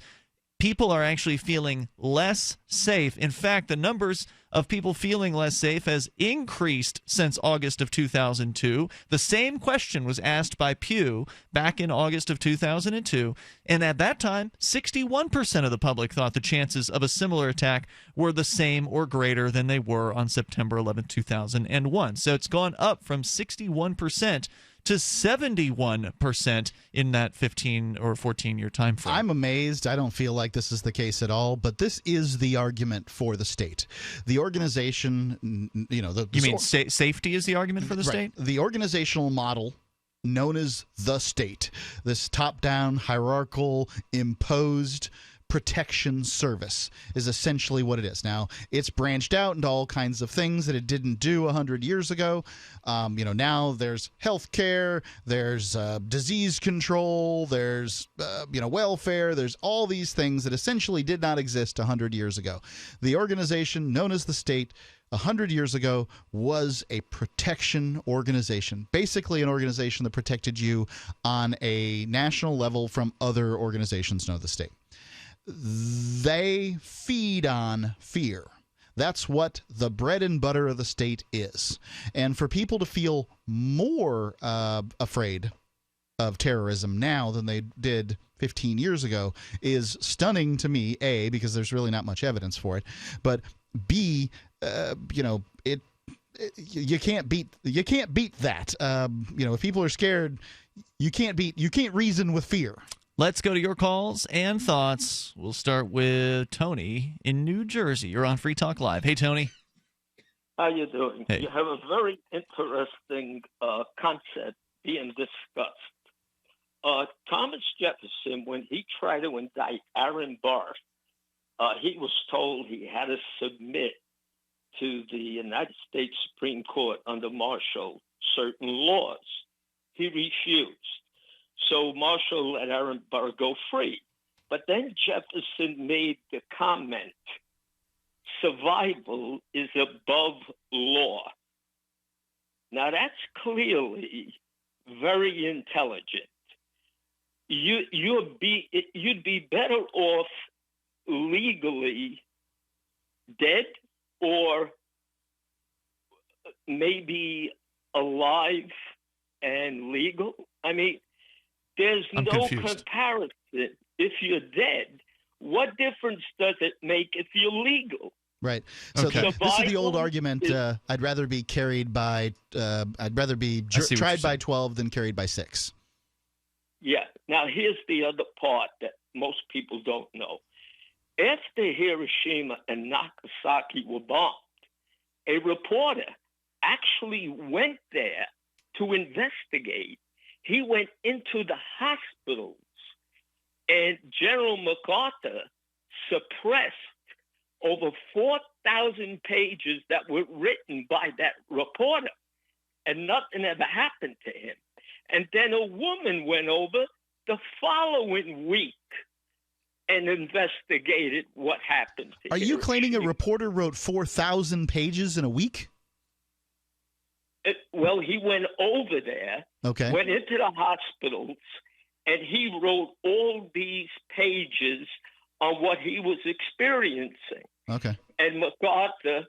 Speaker 6: people are actually feeling less safe. In fact, the numbers of people feeling less safe has increased since August of 2002. The same question was asked by Pew back in August of 2002, and at that time, 61% of the public thought the chances of a similar attack were the same or greater than they were on September 11, 2001. So it's gone up from 61% to 71% in that 15 or 14-year time frame.
Speaker 7: I'm amazed. I don't feel like this is the case at all, but this is the argument for the state. The organization,
Speaker 6: safety is the argument for the state?
Speaker 7: The organizational model known as the state, this top-down, hierarchical, imposed protection service is essentially what it is. Now, it's branched out into all kinds of things that it didn't do 100 years ago. Now there's health care, there's disease control, there's welfare, there's all these things that essentially did not exist 100 years ago. The organization known as the state 100 years ago was a protection organization, basically an organization that protected you on a national level from other organizations known as the state. They feed on fear. That's what the bread and butter of the state is. And for people to feel more afraid of terrorism now than they did 15 years ago is stunning to me, A, because there's really not much evidence for it, but B, you can't beat that. If people are scared, you can't reason with fear.
Speaker 6: Let's go to your calls and thoughts. We'll start with Tony in New Jersey. You're on Free Talk Live. Hey, Tony.
Speaker 3: How you doing?
Speaker 6: Hey.
Speaker 3: You have a very interesting concept being discussed. Thomas Jefferson, when he tried to indict Aaron Burr, he was told he had to submit to the United States Supreme Court under Marshall certain laws. He refused. So Marshall let Aaron Burr go free. But then Jefferson made the comment, survival is above law. Now that's clearly very intelligent. You'd be better off legally dead or maybe alive and legal. I mean, there's
Speaker 6: I'm
Speaker 3: no
Speaker 6: confused.
Speaker 3: comparison. If you're dead, what difference does it make if you're legal?
Speaker 7: Right. So
Speaker 6: Okay.
Speaker 7: this is the old
Speaker 3: Survival
Speaker 7: argument.
Speaker 3: is-
Speaker 7: I'd rather be carried by. I'd rather be
Speaker 6: I see what
Speaker 7: tried
Speaker 6: you're
Speaker 7: by
Speaker 6: saying.
Speaker 7: 12 than carried by 6.
Speaker 3: Yeah. Now, here's the other part that most people don't know. After Hiroshima and Nagasaki were bombed, a reporter actually went there to investigate. He went into the hospitals, and General MacArthur suppressed over 4,000 pages that were written by that reporter, and nothing ever happened to him. And then a woman went over the following week and investigated what happened to
Speaker 7: Are you claiming a
Speaker 3: Hiroshima.
Speaker 7: reporter wrote 4,000 pages in a week?
Speaker 3: Well, he went over there,
Speaker 7: Okay.
Speaker 3: went into the hospitals, and he wrote all these pages on what he was experiencing.
Speaker 7: Okay.
Speaker 3: And MacArthur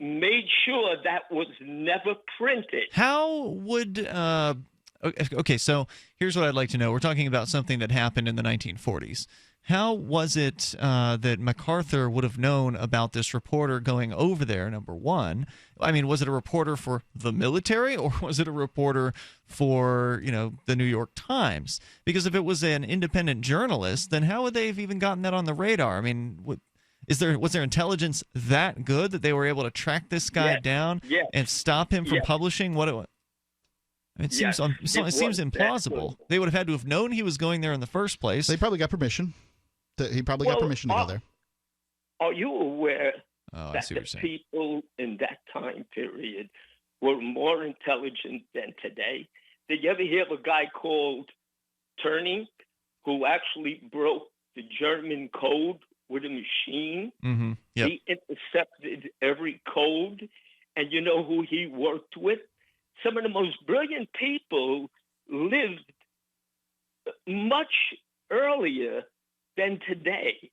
Speaker 3: made sure that was never printed.
Speaker 6: How would okay, so here's what I'd like to know. We're talking about something that happened in the 1940s. How was it that MacArthur would have known about this reporter going over there, number one? I mean, was it a reporter for the military or was it a reporter for, the New York Times? Because if it was an independent journalist, then how would they have even gotten that on the radar? I mean, was there intelligence that good that they were able to track this guy down and stop him from publishing what it was? It seems
Speaker 3: Yes,
Speaker 6: it seems
Speaker 3: was that
Speaker 6: implausible.
Speaker 3: good.
Speaker 6: They would have had to have known he was going there in the first place.
Speaker 7: They probably got permission. He probably got permission to go there.
Speaker 3: Are you aware that
Speaker 6: see
Speaker 3: the
Speaker 6: what you're saying.
Speaker 3: people in that time period were more intelligent than today? Did you ever hear of a guy called Turing who actually broke the German code with a machine?
Speaker 6: Mm-hmm. Yep.
Speaker 3: He intercepted every code. And you know who he worked with? Some of the most brilliant people lived much earlier than today.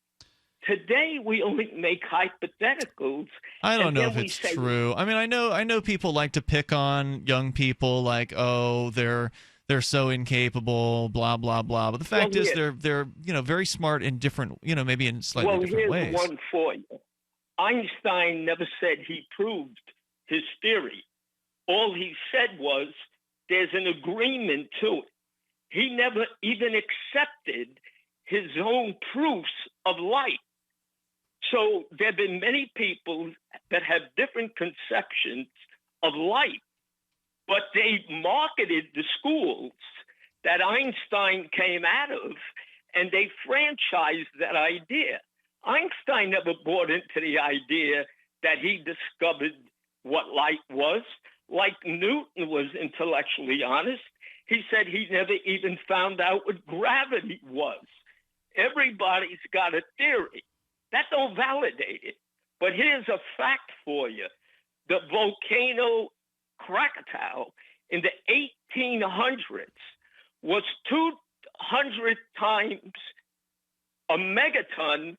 Speaker 3: Today, we only make hypotheticals.
Speaker 6: I don't
Speaker 3: and
Speaker 6: know
Speaker 3: then
Speaker 6: if
Speaker 3: we
Speaker 6: it's
Speaker 3: say,
Speaker 6: true. I mean, I know people like to pick on young people, like, oh, they're so incapable, blah blah blah. But the fact is, they're very smart in different, maybe in slightly different ways.
Speaker 3: Well, here's one for you. Einstein never said he proved his theory. All he said was there's an agreement to it. He never even accepted his own proofs of light. So there have been many people that have different conceptions of light, but they marketed the schools that Einstein came out of, and they franchised that idea. Einstein never bought into the idea that he discovered what light was. Like Newton was intellectually honest. He said he never even found out what gravity was. Everybody's got a theory. That don't validate it. But here's a fact for you. The volcano Krakatoa in the 1800s was 200 times a megaton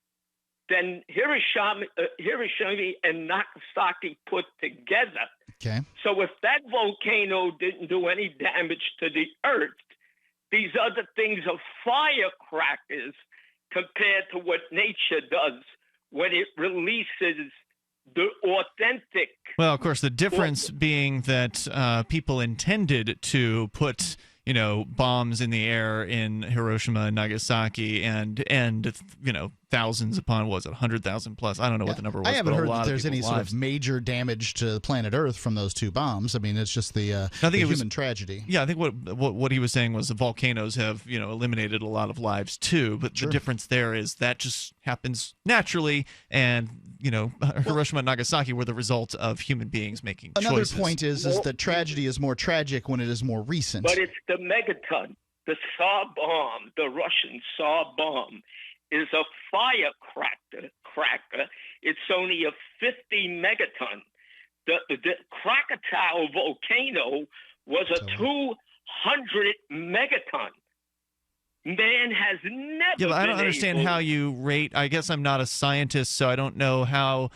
Speaker 3: than Hiroshima and Nagasaki put together.
Speaker 7: Okay.
Speaker 3: So if that volcano didn't do any damage to the earth, these other things are firecrackers compared to what nature does when it releases the authentic.
Speaker 6: Well, of course, the difference being that people intended to put bombs in the air in Hiroshima and Nagasaki and thousands upon, 100,000 plus? I don't know what the number was.
Speaker 7: I haven't
Speaker 6: but
Speaker 7: heard
Speaker 6: a lot
Speaker 7: that there's
Speaker 6: of
Speaker 7: any
Speaker 6: people's
Speaker 7: sort
Speaker 6: lives.
Speaker 7: of major damage to planet Earth from those two bombs. I mean, it's just the human tragedy.
Speaker 6: Yeah, I think what he was saying was the volcanoes have eliminated a lot of lives too, but the difference there is that just happens naturally, and Hiroshima and Nagasaki were the result of human beings making
Speaker 7: Another
Speaker 6: choices.
Speaker 7: point is that tragedy is more tragic when it is more recent.
Speaker 3: But it's the megaton. The Tsar bomb, the Russian Tsar bomb, is a firecracker. It's only a 50 megaton. The Krakatoa volcano was a 200 megaton. Man has never
Speaker 6: Yeah, but I don't
Speaker 3: been
Speaker 6: understand
Speaker 3: able-
Speaker 6: how you rate. I guess I'm not a scientist, so I don't know how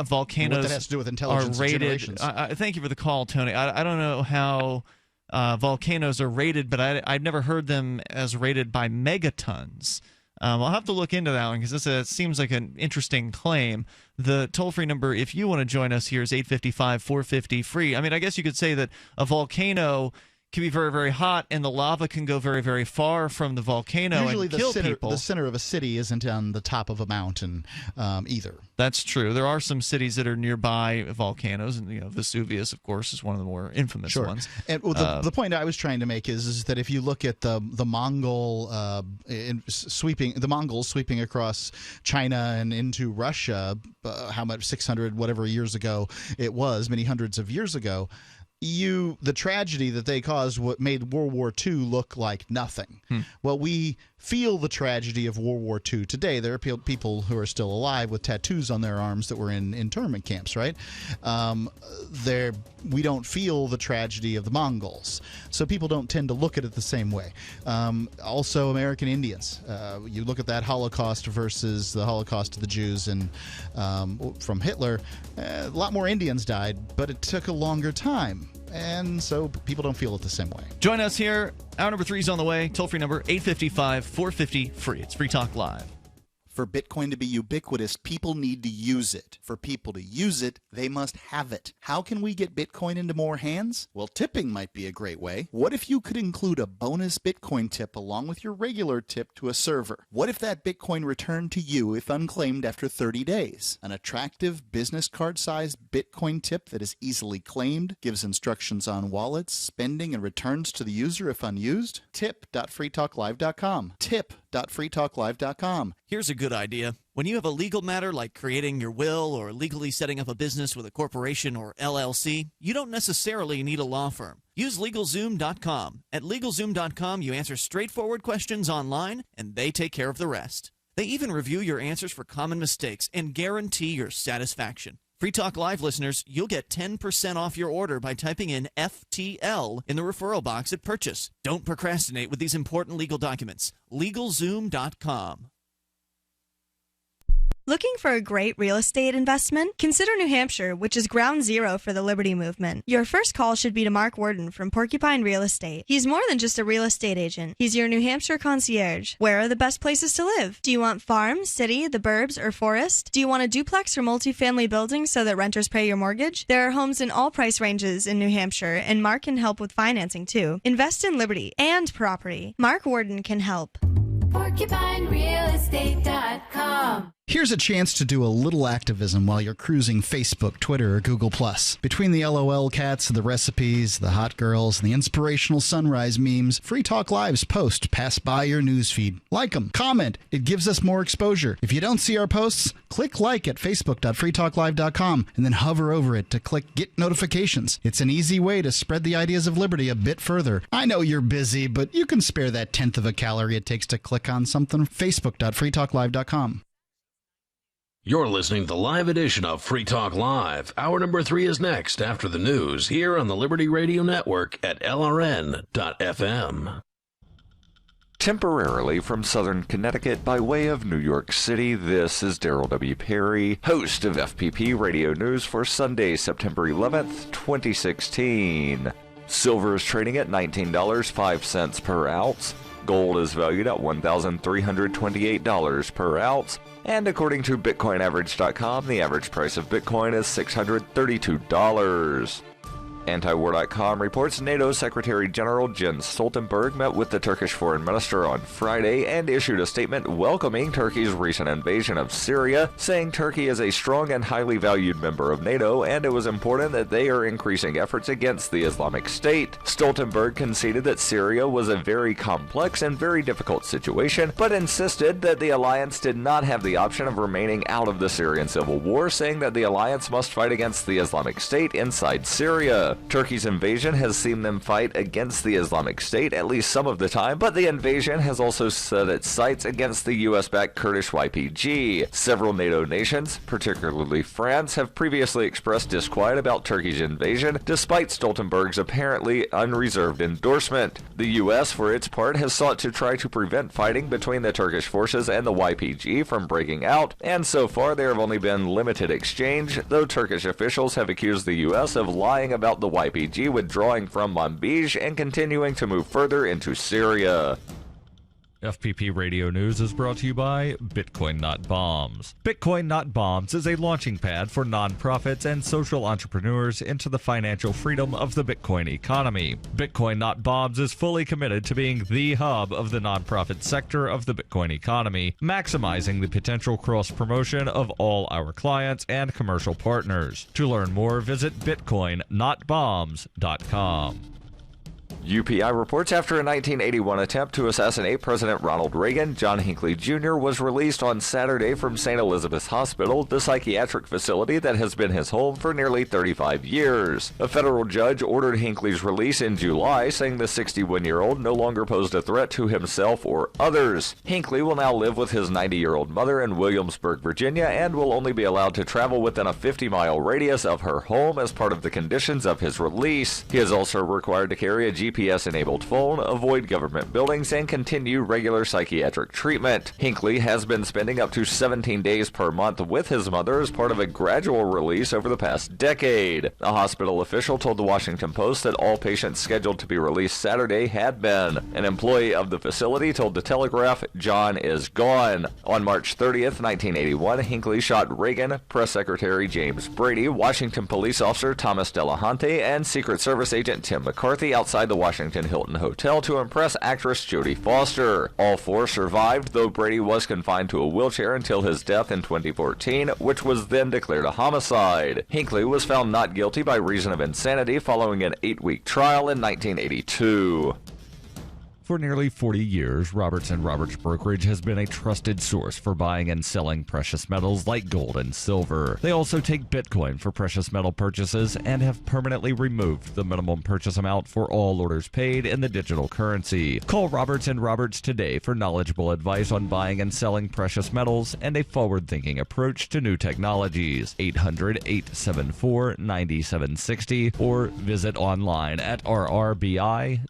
Speaker 6: volcanoes
Speaker 7: What that has to do with intelligence
Speaker 6: are
Speaker 7: of
Speaker 6: rated.
Speaker 7: generations.
Speaker 6: Thank you for the call, Tony. I don't know how volcanoes are rated, but I've never heard them as rated by megatons. I'll have to look into that one because this seems like an interesting claim. The toll-free number, if you want to join us here, is 855-450-FREE. I mean, I guess you could say that a volcano can be very, very hot, and the lava can go very, very far from the volcano
Speaker 7: Usually
Speaker 6: and kill people.
Speaker 7: the center of a city isn't on the top of a mountain either.
Speaker 6: That's true. There are some cities that are nearby volcanoes, and Vesuvius, of course, is one of the more infamous ones.
Speaker 7: And the point I was trying to make is that if you look at the Mongol the Mongols sweeping across China and into Russia, how much 600 whatever years ago it was, many hundreds of years ago. The tragedy that they caused what made World War II look like nothing. Well, we feel the tragedy of World War II today. There are people who are still alive with tattoos on their arms that were in internment camps, right? We don't feel the tragedy of the Mongols. So people don't tend to look at it the same way. Also, American Indians. You look at that Holocaust versus the Holocaust of the Jews and from Hitler, a lot more Indians died, but it took a longer time. And so people don't feel it the same way.
Speaker 6: Join us here. Hour number 3 is on the way. Toll-free number 855-450-FREE. It's Free Talk Live.
Speaker 8: For Bitcoin to be ubiquitous, people need to use it. For people to use it, they must have it. How can we get Bitcoin into more hands? Well, tipping might be a great way. What if you could include a bonus Bitcoin tip along with your regular tip to a server? What if that Bitcoin returned to you if unclaimed after 30 days? An attractive business card-sized Bitcoin tip that is easily claimed, gives instructions on wallets, spending, and returns to the user if unused? Tip.freetalklive.com. Tip.freetalklive.com.
Speaker 6: Here's a good idea. When you have a legal matter like creating your will or legally setting up a business with a corporation or LLC, you don't necessarily need a law firm. Use LegalZoom.com. At LegalZoom.com, you answer straightforward questions online, and they take care of the rest. They even review your answers for common mistakes and guarantee your satisfaction. Free Talk Live listeners, you'll get 10% off your order by typing in FTL in the referral box at purchase. Don't procrastinate with these important legal documents. LegalZoom.com.
Speaker 4: Looking for a great real estate investment? Consider New Hampshire, which is ground zero for the Liberty Movement. Your first call should be to Mark Worden from Porcupine Real Estate. He's more than just a real estate agent. He's your New Hampshire concierge. Where are the best places to live? Do you want farm, city, the burbs, or forest? Do you want a duplex or multifamily building so that renters pay your mortgage? There are homes in all price ranges in New Hampshire, and Mark can help with financing too. Invest in liberty and property. Mark Worden can help.
Speaker 9: PorcupineRealEstate.com.
Speaker 7: Here's a chance to do a little activism while you're cruising Facebook, Twitter, or Google+. Between the LOL cats, the recipes, the hot girls, and the inspirational sunrise memes, Free Talk Live's posts pass by your newsfeed. Like them, comment. It gives us more exposure. If you don't see our posts, click like at facebook.freetalklive.com and then hover over it to click Get Notifications. It's an easy way to spread the ideas of liberty a bit further. I know you're busy, but you can spare that 1/10 of a calorie it takes to click on something. facebook.freetalklive.com.
Speaker 5: You're listening to the live edition of Free Talk Live. Hour number 3 is next after the news here on the Liberty Radio Network at LRN.FM.
Speaker 20: Temporarily from southern Connecticut by way of New York City, this is Daryl W. Perry, host of FPP Radio News for Sunday, September 11th, 2016. Silver is trading at $19.05 per ounce. Gold is valued at $1,328 per ounce. And according to BitcoinAverage.com, the average price of Bitcoin is $632. Antiwar.com reports NATO Secretary General Jens Stoltenberg met with the Turkish foreign minister on Friday and issued a statement welcoming Turkey's recent invasion of Syria, saying Turkey is a strong and highly valued member of NATO and it was important that they are increasing efforts against the Islamic State. Stoltenberg conceded that Syria was a very complex and very difficult situation, but insisted that the alliance did not have the option of remaining out of the Syrian civil war, saying that the alliance must fight against the Islamic State inside Syria. Turkey's invasion has seen them fight against the Islamic State at least some of the time, but the invasion has also set its sights against the US-backed Kurdish YPG. Several NATO nations, particularly France, have previously expressed disquiet about Turkey's invasion, despite Stoltenberg's apparently unreserved endorsement. The US, for its part, has sought to try to prevent fighting between the Turkish forces and the YPG from breaking out, and so far there have only been limited exchange, though Turkish officials have accused the US of lying about the YPG withdrawing from Manbij and continuing to move further into Syria.
Speaker 21: FPP Radio News is brought to you by Bitcoin Not Bombs. Bitcoin Not Bombs is a launching pad for nonprofits and social entrepreneurs into the financial freedom of the Bitcoin economy. Bitcoin Not Bombs is fully committed to being the hub of the nonprofit sector of the Bitcoin economy, maximizing the potential cross-promotion of all our clients and commercial partners. To learn more, visit bitcoinnotbombs.com.
Speaker 20: UPI reports after a 1981 attempt to assassinate President Ronald Reagan, John Hinckley Jr. was released on Saturday from St. Elizabeth's Hospital, the psychiatric facility that has been his home for nearly 35 years. A federal judge ordered Hinckley's release in July, saying the 61-year-old no longer posed a threat to himself or others. Hinckley will now live with his 90-year-old mother in Williamsburg, Virginia, and will only be allowed to travel within a 50-mile radius of her home as part of the conditions of his release. He is also required to carry a GPS-enabled phone, avoid government buildings, and continue regular psychiatric treatment. Hinckley has been spending up to 17 days per month with his mother as part of a gradual release over the past decade. A hospital official told the Washington Post that all patients scheduled to be released Saturday had been. An employee of the facility told the Telegraph, "John is gone." On March 30th, 1981, Hinckley shot Reagan, Press Secretary James Brady, Washington police officer Thomas Delahunty, and Secret Service agent Tim McCarthy outside the Washington Hilton Hotel to impress actress Jodie Foster. All four survived, though Brady was confined to a wheelchair until his death in 2014, which was then declared a homicide. Hinckley was found not guilty by reason of insanity following an 8-week trial in 1982.
Speaker 21: For nearly 40 years, Roberts & Roberts Brokerage has been a trusted source for buying and selling precious metals like gold and silver. They also take Bitcoin for precious metal purchases and have permanently removed the minimum purchase amount for all orders paid in the digital currency. Call Roberts & Roberts today for knowledgeable advice on buying and selling precious metals and a forward-thinking approach to new technologies. 800-874-9760 or visit online at rrbi.co.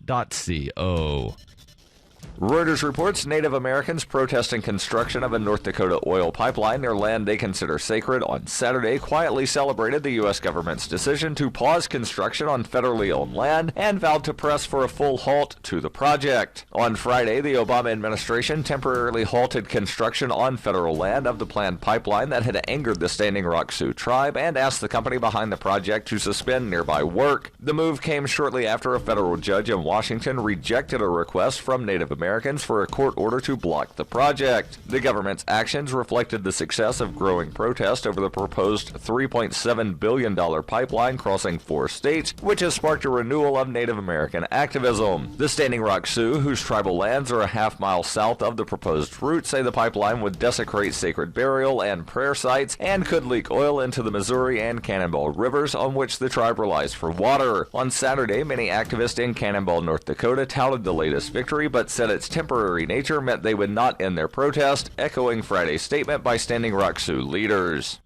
Speaker 20: Reuters reports Native Americans protesting construction of a North Dakota oil pipeline near land they consider sacred on Saturday quietly celebrated the U.S. government's decision to pause construction on federally owned land and vowed to press for a full halt to the project. On Friday, the Obama administration temporarily halted construction on federal land of the planned pipeline that had angered the Standing Rock Sioux tribe and asked the company behind the project to suspend nearby work. The move came shortly after a federal judge in Washington rejected a request from Native Americans for a court order to block the project. The government's actions reflected the success of growing protest over the proposed $3.7 billion pipeline crossing 4 states, which has sparked a renewal of Native American activism. The Standing Rock Sioux, whose tribal lands are a half-mile south of the proposed route, say the pipeline would desecrate sacred burial and prayer sites and could leak oil into the Missouri and Cannonball rivers on which the tribe relies for water. On Saturday, many activists in Cannonball, North Dakota touted the latest victory, but said its temporary nature meant they would not end their protest, echoing Friday's statement by Standing Rock Sioux leaders.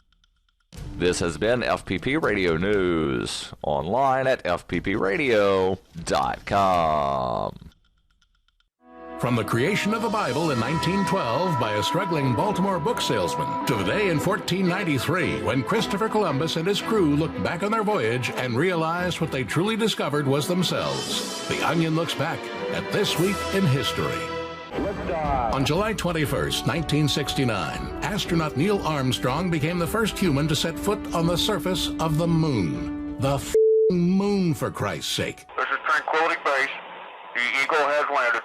Speaker 20: This has been FPP Radio News, online at fppradio.com.
Speaker 9: From the creation of the Bible in 1912 by a struggling Baltimore book salesman to the day in 1493 when Christopher Columbus and his crew looked back on their voyage and realized what they truly discovered was themselves. The Onion looks back at This Week in History. On July 21st, 1969, astronaut Neil Armstrong became the first human to set foot on the surface of the moon. The moon, for Christ's sake.
Speaker 10: This is Tranquility Base. The Eagle has landed.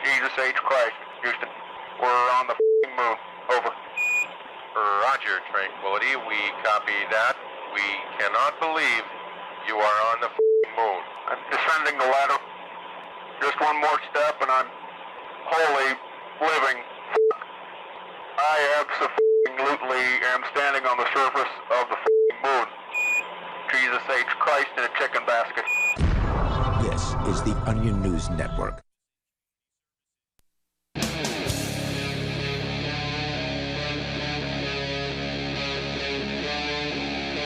Speaker 10: Jesus H. Christ, Houston. We're on the moon. Over.
Speaker 11: Roger, Tranquility. We copy that. We cannot believe you are on the moon.
Speaker 10: I'm descending the ladder. Just one more step and I'm wholly living. I absolutely am standing on the surface of the moon. Jesus H. Christ in a chicken basket.
Speaker 22: This is the Onion News Network.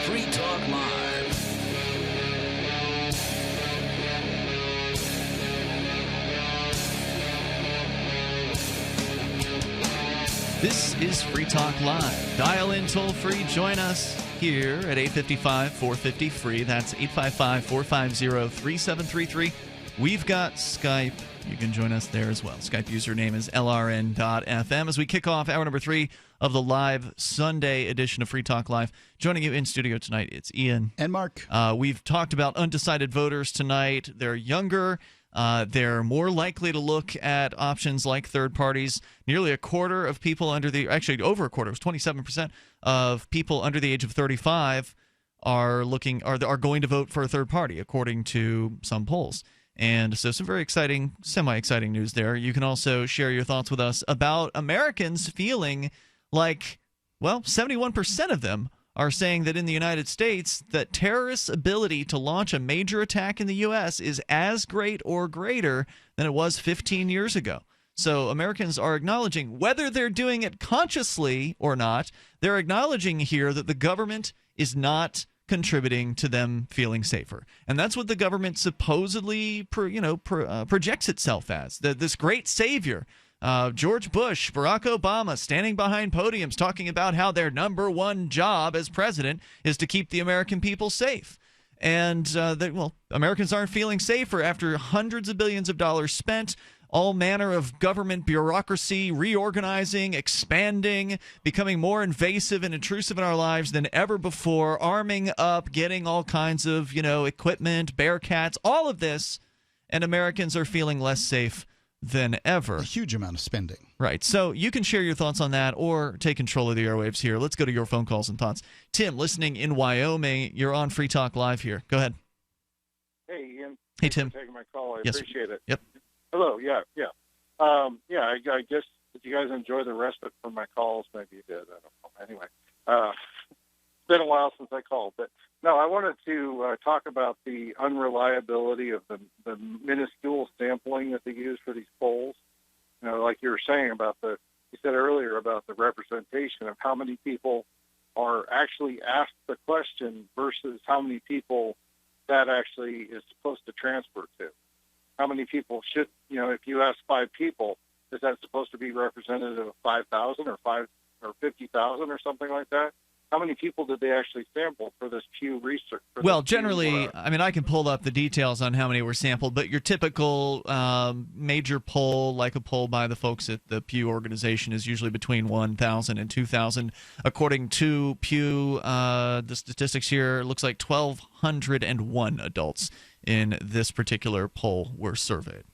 Speaker 5: Free Talk Live.
Speaker 6: This is Free Talk Live. Dial in toll free. Join us here at 855-450-FREE. That's 855-450-3733. We've got Skype. You can join us there as well. Skype username is lrn.fm. As we kick off hour number 3 of the live Sunday edition of Free Talk Live. Joining you in studio tonight, it's Ian.
Speaker 7: And Mark.
Speaker 6: We've talked about undecided voters tonight. They're younger. They're more likely to look at options like third parties. Nearly a quarter of people actually over a quarter, it was 27% of people under the age of 35 are going to vote for a third party, according to some polls. And so some very exciting, semi-exciting news there. You can also share your thoughts with us about Americans feeling like, well, 71% of them are saying that in the United States that terrorists' ability to launch a major attack in the U.S. is as great or greater than it was 15 years ago. So Americans are acknowledging, whether they're doing it consciously or not, they're acknowledging here that the government is not contributing to them feeling safer. And that's what the government supposedly projects itself as, this great savior. George Bush, Barack Obama standing behind podiums talking about how their number one job as president is to keep the American people safe. And, Americans aren't feeling safer after hundreds of billions of dollars spent, all manner of government bureaucracy reorganizing, expanding, becoming more invasive and intrusive in our lives than ever before, arming up, getting all kinds of, equipment, Bearcats, all of this, and Americans are feeling less safe than ever.
Speaker 7: A huge amount of spending.
Speaker 6: Right. So you can share your thoughts on that or take control of the airwaves here. Let's go to your phone calls and thoughts. Tim, listening in Wyoming, you're on Free Talk Live here. Go ahead.
Speaker 24: Hey, Ian.
Speaker 6: Hey, Tim.
Speaker 24: Thanks for taking my call. I
Speaker 6: Yes,
Speaker 24: appreciate it.
Speaker 6: Yep.
Speaker 12: Hello. Yeah. I guess, did you guys enjoy the respite from my calls? Maybe you did. I don't know. Anyway, it's been a while since I called, but no, I wanted to talk about the unreliability of the minuscule sampling that they use for these polls. You know, like you were saying about you said earlier about the representation of how many people are actually asked the question versus how many people that actually is supposed to transfer to. How many people should, if you ask 5 people, is that supposed to be representative of 5,000 or 50,000 or something like that? How many people did they actually sample for this Pew research?
Speaker 6: Well, generally, I can pull up the details on how many were sampled, but your typical major poll, like a poll by the folks at the Pew organization, is usually between 1,000 and 2,000. According to Pew, the statistics here, it looks like 1,201 adults in this particular poll were surveyed.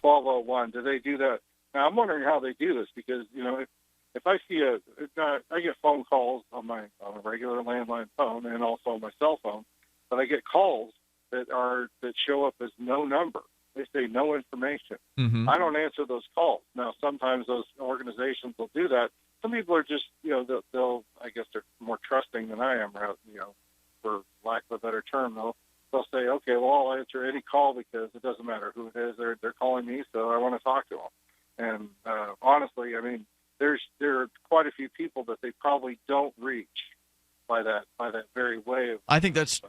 Speaker 12: 1,201. Do they do that? Now, I'm wondering how they do this because, if I see I get phone calls on a regular landline phone and also on my cell phone, but I get calls that show up as no number. They say no information.
Speaker 6: Mm-hmm.
Speaker 12: I don't answer those calls. Now, sometimes those organizations will do that. Some people are just, they'll I guess they're more trusting than I am, for lack of a better term, they'll say, okay, well, I'll answer any call because it doesn't matter who it is. They're calling me, so I want to talk to them. And honestly, there are quite a few people that they probably don't reach by that very way of.
Speaker 6: I think it's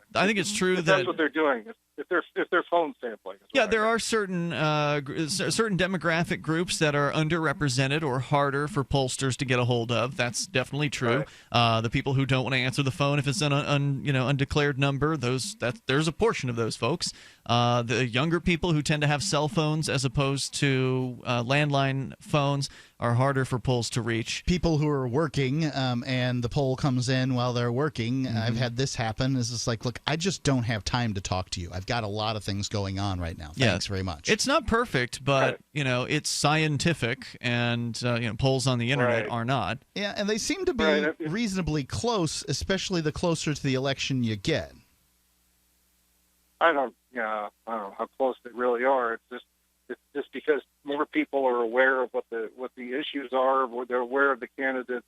Speaker 6: true that
Speaker 12: that's what they're doing. If they're phone sampling.
Speaker 6: Yeah, there are certain demographic groups that are underrepresented or harder for pollsters to get a hold of. That's definitely true.
Speaker 12: Right.
Speaker 6: The people who don't want to answer the phone if it's an undeclared number, there's a portion of those folks. The younger people who tend to have cell phones as opposed to landline phones are harder for polls to reach.
Speaker 7: People who are working and the poll comes in while they're working.
Speaker 6: Mm-hmm.
Speaker 7: I've had this happen. It's just like, look, I just don't have time to talk to you. I've got a lot of things going on right now. Thanks very much.
Speaker 6: It's not perfect, but it's scientific, and polls on the internet are not.
Speaker 7: Yeah, and they seem to be reasonably close, especially the closer to the election you get.
Speaker 12: I don't know how close they really are. It's just because more people are aware of what the issues are. They're aware of the candidates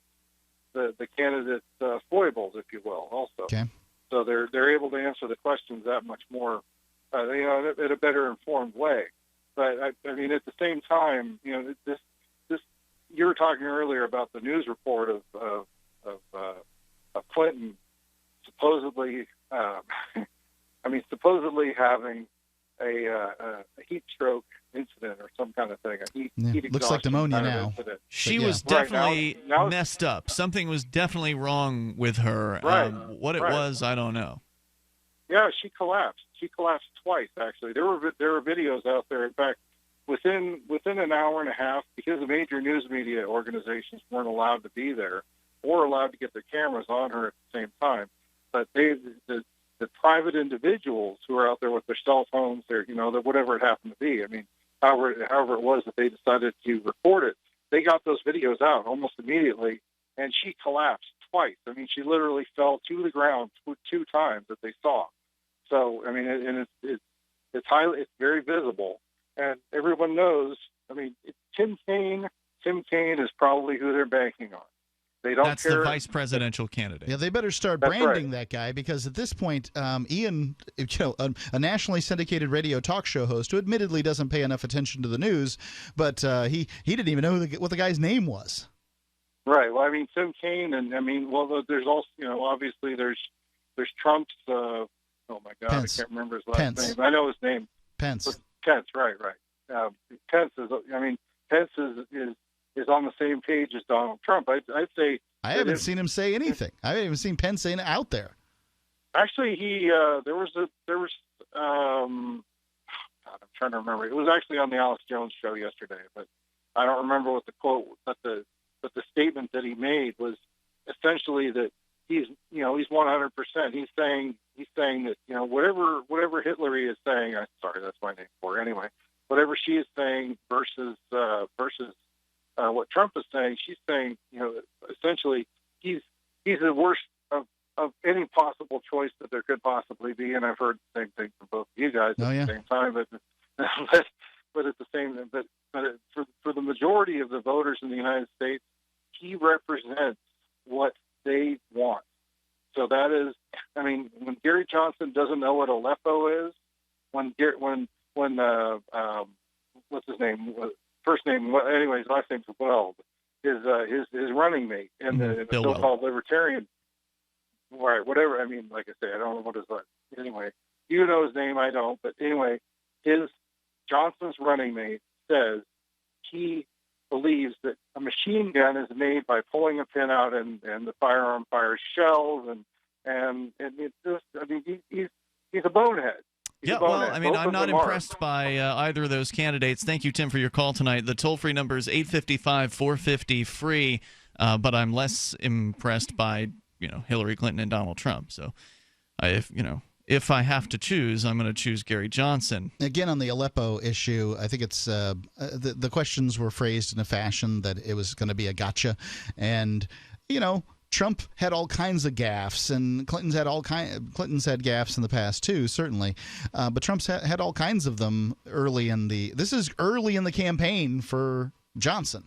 Speaker 12: foibles, if you will. Also, so they're able to answer the questions that much more, in a better informed way. But at the same time, this you were talking earlier about the news report of Clinton supposedly. Supposedly having a heat stroke incident or some kind of thing. Heat
Speaker 7: looks like pneumonia now.
Speaker 12: Incident.
Speaker 6: She was definitely messed up. Something was definitely wrong with her.
Speaker 12: Right.
Speaker 6: What it was, I don't know.
Speaker 12: Yeah, she collapsed. She collapsed twice, actually. There were videos out there. In fact, within an hour and a half, because the major news media organizations weren't allowed to be there or allowed to get their cameras on her at the same time, but the private individuals who are out there with their cell phones, whatever it happened to be. However it was that they decided to record it, they got those videos out almost immediately, and she collapsed twice. She literally fell to the ground 2 times that they saw. So, it's very visible, and everyone knows. Tim Kaine is probably who they're banking on. They don't
Speaker 6: That's
Speaker 12: care.
Speaker 6: the vice presidential candidate.
Speaker 7: Yeah, they better start branding that guy because at this point, Ian, a nationally syndicated radio talk show host who admittedly doesn't pay enough attention to the news, but he didn't even know what the guy's name was.
Speaker 12: Right. Well, Tim Kaine, and there's also, obviously there's Trump's. Oh my God,
Speaker 7: Pence.
Speaker 12: I can't remember his last name. I know his name.
Speaker 7: Pence.
Speaker 12: Pence. Right. Pence is. Pence is on the same page as Donald Trump. I'd say.
Speaker 7: I haven't seen him say anything. I haven't even seen Pence out there.
Speaker 12: Actually, there was I'm trying to remember. It was actually on the Alex Jones show yesterday, but I don't remember what the quote, but the statement that he made was essentially that he's 100%. He's saying that whatever Hillary is saying. Sorry, that's my name for her anyway. Whatever she is saying versus what Trump is saying, she's saying, essentially he's the worst of any possible choice that there could possibly be. And I've heard the same thing from both of you guys at the same time. but at the same, for the majority of the voters in the United States, he represents what they want. So that is, I mean, when Gary Johnson doesn't know what Aleppo is, when what's his name? First name, anyways, last name's Weld. His running mate and the so-called libertarian, right? Whatever. I mean, like I say, I don't know what his anyway. You know his name, I don't. But anyway, Johnson's running mate says he believes that a machine gun is made by pulling a pin out and the firearm fires shells and it's just, I mean, he's a bonehead.
Speaker 6: Yeah, well, I mean, I'm not impressed by either of those candidates. Thank you, Tim, for your call tonight. The toll-free number is 855-450-FREE, but I'm less impressed by, Hillary Clinton and Donald Trump. So, if I have to choose, I'm going to choose Gary Johnson.
Speaker 7: Again, on the Aleppo issue, I think it's the questions were phrased in a fashion that it was going to be a gotcha. And, Trump had all kinds of gaffes, and Clinton's had gaffes in the past too, certainly. But Trump's had all kinds of them early in the campaign for Johnson.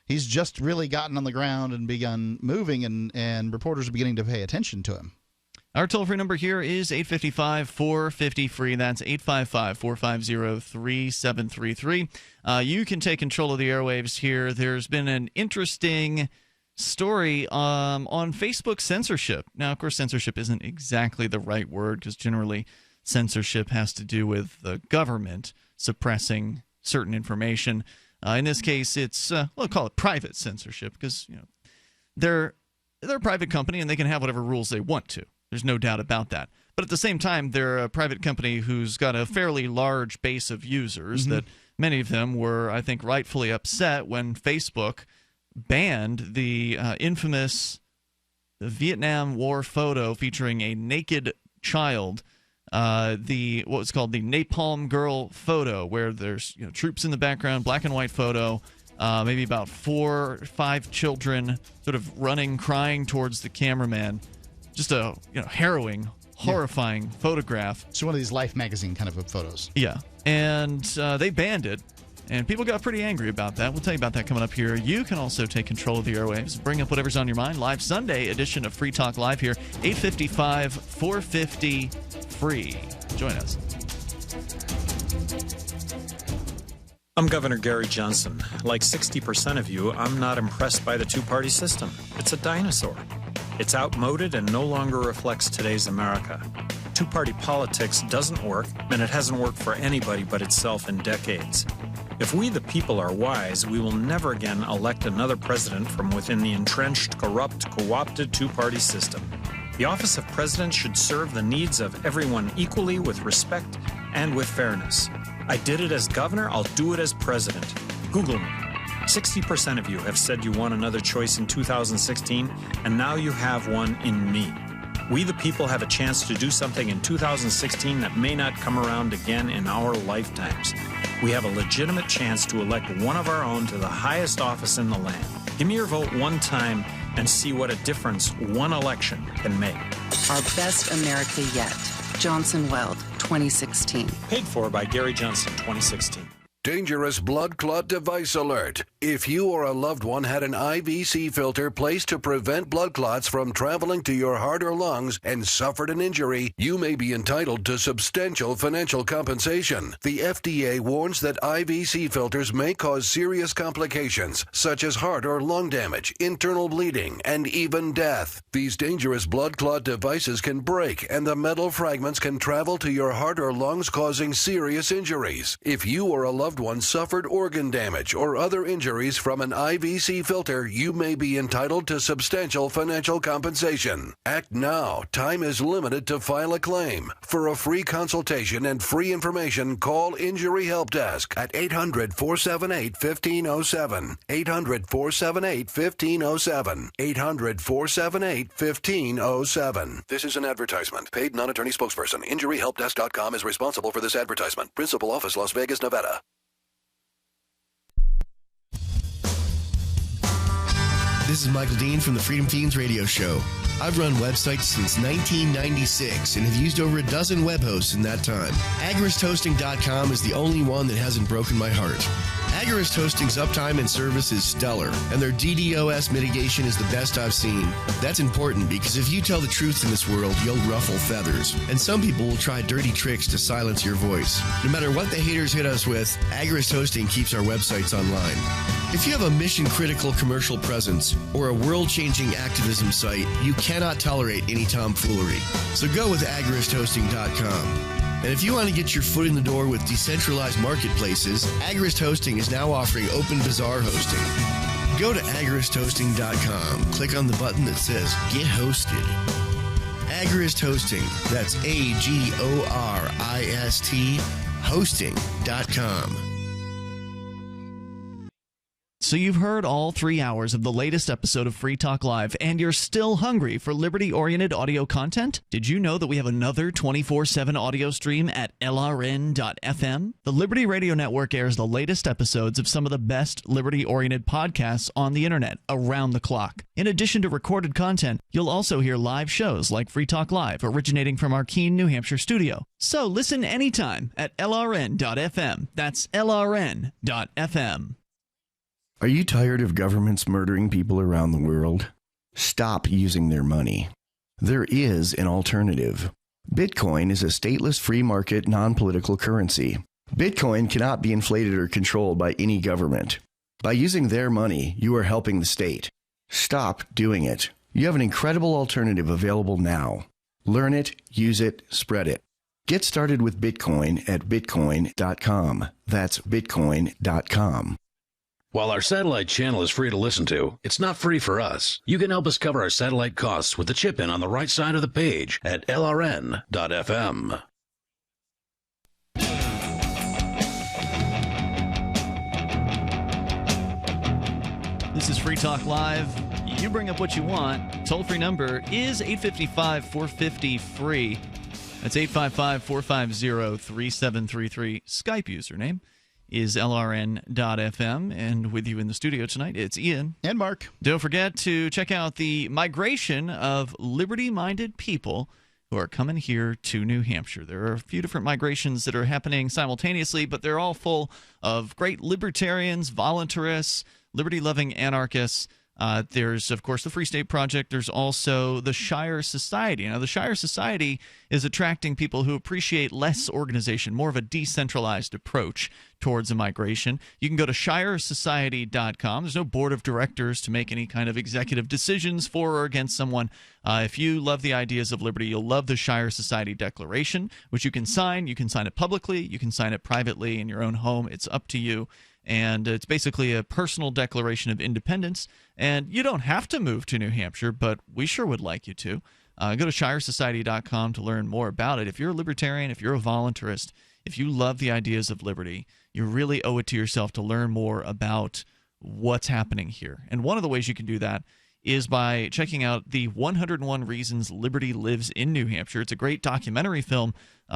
Speaker 7: He's just really gotten on the ground and begun moving, and reporters are beginning to pay attention to him.
Speaker 6: Our toll-free number here is 855-450-FREE. That's 855-450-3733. You can take control of the airwaves here. There's been an interesting story on Facebook censorship. Now, of course, censorship isn't exactly the right word because generally censorship has to do with the government suppressing certain information. In this case, it's we'll call it private censorship because they're a private company and they can have whatever rules they want to. There's no doubt about that. But at the same time, they're a private company who's got a fairly large base of users that many of them were, I think, rightfully upset when Facebook banned the infamous Vietnam War photo featuring a naked child, what was called the Napalm Girl photo, where there's troops in the background, black and white photo, maybe about 4 or 5 children sort of running, crying towards the cameraman. Just a harrowing, horrifying photograph.
Speaker 7: It's one of these Life magazine kind of photos.
Speaker 6: Yeah, and they banned it, and people got pretty angry about that. We'll tell you about that coming up here. You can also take control of the airwaves, bring up whatever's on your mind. Live Sunday edition of Free Talk Live here, 855-450-FREE. Join us.
Speaker 13: I'm Governor Gary Johnson. Like 60% of you, I'm not impressed by the two-party system. It's a dinosaur. It's outmoded and no longer reflects today's America. Two-party politics doesn't work, and it hasn't worked for anybody but itself in decades. If we the people are wise, we will never again elect another president from within the entrenched, corrupt, co-opted two-party system. The office of president should serve the needs of everyone equally with respect and with fairness. I did it as governor, I'll do it as president. Google me. 60% of you have said you want another choice in 2016, and now you have one in me. We the people have a chance to do something in 2016 that may not come around again in our lifetimes. We have a legitimate chance to elect one of our own to the highest office in the land. Give me your vote one time and see what a difference one election can make.
Speaker 14: Our best America yet. Johnson Weld, 2016.
Speaker 13: Paid for by Gary Johnson, 2016.
Speaker 15: Dangerous blood clot device alert. If you or a loved one had an IVC filter placed to prevent blood clots from traveling to your heart or lungs and suffered an injury, you may be entitled to substantial financial compensation. The FDA warns that IVC filters may cause serious complications, such as heart or lung damage, internal bleeding, and even death. These dangerous blood clot devices can break, and the metal fragments can travel to your heart or lungs, causing serious injuries. If you or a loved one suffered organ damage or other injuries from an IVC filter, you may be entitled to substantial financial compensation. Act now. Time is limited to file a claim. For a free consultation and free information, call Injury Help Desk at 800-478-1507. 800-478-1507. 800-478-1507. This is an advertisement. Paid non-attorney spokesperson. InjuryHelpDesk.com is responsible for this advertisement. Principal office, Las Vegas, Nevada.
Speaker 23: This is Michael Dean from the Freedom Feens radio show. I've run websites since 1996 and have used over a dozen web hosts in that time. AgoristHosting.com is the only one that hasn't broken my heart. Agorist Hosting's uptime and service is stellar, and their DDoS mitigation is the best I've seen. That's important because if you tell the truth in this world, you'll ruffle feathers, and some people will try dirty tricks to silence your voice. No matter what the haters hit us with, Agorist Hosting keeps our websites online. If you have a mission-critical commercial presence or a world-changing activism site, you cannot tolerate any tomfoolery. So go with AgoristHosting.com. And if you want to get your foot in the door with decentralized marketplaces, Agorist Hosting is now offering Open Bazaar hosting. Go to agoristhosting.com, click on the button that says Get Hosted. Agorist Hosting, that's AGORIST hosting.com.
Speaker 6: So you've heard all 3 hours of the latest episode of Free Talk Live, and you're still hungry for liberty-oriented audio content? Did you know that we have another 24/7 audio stream at LRN.FM? The Liberty Radio Network airs the latest episodes of some of the best liberty-oriented podcasts on the internet around the clock. In addition to recorded content, you'll also hear live shows like Free Talk Live, originating from our Keene, New Hampshire studio. So listen anytime at LRN.FM. That's LRN.FM.
Speaker 23: Are you tired of governments murdering people around the world? Stop using their money. There is an alternative. Bitcoin is a stateless free market non-political currency. Bitcoin cannot be inflated or controlled by any government. By using their money, you are helping the state. Stop doing it. You have an incredible alternative available now. Learn it, use it, spread it. Get started with Bitcoin at bitcoin.com. That's bitcoin.com.
Speaker 5: While our satellite channel is free to listen to, it's not free for us. You can help us cover our satellite costs with the chip-in on the right side of the page at lrn.fm.
Speaker 6: This is Free Talk Live. You bring up what you want. Toll-free number is 855-450-FREE. That's 855-450-3733. Skype username is lrn.fm, and with you in the studio tonight, it's Ian.
Speaker 7: And Mark.
Speaker 6: Don't forget to check out the migration of liberty-minded people who are coming here to New Hampshire. There are a few different migrations that are happening simultaneously, but they're all full of great libertarians, voluntarists, liberty-loving anarchists. There's, of course, the Free State Project. There's also the Shire Society. Now, the Shire Society is attracting people who appreciate less organization, more of a decentralized approach towards a migration. You can go to shiresociety.com. There's no board of directors to make any kind of executive decisions for or against someone. If you love the ideas of liberty, you'll love the Shire Society Declaration, which you can sign. You can sign it publicly. You can sign it privately in your own home. It's up to you. And it's basically a personal declaration of independence. And you don't have to move to New Hampshire, but we sure would like you to. Go to shiresociety.com to learn more about it. If you're a libertarian, if you're a voluntarist, if you love the ideas of liberty, you really owe it to yourself to learn more about what's happening here. And one of the ways you can do that is by checking out the 101 Reasons Liberty Lives in New Hampshire. It's a great documentary film,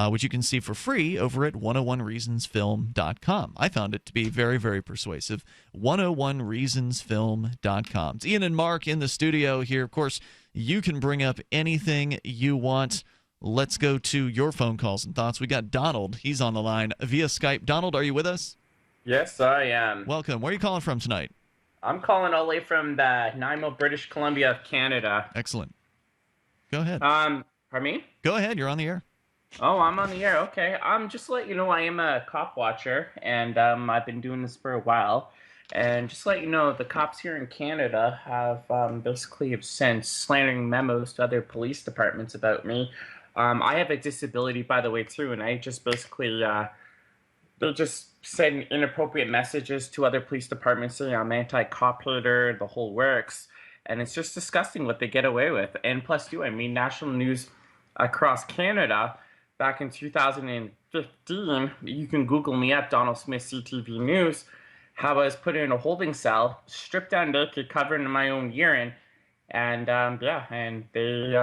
Speaker 6: which you can see for free over at 101reasonsfilm.com. I found it to be very, very persuasive. 101reasonsfilm.com. It's Ian and Mark in the studio here. Of course, you can bring up anything you want. Let's go to your phone calls and thoughts. We got Donald. He's on the line via Skype. Donald, are you with us?
Speaker 1: Yes, I am.
Speaker 6: Welcome. Where are you calling from tonight?
Speaker 1: I'm calling all the way from the Nanaimo, British Columbia of Canada.
Speaker 6: Excellent. Go ahead.
Speaker 1: Pardon me?
Speaker 6: Go ahead. You're on the air.
Speaker 1: Oh, I'm on the air. Okay. Just to let you know, I am a cop watcher, and I've been doing this for a while. And just to let you know, the cops here in Canada have basically sent slandering memos to other police departments about me. I have a disability, by the way, too, and I just basically they'll just send inappropriate messages to other police departments saying I'm anti-cop hater, the whole works. And it's just disgusting what they get away with. And plus, too, I mean, national news across Canada back in 2015, you can Google me up, Donald Smith CTV News, how I was put in a holding cell, stripped down naked, covered in my own urine. And, and they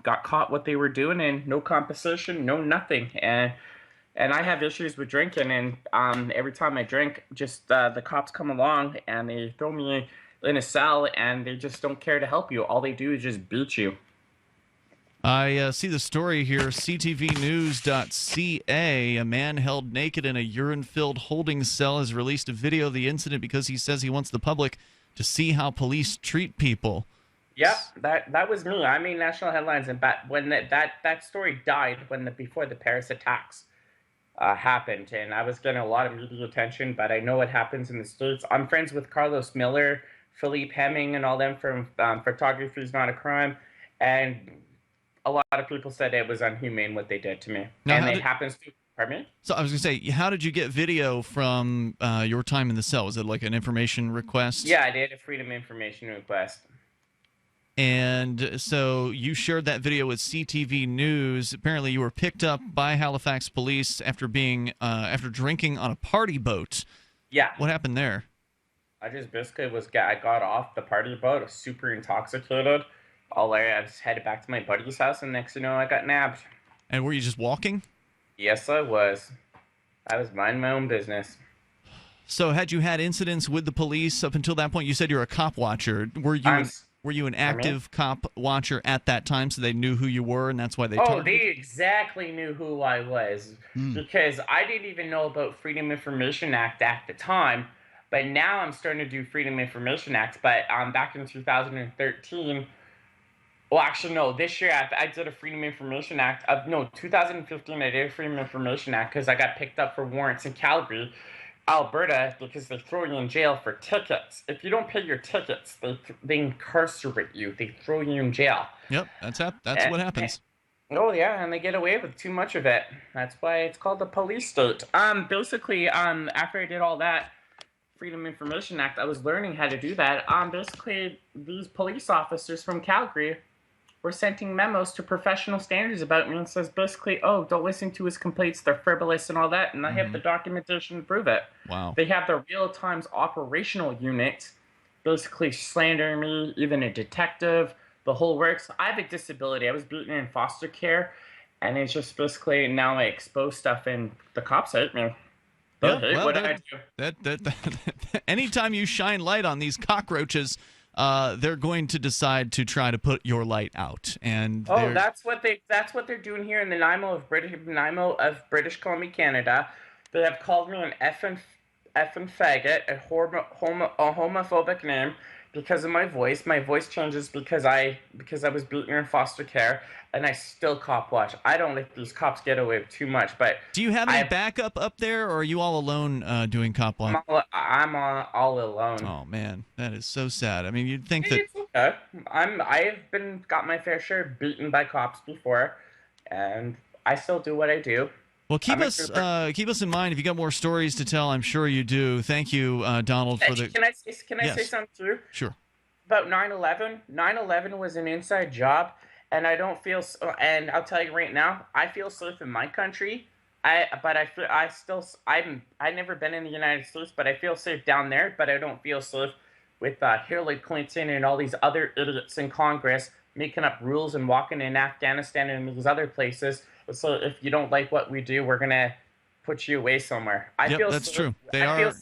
Speaker 1: got caught what they were doing, and no compensation, no nothing. And I have issues with drinking, and every time I drink, just the cops come along and they throw me in a cell, and they just don't care to help you. All they do is just beat you.
Speaker 6: I see the story here, ctvnews.ca. A man held naked in a urine-filled holding cell has released a video of the incident because he says he wants the public to see how police treat people.
Speaker 1: Yep, that was me. I made national headlines, and when that story died before the Paris attacks happened, and I was getting a lot of media attention. But I know what happens in the States. I'm friends with Carlos Miller, Philippe Hemming, and all them from Photography is Not a Crime, and a lot of people said it was inhumane what they did to me.
Speaker 6: Now,
Speaker 1: and it happens to... Pardon me?
Speaker 6: So I was going to say, how did you get video from your time in the cell? Was it like an information request?
Speaker 1: Yeah, I did a freedom information request.
Speaker 6: And so you shared that video with CTV News. Apparently, you were picked up by Halifax police after after drinking on a party boat.
Speaker 1: Yeah.
Speaker 6: What happened there?
Speaker 1: I just basically I got off the party boat, I was super intoxicated. I just headed back to my buddy's house, and next thing you know, I got nabbed.
Speaker 6: And were you just walking?
Speaker 1: Yes, I was. I was minding my own business.
Speaker 6: So had you had incidents with the police up until that point? You said you're a cop watcher. Were you an active cop watcher at that time, so they knew who you were, and that's why they targeted?
Speaker 1: They exactly knew who I was, because I didn't even know about Freedom Information Act at the time, but now I'm starting to do Freedom Information Act. But back in 2013, well, actually, no, this year I did a Freedom Information Act. 2015 I did a Freedom Information Act because I got picked up for warrants in Calgary, Alberta, because they throw you in jail for tickets. If you don't pay your tickets, they incarcerate you. They throw you in jail.
Speaker 6: Yep, that's what happens.
Speaker 1: Oh yeah, and they get away with too much of it. That's why it's called the police state. Basically, after I did all that Freedom Information Act, I was learning how to do that. Basically, these police officers from Calgary were sending memos to professional standards about me and says basically, oh, don't listen to his complaints, they're frivolous and all that, and I have the documentation to prove it.
Speaker 6: Wow.
Speaker 1: They have the real-time operational unit basically slandering me, even a detective, the whole works. I have a disability. I was beaten in foster care, and it's just basically now I expose stuff and the cops hate me. What did I do?
Speaker 6: Anytime you shine light on these cockroaches, they're going to decide to try to put your light out, and
Speaker 1: that's what they're doing here in the Nanaimo of British Columbia, Canada. They have called me an effing faggot, a homophobic name because of my voice. My voice changes because I was beaten in foster care, and I still cop watch. I don't let these cops get away with too much. But
Speaker 6: do you have any backup up there, or are you all alone doing cop watch?
Speaker 1: I'm all alone.
Speaker 6: Oh man, that is so sad. I mean, you'd think that.
Speaker 1: It's okay. I've got my fair share beaten by cops before, and I still do what I do.
Speaker 6: Well, keep us in mind if you got more stories to tell. I'm sure you do. Thank you, Donald, for the.
Speaker 1: Can I say something too?
Speaker 6: Sure.
Speaker 1: About 9/11. 9/11 was an inside job, and I don't feel. And I'll tell you right now, I feel safe in my country. I've never been in the United States, but I feel safe down there. But I don't feel safe with Hillary Clinton and all these other idiots in Congress making up rules and walking in Afghanistan and these other places. So if you don't like what we do, we're gonna put you away somewhere.
Speaker 6: That's true.
Speaker 1: I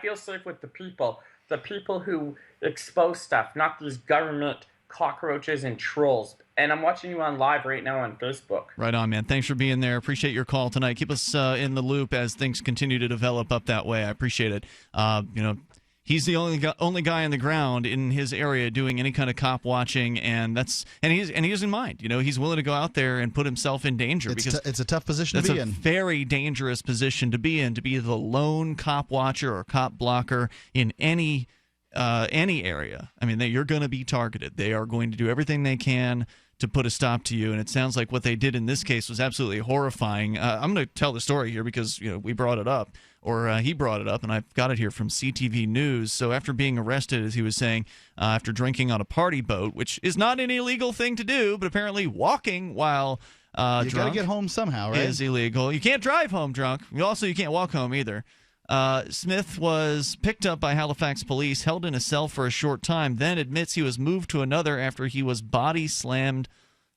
Speaker 1: feel safe with the people who expose stuff, not these government cockroaches and trolls. And I'm watching you on live right now on Facebook.
Speaker 6: Right on, man. Thanks for being there. Appreciate your call tonight. Keep us in the loop as things continue to develop up that way. I appreciate it. He's the only guy on the ground in his area doing any kind of cop watching, and he's in mind. He's willing to go out there and put himself in danger because
Speaker 7: it's a tough position to be in.
Speaker 6: It's a very dangerous position to be in, to be the lone cop watcher or cop blocker in any area. I mean, you're going to be targeted. They are going to do everything they can to put a stop to you, and it sounds like what they did in this case was absolutely horrifying. I'm going to tell the story here because we brought it up, or he brought it up, and I've got it here from CTV News. So after being arrested, as he was saying, after drinking on a party boat, which is not an illegal thing to do, but apparently walking while
Speaker 7: you got to get home somehow, right?
Speaker 6: Is illegal. You can't drive home drunk. You can't walk home either. Smith was picked up by Halifax police, held in a cell for a short time, then admits he was moved to another after he was body slammed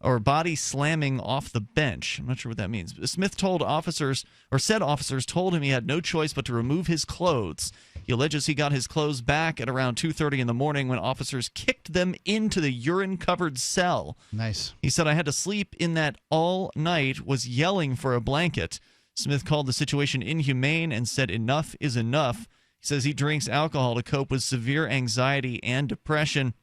Speaker 6: or body slamming off the bench. I'm not sure what that means. Smith told officers, or said officers told him he had no choice but to remove his clothes. He alleges he got his clothes back at around 2:30 in the morning when officers kicked them into the urine-covered cell.
Speaker 7: Nice.
Speaker 6: He said, "I had to sleep in that all night, was yelling for a blanket." Smith called the situation inhumane and said enough is enough. He says he drinks alcohol to cope with severe anxiety and depression,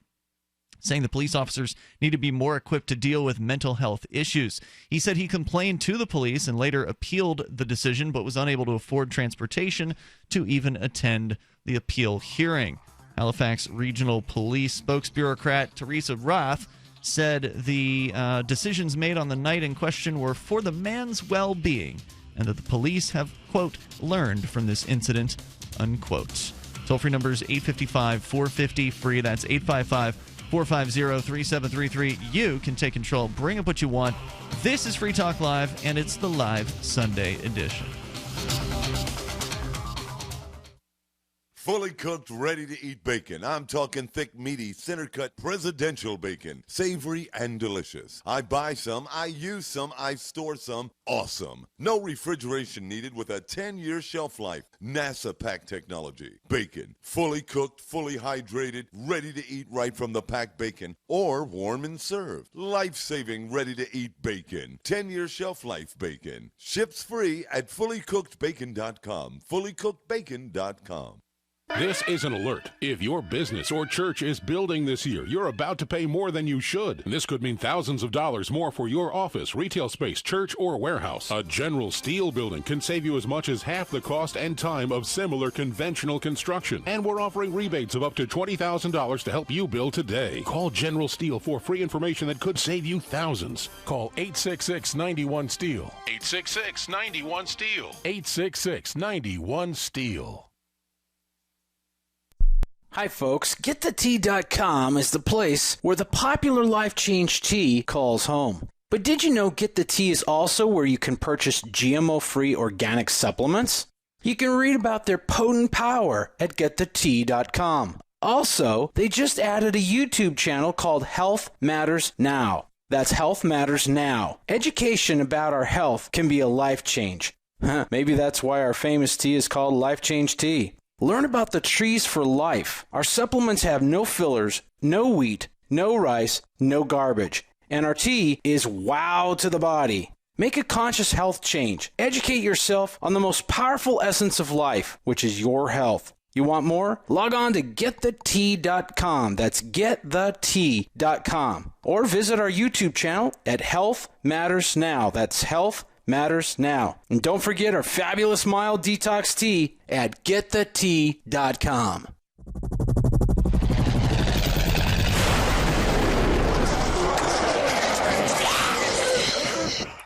Speaker 6: saying the police officers need to be more equipped to deal with mental health issues. He said he complained to the police and later appealed the decision, but was unable to afford transportation to even attend the appeal hearing. Halifax Regional Police spokesbureaucrat Teresa Roth said the decisions made on the night in question were for the man's well-being and that the police have, quote, learned from this incident, unquote. Toll-free number is 855-450-FREE. That's 855-450-3733. You can take control. Bring up what you want. This is Free Talk Live, and it's the live Sunday edition.
Speaker 16: Fully cooked, ready-to-eat bacon. I'm talking thick, meaty, center-cut presidential bacon. Savory and delicious. I buy some, I use some, I store some. Awesome. No refrigeration needed with a 10-year shelf life. NASA-packed technology. Bacon. Fully cooked, fully hydrated, ready to eat right from the packed bacon. Or warm and served. Life-saving, ready-to-eat bacon. 10-year shelf life bacon. Ships free at fullycookedbacon.com. Fullycookedbacon.com.
Speaker 9: This is an alert. If your business or church is building this year, you're about to pay more than you should. This could mean thousands of dollars more for your office, retail space, church, or warehouse. A General Steel building can save you as much as half the cost and time of similar conventional construction. And we're offering rebates of up to $20,000 to help you build today. Call General Steel for free information that could save you thousands. Call 866-91-STEEL. 866-91-STEEL. 866-91-STEEL.
Speaker 17: Hi folks, GetTheTea.com is the place where the popular Life Change tea calls home. But did you know Get the Tea is also where you can purchase GMO-free organic supplements? You can read about their potent power at GetTheTea.com. Also, they just added a YouTube channel called Health Matters Now. That's Health Matters Now. Education about our health can be a life change. Maybe that's why our famous tea is called Life Change Tea. Learn about the trees for life. Our supplements have no fillers, no wheat, no rice, no garbage. And our tea is wow to the body. Make a conscious health change. Educate yourself on the most powerful essence of life, which is your health. You want more? Log on to GetTheTea.com. That's GetTheTea.com. Or visit our YouTube channel at Health Matters Now. That's Health Matters Now. And don't forget our fabulous mild detox tea at GetTheTea.com.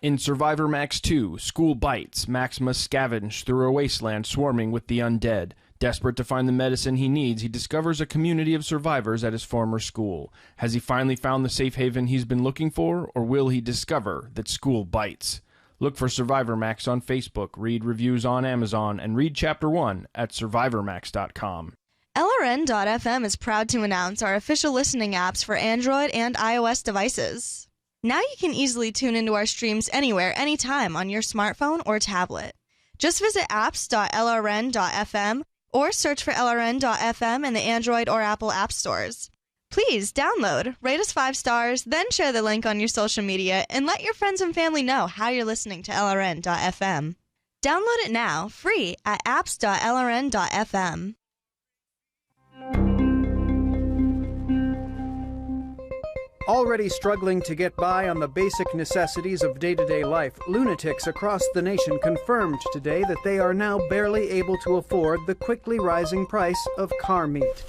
Speaker 18: In Survivor Max 2, School Bites, Max must scavenge through a wasteland swarming with the undead. Desperate to find the medicine he needs, he discovers a community of survivors at his former school. Has he finally found the safe haven he's been looking for, or will he discover that school bites? Look for Survivor Max on Facebook, read reviews on Amazon, and read Chapter 1 at SurvivorMax.com.
Speaker 4: LRN.FM is proud to announce our official listening apps for Android and iOS devices. Now you can easily tune into our streams anywhere, anytime on your smartphone or tablet. Just visit apps.lrn.fm or search for LRN.FM in the Android or Apple app stores. Please download, rate us 5 stars, then share the link on your social media, and let your friends and family know how you're listening to LRN.FM. Download it now, free, at apps.lrn.fm.
Speaker 24: Already struggling to get by on the basic necessities of day-to-day life, lunatics across the nation confirmed today that they are now barely able to afford the quickly rising price of car meat.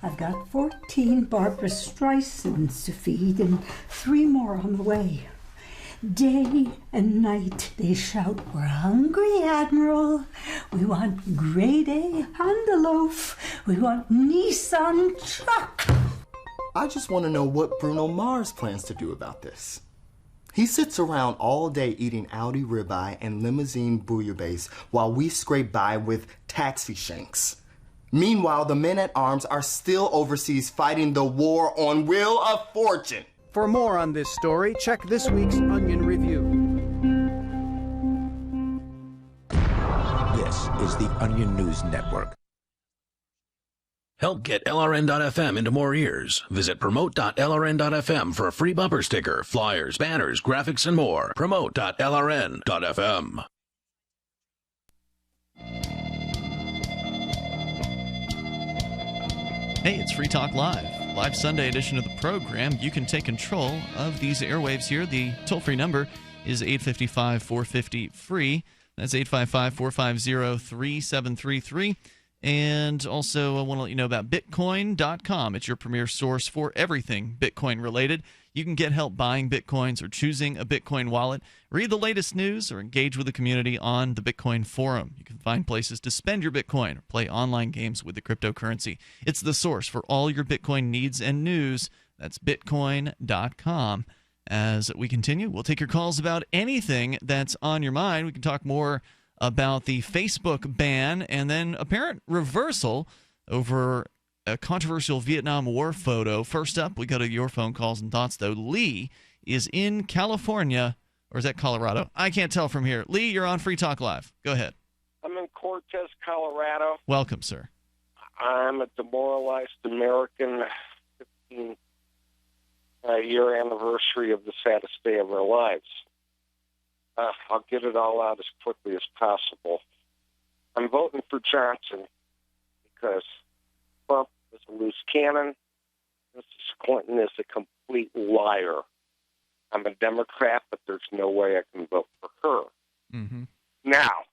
Speaker 25: I've got 14 Barbara Streisands to feed and 3 more on the way. Day and night they shout, "We're hungry, Admiral. We want grade A Honda loaf. We want Nissan truck."
Speaker 26: I just want to know what Bruno Mars plans to do about this. He sits around all day eating Audi ribeye and limousine bouillabaisse while we scrape by with taxi shanks. Meanwhile, the men at arms are still overseas fighting the war on Wheel of Fortune.
Speaker 24: For more on this story, check this week's Onion Review.
Speaker 22: This is the Onion News Network.
Speaker 5: Help get LRN.FM into more ears. Visit promote.lrn.fm for a free bumper sticker, flyers, banners, graphics, and more. Promote.lrn.fm.
Speaker 6: Hey, it's Free Talk Live. Live Sunday edition of the program. You can take control of these airwaves here. The toll-free number is 855-450-FREE. That's 855-450-3733. And also, I want to let you know about Bitcoin.com. It's your premier source for everything Bitcoin-related. You can get help buying Bitcoins or choosing a Bitcoin wallet, read the latest news, or engage with the community on the Bitcoin forum. You can find places to spend your Bitcoin or play online games with the cryptocurrency. It's the source for all your Bitcoin needs and news. That's Bitcoin.com. As we continue, we'll take your calls about anything that's on your mind. We can talk more about the Facebook ban and then apparent reversal over a controversial Vietnam War photo. First up, we go to your phone calls and thoughts, though. Lee is in California, or is that Colorado? I can't tell from here. Lee, you're on Free Talk Live. Go ahead.
Speaker 2: I'm in Cortez, Colorado.
Speaker 6: Welcome, sir.
Speaker 2: I'm a demoralized American. 15-year anniversary of the saddest day of our lives. I'll get it all out as quickly as possible. I'm voting for Johnson because Trump is a loose cannon. Mrs. Clinton is a complete liar. I'm a Democrat, but there's no way I can vote for her.
Speaker 6: Mm-hmm.
Speaker 2: Now,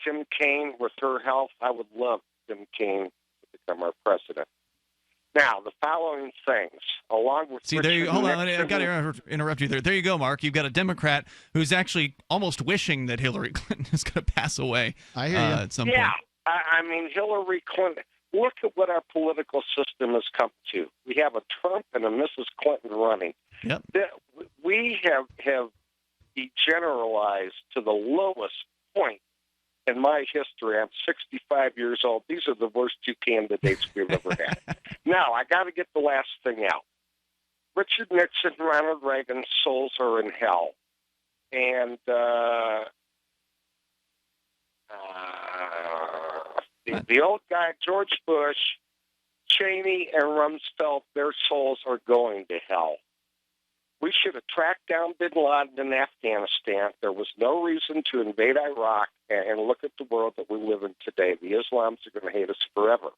Speaker 2: Tim Kaine, with her health, I would love Tim Kaine to become our president. Now, the following things, along with
Speaker 6: See, there you hold on. I've got to interrupt you there. There you go, Mark. You've got a Democrat who's actually almost wishing that Hillary Clinton is going to pass away.
Speaker 7: I hear you.
Speaker 6: At some
Speaker 2: yeah,
Speaker 6: point.
Speaker 2: I mean, Hillary Clinton. Look at what our political system has come to. We have a Trump and a Mrs. Clinton running.
Speaker 6: Yep.
Speaker 2: We have degeneralized to the lowest point in my history. I'm 65 years old. These are the worst two candidates we've ever had. Now, I got to get the last thing out. Richard Nixon, Ronald Reagan's souls are in hell. And the old guy, George Bush, Cheney, and Rumsfeld, their souls are going to hell. We should have tracked down bin Laden in Afghanistan. There was no reason to invade Iraq, and look at the world that we live in today. The Islams are going to hate us forever.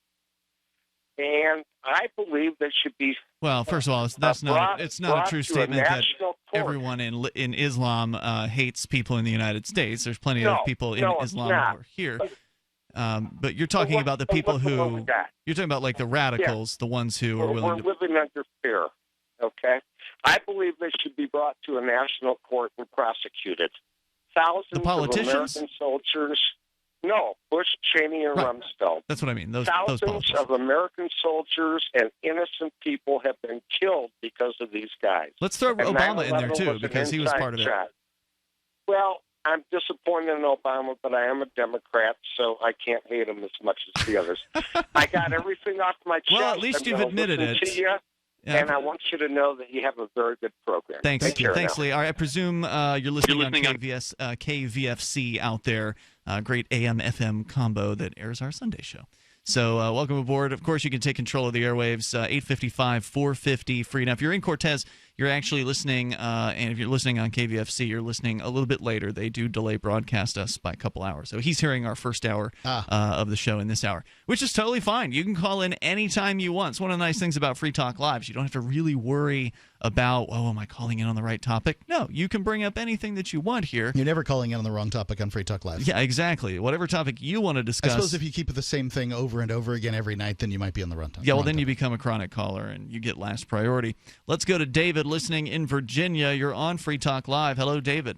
Speaker 2: And I believe they should be.
Speaker 6: Well, first of all, it's not a true statement that everyone in Islam hates people in the United States. There's plenty of people in Islam who are here. But you're talking about the people who you're talking about, like the radicals, the ones who are willing
Speaker 2: We're living under fear. Okay, I believe they should be brought to a national court and prosecuted. Thousands
Speaker 6: the politicians?
Speaker 2: of American soldiers. No, Bush, Cheney, and Rumsfeld.
Speaker 6: That's what I mean.
Speaker 2: Thousands of American soldiers and innocent people have been killed because of these guys.
Speaker 6: Let's throw
Speaker 2: And
Speaker 6: Obama in there
Speaker 2: 9/11
Speaker 6: too,
Speaker 2: was
Speaker 6: because
Speaker 2: an
Speaker 6: he was
Speaker 2: inside
Speaker 6: part of it.
Speaker 2: job. Well, I'm disappointed in Obama, but I am a Democrat, so I can't hate him as much as the others. I got everything off my chest.
Speaker 6: Well, at least
Speaker 2: I'm
Speaker 6: you've
Speaker 2: gonna
Speaker 6: admitted
Speaker 2: listen
Speaker 6: it.
Speaker 2: to you, and I want you to know that you have a very good program.
Speaker 6: Thanks,
Speaker 2: Take care now.
Speaker 6: Lee. All right, I presume you're listening on KVFC out there. Great AM/FM combo that airs our Sunday show. So welcome aboard. Of course, you can take control of the airwaves, 855-450-FREE. Now, if you're in Cortez, you're actually listening, and if you're listening on KVFC, you're listening a little bit later. They do delay broadcast us by a couple hours. So he's hearing our first hour of the show in this hour, which is totally fine. You can call in anytime you want. It's one of the nice things about Free Talk Live is you don't have to really worry about, am I calling in on the right topic? No, you can bring up anything that you want here.
Speaker 7: You're never calling in on the wrong topic on Free Talk Live.
Speaker 6: Yeah, exactly. Whatever topic you want to discuss.
Speaker 7: I suppose if you keep the same thing over and over again every night, then you might be on the wrong topic.
Speaker 6: Yeah, well, then you become a chronic caller and you get last priority. Let's go to David listening in Virginia. You're on Free Talk Live. Hello, David.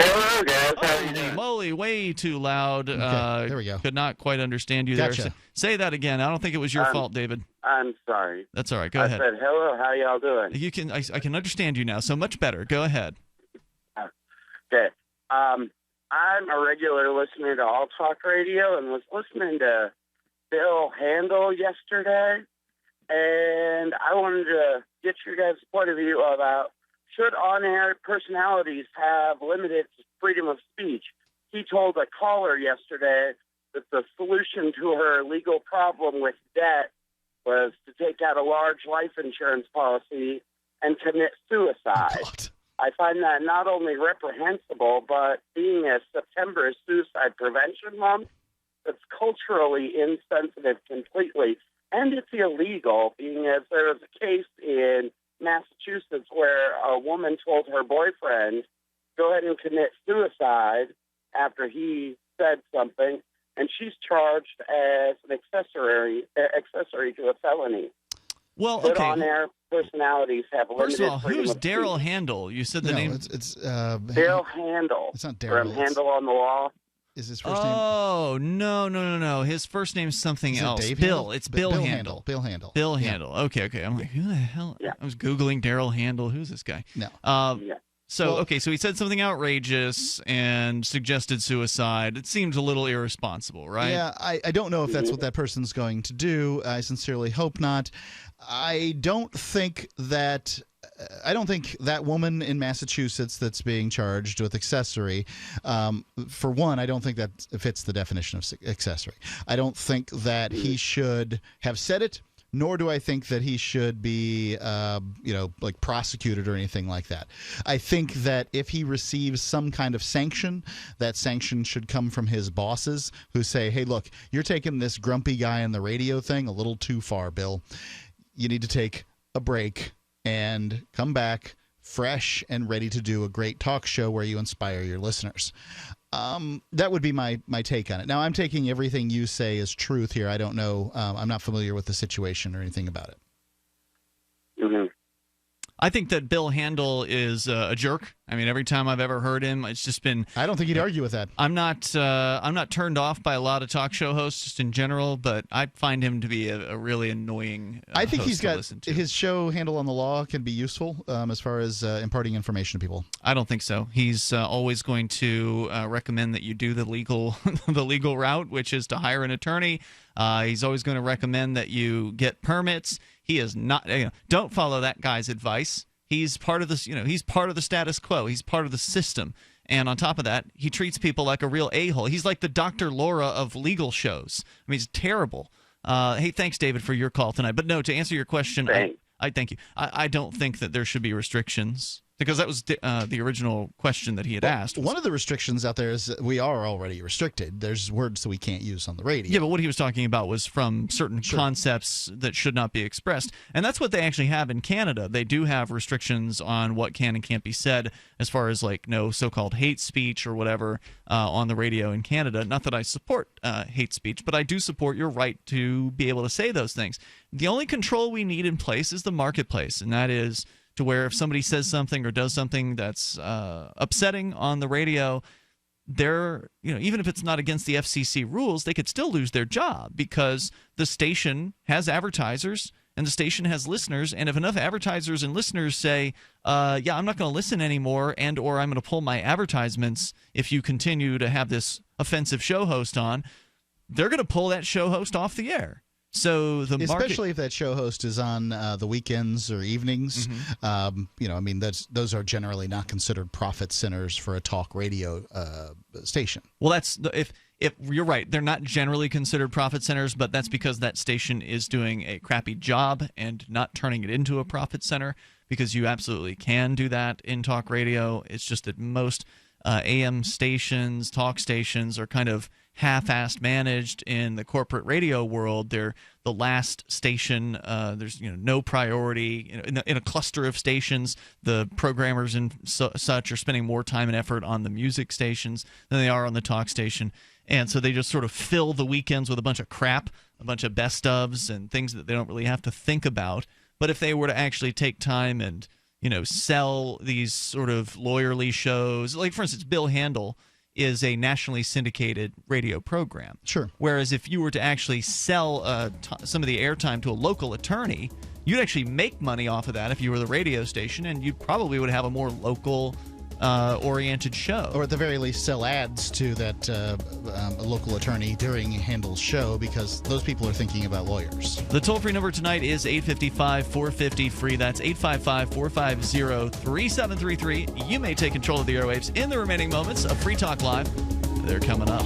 Speaker 3: Hello, guys. How are you
Speaker 6: Holy
Speaker 3: doing?
Speaker 6: moly, way too loud.
Speaker 7: Okay, there we go.
Speaker 6: Could not quite understand you
Speaker 7: Gotcha.
Speaker 6: there. Say that again. I don't think it was your fault, David.
Speaker 3: I'm sorry.
Speaker 6: That's all right. Go ahead.
Speaker 3: I said, hello, how y'all doing?
Speaker 6: You can. I can understand you now, so much better. Go ahead.
Speaker 3: Okay. I'm a regular listener to All Talk Radio and was listening to Bill Handel yesterday, and I wanted to get your guys' point of view about should on-air personalities have limited freedom of speech. He told a caller yesterday that the solution to her legal problem with debt was to take out a large life insurance policy and commit suicide. I find that not only reprehensible, but being as September is Suicide Prevention Month, it's culturally insensitive completely. And it's illegal, being as there was a case in Massachusetts where a woman told her boyfriend, go ahead and commit suicide after he said something, and she's charged as an accessory to a felony.
Speaker 6: Well,
Speaker 3: Good
Speaker 6: okay.
Speaker 3: on-air personalities have limited
Speaker 6: First of all,
Speaker 3: freedom
Speaker 6: who's
Speaker 3: of
Speaker 6: Daryl
Speaker 3: speech.
Speaker 6: Handel? You said the name.
Speaker 7: It's
Speaker 3: Daryl Handel.
Speaker 7: It's not
Speaker 3: From
Speaker 7: Daryl.
Speaker 3: Handel on the Law.
Speaker 7: Is his first name?
Speaker 6: Oh, no. His first name's something
Speaker 7: Is it
Speaker 6: else.
Speaker 7: Dave
Speaker 6: Bill.
Speaker 7: Handel?
Speaker 6: It's Bill Handel.
Speaker 7: Bill Handel.
Speaker 6: Bill
Speaker 7: Yeah.
Speaker 6: Handel. Okay. I'm like, who the hell?
Speaker 3: Yeah.
Speaker 6: I was Googling Daryl Handel. Who's this guy?
Speaker 7: No.
Speaker 6: So he said something outrageous and suggested suicide. It seems a little irresponsible, right?
Speaker 7: Yeah, I don't know if that's what that person's going to do. I sincerely hope not. I don't think that woman in Massachusetts that's being charged with accessory, for one, I don't think that fits the definition of accessory. I don't think that he should have said it, nor do I think that he should be, like prosecuted or anything like that. I think that if he receives some kind of sanction, that sanction should come from his bosses who say, hey, look, you're taking this grumpy guy on the radio thing a little too far, Bill. You need to take a break and come back fresh and ready to do a great talk show where you inspire your listeners. That would be my take on it. Now, I'm taking everything you say as truth here. I don't know. I'm not familiar with the situation or anything about it.
Speaker 3: Mm-hmm.
Speaker 6: I think that Bill Handel is a jerk. I mean, every time I've ever heard him, it's just been.
Speaker 7: I don't think he'd argue with that.
Speaker 6: I'm not turned off by a lot of talk show hosts just in general, but I find him to be a really annoying.
Speaker 7: I think
Speaker 6: host
Speaker 7: he's
Speaker 6: to
Speaker 7: got
Speaker 6: listen to.
Speaker 7: his show Handle on the Law can be useful as far as imparting information to people.
Speaker 6: I don't think so. He's always going to recommend that you do the legal route, which is to hire an attorney. He's always going to recommend that you get permits. He is not. Don't follow that guy's advice. He's part of this. He's part of the status quo. He's part of the system. And on top of that, he treats people like a real a-hole. He's like the Dr. Laura of legal shows. I mean, he's terrible. Hey, thanks, David, for your call tonight. But no, to answer your question, I thank you. I don't think that there should be restrictions. Because that was the original question that he had asked.
Speaker 7: One of the restrictions out there is that we are already restricted. There's words that we can't use on the radio.
Speaker 6: Yeah, but what he was talking about was from certain concepts that should not be expressed. And that's what they actually have in Canada. They do have restrictions on what can and can't be said as far as like no so-called hate speech or whatever on the radio in Canada. Not that I support hate speech, but I do support your right to be able to say those things. The only control we need in place is the marketplace, and that is to where if somebody says something or does something that's upsetting on the radio, they're, even if it's not against the FCC rules, they could still lose their job because the station has advertisers and the station has listeners. And if enough advertisers and listeners say, I'm not going to listen anymore and or I'm going to pull my advertisements if you continue to have this offensive show host on, they're going to pull that show host off the air. So the
Speaker 7: especially if that show host is on the weekends or evenings, those are generally not considered profit centers for a talk radio station.
Speaker 6: Well, that's if you're right, they're not generally considered profit centers, but that's because that station is doing a crappy job and not turning it into a profit center. Because you absolutely can do that in talk radio. It's just that most AM stations, talk stations, are kind of half-assed managed in the corporate radio world. They're the last station. There's no priority in a cluster of stations. The programmers and such are spending more time and effort on the music stations than they are on the talk station, and so they just sort of fill the weekends with a bunch of crap, a bunch of best ofs and things that they don't really have to think about. But if they were to actually take time and sell these sort of lawyerly shows, like for instance, Bill Handel is a nationally syndicated radio program.
Speaker 7: Sure.
Speaker 6: Whereas if you were to actually sell some of the airtime to a local attorney, you'd actually make money off of that if you were the radio station, and you probably would have a more local oriented show.
Speaker 7: Or at the very least, sell ads to that local attorney during Handel's show, because those people are thinking about lawyers.
Speaker 6: The toll-free number tonight is 855-450-FREE. That's 855-450-3733. You may take control of the airwaves in the remaining moments of Free Talk Live. They're coming up.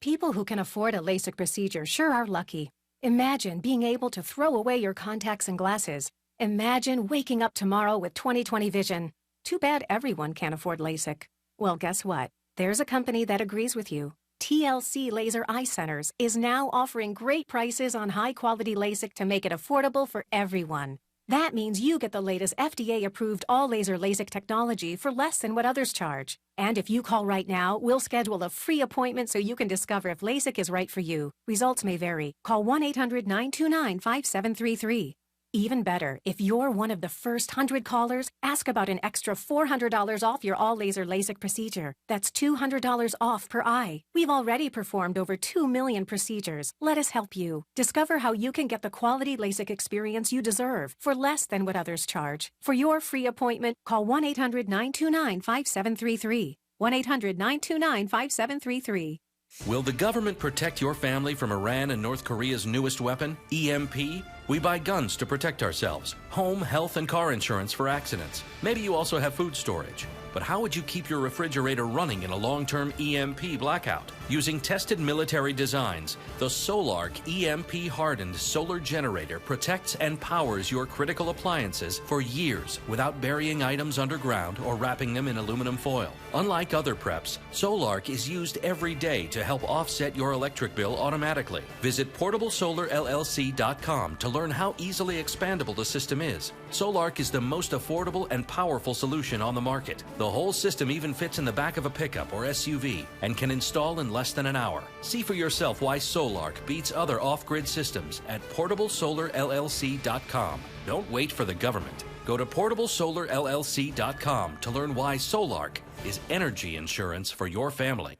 Speaker 8: People who can afford a LASIK procedure sure are lucky. Imagine being able to throw away your contacts and glasses. Imagine waking up tomorrow with 20/20 vision. Too bad everyone can't afford LASIK. Well, guess what? There's a company that agrees with you. TLC Laser Eye Centers is now offering great prices on high-quality LASIK to make it affordable for everyone. That means you get the latest FDA-approved all-laser LASIK technology for less than what others charge. And if you call right now, we'll schedule a free appointment so you can discover if LASIK is right for you. Results may vary. Call 1-800-929-5733. Even better, if you're one of the first 100 callers, ask about an extra $400 off your all-laser LASIK procedure. That's $200 off per eye. We've already performed over 2 million procedures. Let us help you. Discover how you can get the quality LASIK experience you deserve for less than what others charge. For your free appointment, call 1-800-929-5733. 1-800-929-5733.
Speaker 10: Will the government protect your family from Iran and North Korea's newest weapon, EMP? We buy guns to protect ourselves, home, health, and car insurance for accidents. Maybe you also have food storage. But how would you keep your refrigerator running in a long-term EMP blackout? Using tested military designs, the Solarc EMP-hardened solar generator protects and powers your critical appliances for years without burying items underground or wrapping them in aluminum foil. Unlike other preps, Solarc is used every day to help offset your electric bill automatically. Visit PortableSolarLLC.com to learn how easily expandable the system is. Solarc is the most affordable and powerful solution on the market. The whole system even fits in the back of a pickup or SUV and can install in less than an hour. See for yourself why Solarc beats other off-grid systems at PortableSolarLLC.com. Don't wait for the government. Go to PortableSolarLLC.com to learn why Solarc is energy insurance for your family.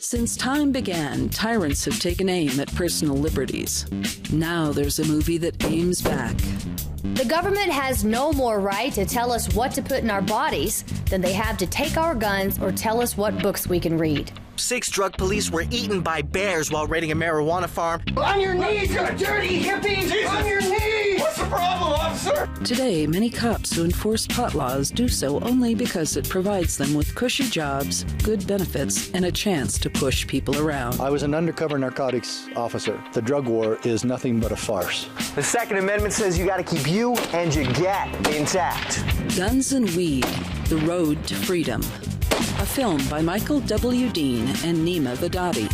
Speaker 11: Since time began, tyrants have taken aim at personal liberties. Now there's a movie that aims back.
Speaker 19: The government has no more right to tell us what to put in our bodies than they have to take our guns or tell us what books we can read.
Speaker 20: 6 drug police were eaten by bears while raiding a marijuana farm.
Speaker 21: On your knees, you dirty hippie! Jesus. On your knees! What's the problem, officer?
Speaker 11: Today, many cops who enforce pot laws do so only because it provides them with cushy jobs, good benefits, and a chance to push people around.
Speaker 27: I was an undercover narcotics officer. The drug war is nothing but a farce.
Speaker 20: The Second Amendment says you got to keep you and your gat intact.
Speaker 11: Guns and Weed, The Road to Freedom. A film by Michael W. Dean and Nima Vadadi.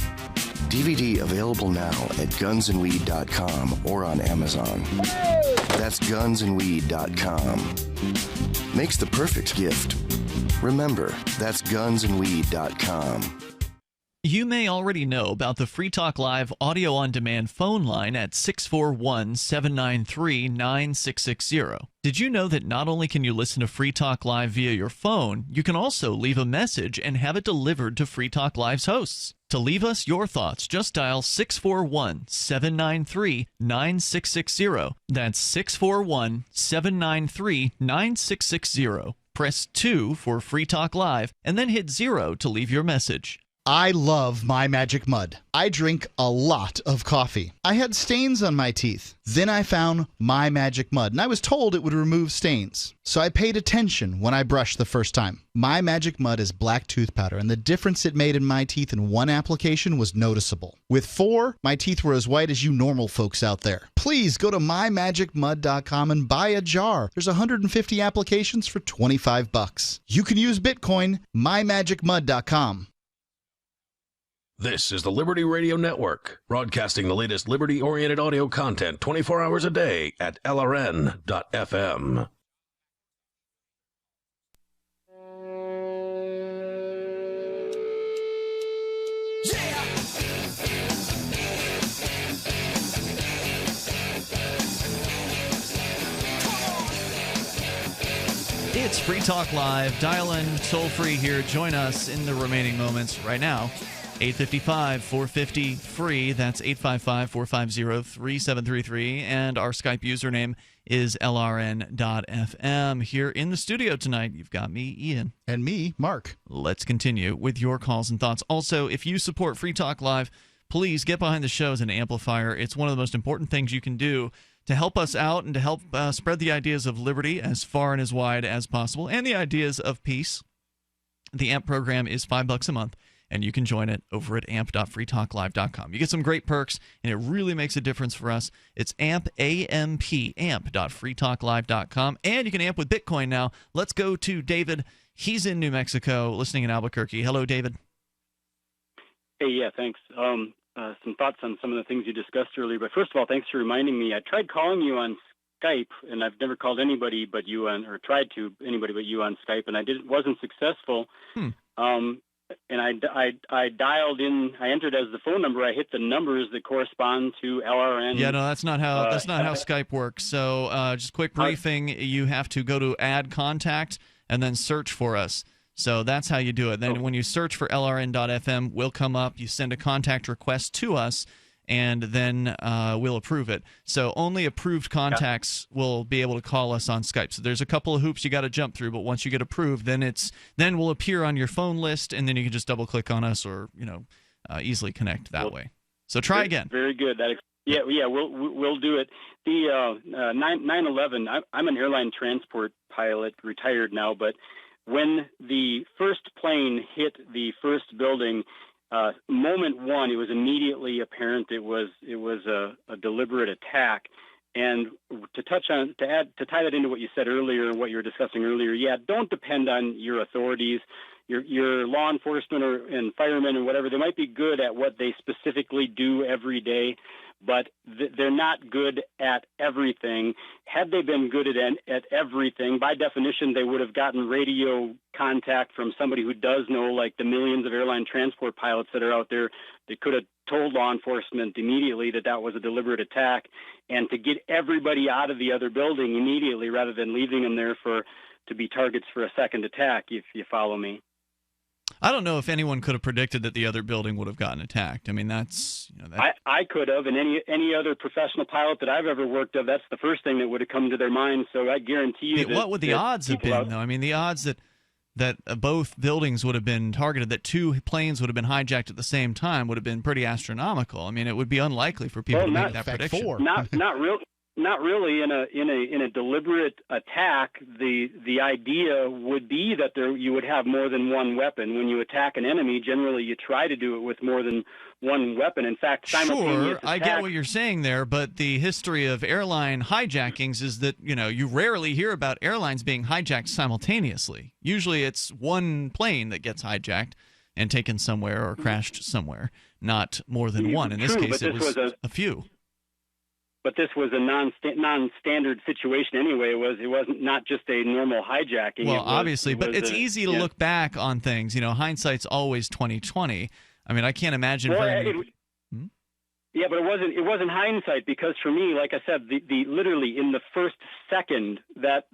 Speaker 23: DVD available now at gunsandweed.com or on Amazon. That's gunsandweed.com. Makes the perfect gift. Remember, that's gunsandweed.com.
Speaker 6: You may already know about the Free Talk Live audio on demand phone line at 641-793-9660. Did you know that not only can you listen to Free Talk Live via your phone, you can also leave a message and have it delivered to Free Talk Live's hosts? To leave us your thoughts, just dial 641-793-9660. That's 641-793-9660. Press 2 for Free Talk Live, and then hit 0 to leave your message.
Speaker 7: I love My Magic Mud. I drink a lot of coffee. I had stains on my teeth. Then I found My Magic Mud, and I was told it would remove stains. So I paid attention when I brushed the first time. My Magic Mud is black tooth powder, and the difference it made in my teeth in one application was noticeable. With 4, my teeth were as white as you normal folks out there. Please go to mymagicmud.com and buy a jar. There's 150 applications for $25. You can use Bitcoin, mymagicmud.com.
Speaker 5: This is the Liberty Radio Network, broadcasting the latest liberty-oriented audio content 24 hours a day at LRN.FM.
Speaker 6: It's Free Talk Live. Dial in toll free here. Join us in the remaining moments right now. 855-450-FREE. That's 855-450-3733. And our Skype username is LRN.FM. Here in the studio tonight, you've got me, Ian.
Speaker 7: And me, Mark.
Speaker 6: Let's continue with your calls and thoughts. Also, if you support Free Talk Live, please get behind the show as an amplifier. It's one of the most important things you can do to help us out and to help spread the ideas of liberty as far and as wide as possible, and the ideas of peace. The AMP program is $5 a month, and you can join it over at amp.freetalklive.com. You get some great perks, and it really makes a difference for us. It's AMP, A-M-P, amp.freetalklive.com. And you can amp with Bitcoin now. Let's go to David. He's in New Mexico, listening in Albuquerque. Hello, David.
Speaker 1: Hey, yeah, thanks. Some thoughts on some of the things you discussed earlier. But first of all, thanks for reminding me. I tried calling you on Skype, and I've never called anybody but you on, or tried to anybody but you on Skype, and I wasn't successful. And I dialed in. I entered as the phone number. I hit the numbers that correspond to LRN.
Speaker 6: Yeah, no, that's not how Skype works. So, just quick briefing: you have to go to Add Contact and then search for us. So that's how you do it. Then when you search for LRN.FM, we'll come up. You send a contact request to us, and then we'll approve it. So only approved contacts will be able to call us on Skype. So there's a couple of hoops you got to jump through, but once you get approved, then we'll appear on your phone list, and then you can just double click on us, or easily connect that way. So try again.
Speaker 1: Very good. We'll do it. The 9/11. I'm an airline transport pilot, retired now, but when the first plane hit the first building, moment one, it was immediately apparent it was a deliberate attack. And to tie that into what you said earlier, what you were discussing earlier, don't depend on your authorities, your law enforcement and firemen and whatever. They might be good at what they specifically do every day, but they're not good at everything. Had they been good at everything, by definition, they would have gotten radio contact from somebody who does know, like the millions of airline transport pilots that are out there. They could have told law enforcement immediately that was a deliberate attack, and to get everybody out of the other building immediately rather than leaving them there to be targets for a second attack, if you follow me.
Speaker 6: I don't know if anyone could have predicted that the other building would have gotten attacked. I mean, that's
Speaker 1: I could have, and any other professional pilot that I've ever worked with, that's the first thing that would have come to their mind. So I guarantee you.
Speaker 6: What would the odds have been, though? I mean, the odds that both buildings would have been targeted, that two planes would have been hijacked at the same time, would have been pretty astronomical. I mean, it would be unlikely for people to make that prediction.
Speaker 1: Not really. In a deliberate attack, the idea would be that you would have more than one weapon. When you attack an enemy, generally you try to do it with more than one weapon. In fact, simultaneous
Speaker 6: I get what you're saying there, but the history of airline hijackings is that you rarely hear about airlines being hijacked simultaneously. Usually, it's one plane that gets hijacked and taken somewhere or crashed somewhere, not more than one. In this case, it was a few.
Speaker 1: But this was a non-standard situation anyway. It wasn't not just a normal hijacking.
Speaker 6: Well, obviously, but it's easy to look back on things. Hindsight's always 20/20. I mean, I can't imagine.
Speaker 1: Yeah, but it wasn't hindsight, because for me, like I said, the literally in the first second that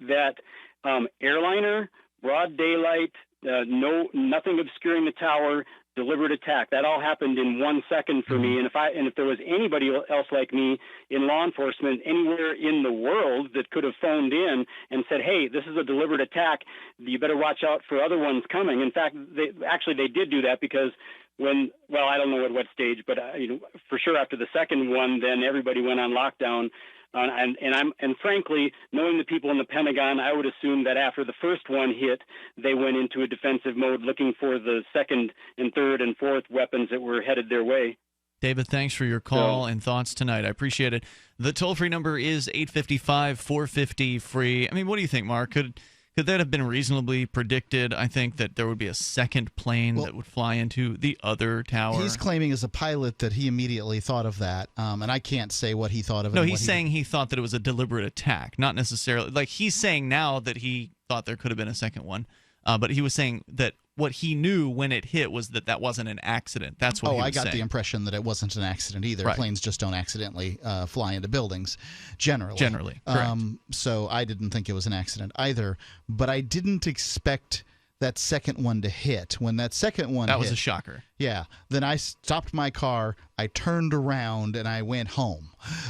Speaker 1: airliner, broad daylight, nothing obscuring the tower, deliberate attack. That all happened in 1 second for me. And if there was anybody else like me in law enforcement anywhere in the world that could have phoned in and said, "Hey, this is a deliberate attack. You better watch out for other ones coming." In fact, they did do that, because I don't know at what stage, but for sure after the second one, then everybody went on lockdown. And frankly, knowing the people in the Pentagon, I would assume that after the first one hit, they went into a defensive mode, looking for the second and third and fourth weapons that were headed their way.
Speaker 6: David, thanks for your call and thoughts tonight. I appreciate it. The toll-free number is 855-450-FREE. I mean, what do you think, Mark? Could that have been reasonably predicted? I think that there would be a second plane that would fly into the other tower.
Speaker 7: He's claiming as a pilot that he immediately thought of that, and I can't say what he thought of it.
Speaker 6: No, he's saying he thought that it was a deliberate attack, not necessarily. Like, he's saying now that he thought there could have been a second one, but he was saying that what he knew when it hit was that wasn't an accident. That's what he was saying.
Speaker 7: I got the impression that it wasn't an accident either. Right. Planes just don't accidentally fly into buildings, generally.
Speaker 6: Correct.
Speaker 7: So I didn't think it was an accident either, but I didn't expect that second one to hit. When that second one
Speaker 6: that
Speaker 7: hit,
Speaker 6: was a shocker.
Speaker 7: Yeah. Then I stopped my car, I turned around, and I went home.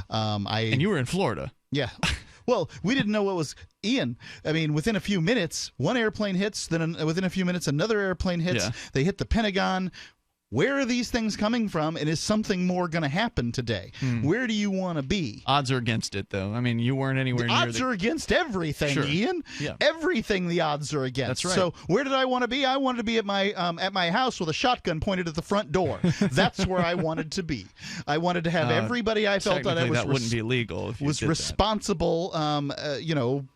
Speaker 6: And you were in Florida.
Speaker 7: Yeah. Well, we didn't know what was Ian. I mean, within a few minutes, one airplane hits. Then within a few minutes, another airplane hits.
Speaker 6: Yeah.
Speaker 7: They hit the Pentagon. Where are these things coming from, and is something more going to happen today? Where do you want to be?
Speaker 6: Odds are against it, though. I mean, you weren't anywhere near
Speaker 7: odds are against everything,
Speaker 6: Sure.
Speaker 7: Ian.
Speaker 6: Yeah.
Speaker 7: Everything the odds are against.
Speaker 6: That's right.
Speaker 7: So where did I want to be? I wanted to be at my house with a shotgun pointed at the front door. That's where I wanted to be. I wanted to have everybody I felt that I was
Speaker 6: that wouldn't be illegal if you
Speaker 7: was
Speaker 6: did
Speaker 7: responsible. You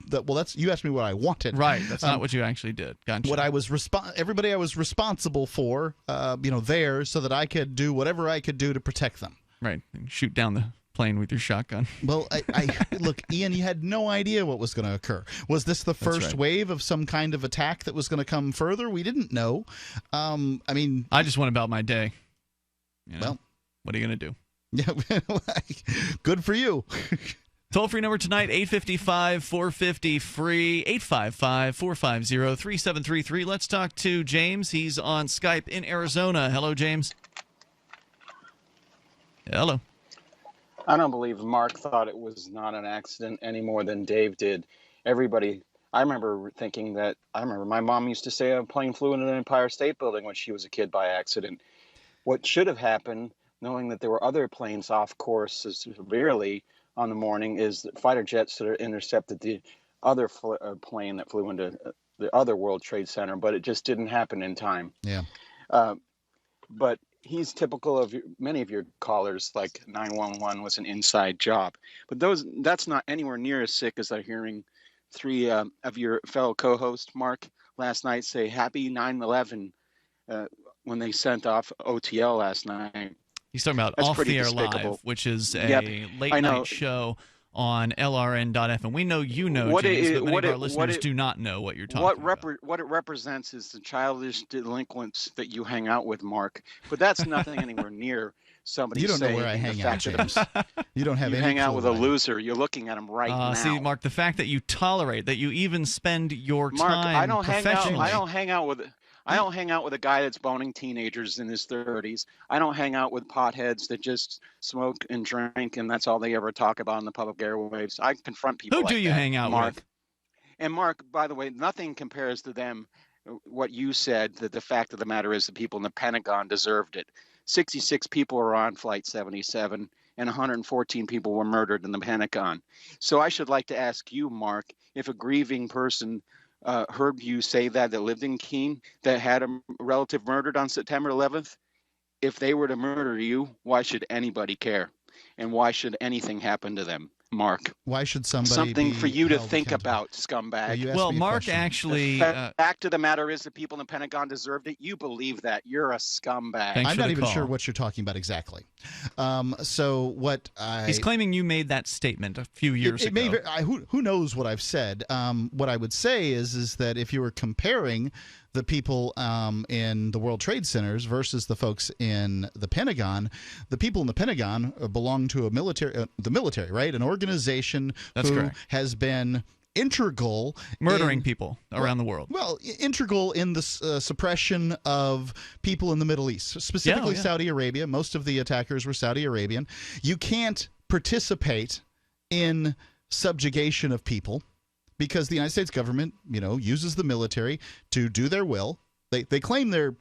Speaker 7: asked me what I wanted.
Speaker 6: Right. That's not what you actually did. Gotcha.
Speaker 7: What I was everybody I was responsible for, there, so that I could do whatever I could do to protect them.
Speaker 6: Right. Shoot down the plane with your shotgun.
Speaker 7: Well, I look, Ian, you had no idea what was going to occur. Was this the first wave of some kind of attack that was going to come further? We didn't know.
Speaker 6: I just went about my day. Well, what are you going to do?
Speaker 7: Yeah, good for you.
Speaker 6: Toll-free number tonight, 855-450-FREE, 855-450-3733. Let's talk to James. He's on Skype in Arizona. Hello, James. Hello.
Speaker 9: I don't believe Mark thought it was not an accident any more than Dave did. Everybody, I remember my mom used to say a plane flew into the Empire State Building when she was a kid by accident. What should have happened, knowing that there were other planes off course severely on the morning, is that fighter jets that intercepted the other plane that flew into the other World Trade Center, but it just didn't happen in time.
Speaker 7: Yeah.
Speaker 9: But he's typical of many of your callers, like 911 was an inside job. But that's not anywhere near as sick as I'm hearing three of your fellow co-hosts, Mark, last night say Happy 9/11 when they sent off OTL last night.
Speaker 6: He's talking about
Speaker 9: That's
Speaker 6: Off
Speaker 9: pretty
Speaker 6: the Air
Speaker 9: despicable.
Speaker 6: Live, which is a late-night show on LRN.FM. We know you know, James, but many of our listeners do not know what you're talking about.
Speaker 9: What it represents is the childish delinquents that you hang out with, Mark. But that's nothing anywhere near somebody
Speaker 7: You don't know
Speaker 9: saying
Speaker 7: where I hang
Speaker 9: the
Speaker 7: out,
Speaker 9: fact
Speaker 7: James.
Speaker 9: that
Speaker 7: You don't have
Speaker 9: you
Speaker 7: any
Speaker 9: hang out
Speaker 7: clue
Speaker 9: with a
Speaker 7: why.
Speaker 9: loser. You're looking at him right now.
Speaker 6: See, Mark, the fact that you tolerate, that you even spend your
Speaker 9: Mark,
Speaker 6: time
Speaker 9: I don't hang out with a guy that's boning teenagers in his 30s. I don't hang out with potheads that just smoke and drink, and that's all they ever talk about in the public airwaves. I confront people.
Speaker 6: Who
Speaker 9: like
Speaker 6: do you
Speaker 9: that,
Speaker 6: hang out
Speaker 9: Mark.
Speaker 6: with?
Speaker 9: And Mark, by the way, nothing compares to them. What you said, that the fact of the matter is the people in the Pentagon deserved it. 66 people were on Flight 77, and 114 people were murdered in the Pentagon. So I should like to ask you, Mark, if a grieving person heard you say that lived in Keene, that had a relative murdered on September 11th, if they were to murder you, why should anybody care? And why should anything happen to them, Mark?
Speaker 7: Why should somebody
Speaker 9: Something
Speaker 7: be
Speaker 9: for you to
Speaker 7: held
Speaker 9: think
Speaker 7: accountable?
Speaker 9: about, scumbag.
Speaker 6: Well, Mark actually...
Speaker 9: The fact of the matter is the people in the Pentagon deserved it. You believe that. You're a scumbag.
Speaker 7: I'm not even sure what you're talking about exactly.
Speaker 6: He's claiming you made that statement a few years ago.
Speaker 7: Who knows what I've said? What I would say is that if you were comparing the people in the World Trade Centers versus the folks in the people in the Pentagon belong to the military, right? An organization who has been integral
Speaker 6: murdering people around the world.
Speaker 7: Well, integral in the suppression of people in the Middle East, specifically Saudi Arabia. Most of the attackers were Saudi Arabian. You can't participate in subjugation of people because the United States government, uses the military to do their will. They claim they're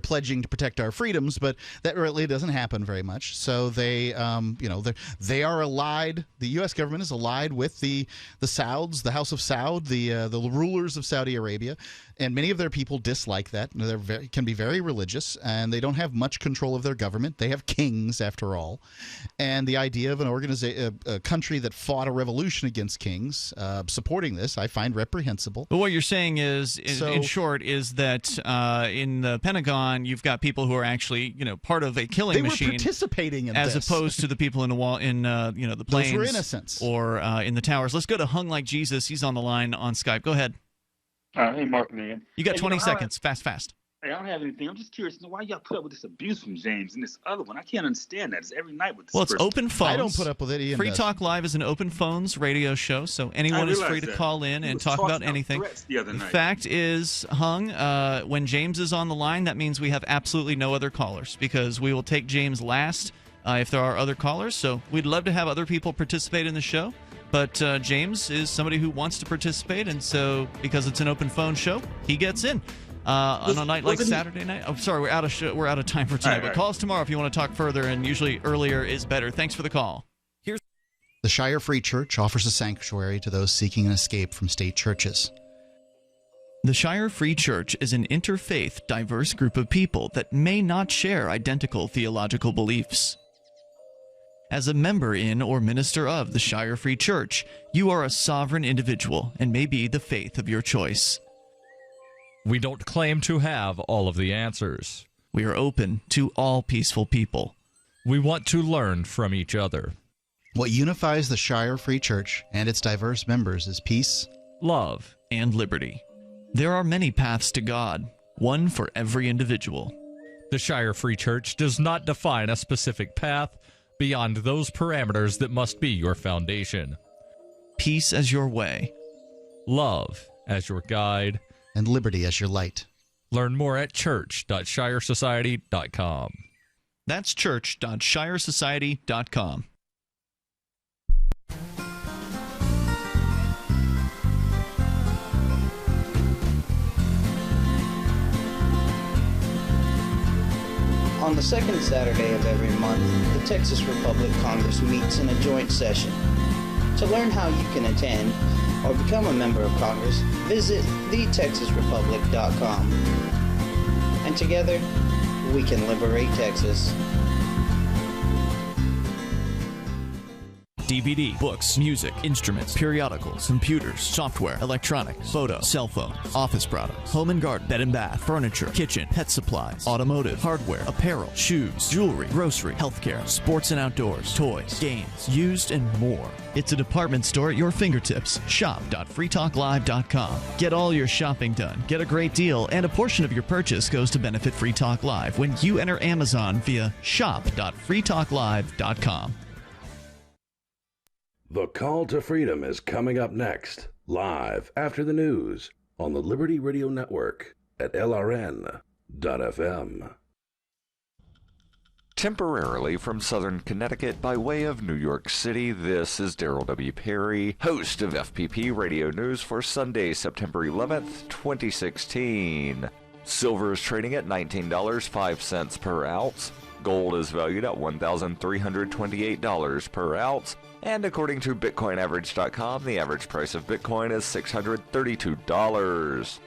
Speaker 7: pledging to protect our freedoms, but that really doesn't happen very much. So they are allied. The U.S. government is allied with the Sauds, the House of Saud, the rulers of Saudi Arabia, and many of their people dislike that. They can be very religious, and they don't have much control of their government. They have kings, after all, and the idea of a country that fought a revolution against kings supporting this, I find reprehensible.
Speaker 6: But what you're saying is, in short, is that in the Pentagon, you've got people who are actually, part of a killing machine.
Speaker 7: They were participating in
Speaker 6: as
Speaker 7: this.
Speaker 6: opposed to the people in the wall, the planes.
Speaker 7: Those were innocents.
Speaker 6: Or in the towers. Let's go to Hung Like Jesus. He's on the line on Skype. Go ahead.
Speaker 12: Hey, Mark and Ian.
Speaker 6: You got 20 seconds. Fast.
Speaker 12: Hey, I don't have anything. I'm just curious. Why y'all put up with this abuse from James and this other one? I can't understand that. It's every night with this
Speaker 6: Well, it's
Speaker 12: person.
Speaker 6: open phones.
Speaker 7: I don't put up with it. Ian
Speaker 6: Free
Speaker 7: does.
Speaker 6: Talk Live is an open phones radio show, so anyone is free to call in and talk about anything.
Speaker 12: The
Speaker 6: fact is, Hung, when James is on the line, that means we have absolutely no other callers because we will take James last if there are other callers. So we'd love to have other people participate in the show. But James is somebody who wants to participate, and so because it's an open phone show, he gets in. On a night like Saturday night. Oh, sorry, we're out of time for tonight. But call us tomorrow if you want to talk further, and usually earlier is better. Thanks for the call.
Speaker 7: The Shire Free Church offers a sanctuary to those seeking an escape from state churches.
Speaker 6: The Shire Free Church is an interfaith, diverse group of people that may not share identical theological beliefs. As a member in or minister of the Shire Free Church, you are a sovereign individual and may be the faith of your choice.
Speaker 13: We don't claim to have all of the answers.
Speaker 6: We are open to all peaceful people.
Speaker 13: We want to learn from each other.
Speaker 7: What unifies the Shire Free Church and its diverse members is peace,
Speaker 13: love,
Speaker 6: and liberty. There are many paths to God, one for every individual.
Speaker 13: The Shire Free Church does not define a specific path beyond those parameters that must be your foundation.
Speaker 6: Peace as your way.
Speaker 13: Love as your guide.
Speaker 7: And liberty as your light.
Speaker 13: Learn more at church.shiresociety.com.
Speaker 6: That's church.shiresociety.com.
Speaker 14: On the second Saturday of every month, the Texas Republic Congress meets in a joint session. To learn how you can attend or become a member of Congress, visit thetexasrepublic.com. And together, we can liberate Texas.
Speaker 6: DVD, books, music, instruments, periodicals, computers, software, electronics, photo, cell phones, office products, home and garden, bed and bath, furniture, kitchen, pet supplies, automotive, hardware, apparel, shoes, jewelry, grocery, healthcare, sports and outdoors, toys, games, used, and more. It's a department store at your fingertips. Shop.freetalklive.com. Get all your shopping done, get a great deal, and a portion of your purchase goes to benefit Free Talk Live when you enter Amazon via shop.freetalklive.com.
Speaker 5: The Call to Freedom is coming up next, live after the news on the Liberty Radio Network at LRN.FM.
Speaker 15: Temporarily from southern Connecticut by way of New York City, this is Daryl W. Perry, host of FPP Radio News for Sunday, September 11th, 2016. Silver is trading at $19.05 per ounce. Gold is valued at $1,328 per ounce. And according to BitcoinAverage.com, the average price of Bitcoin is $632.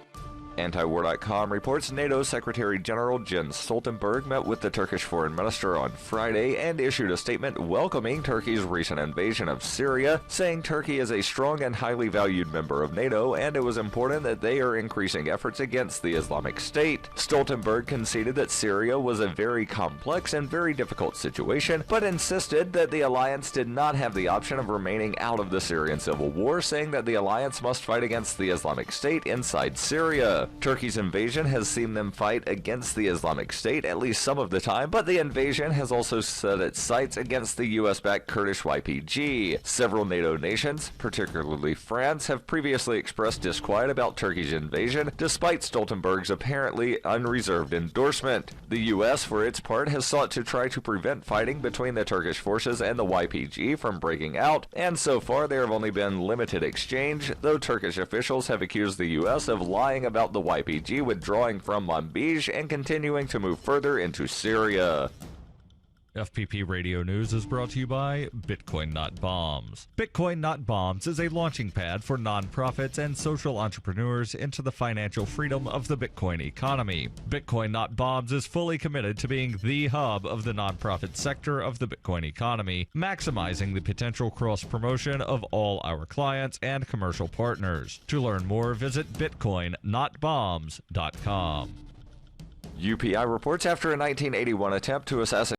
Speaker 15: Antiwar.com reports NATO Secretary General Jens Stoltenberg met with the Turkish foreign minister on Friday and issued a statement welcoming Turkey's recent invasion of Syria, saying Turkey is a strong and highly valued member of NATO and it was important that they are increasing efforts against the Islamic State. Stoltenberg conceded that Syria was a very complex and very difficult situation, but insisted that the alliance did not have the option of remaining out of the Syrian civil war, saying that the alliance must fight against the Islamic State inside Syria. Turkey's invasion has seen them fight against the Islamic State at least some of the time, but the invasion has also set its sights against the US-backed Kurdish YPG. Several NATO nations, particularly France, have previously expressed disquiet about Turkey's invasion, despite Stoltenberg's apparently unreserved endorsement. The US, for its part, has sought to try to prevent fighting between the Turkish forces and the YPG from breaking out, and so far there have only been limited exchange, though Turkish officials have accused the US of lying about the YPG withdrawing from Manbij and continuing to move further into Syria.
Speaker 13: FPP Radio News is brought to you by Bitcoin Not Bombs. Bitcoin Not Bombs is a launching pad for nonprofits and social entrepreneurs into the financial freedom of the Bitcoin economy. Bitcoin Not Bombs is fully committed to being the hub of the nonprofit sector of the Bitcoin economy, maximizing the potential cross-promotion of all our clients and commercial partners. To learn more, visit bitcoinnotbombs.com.
Speaker 15: UPI reports after a 1981 attempt to assassinate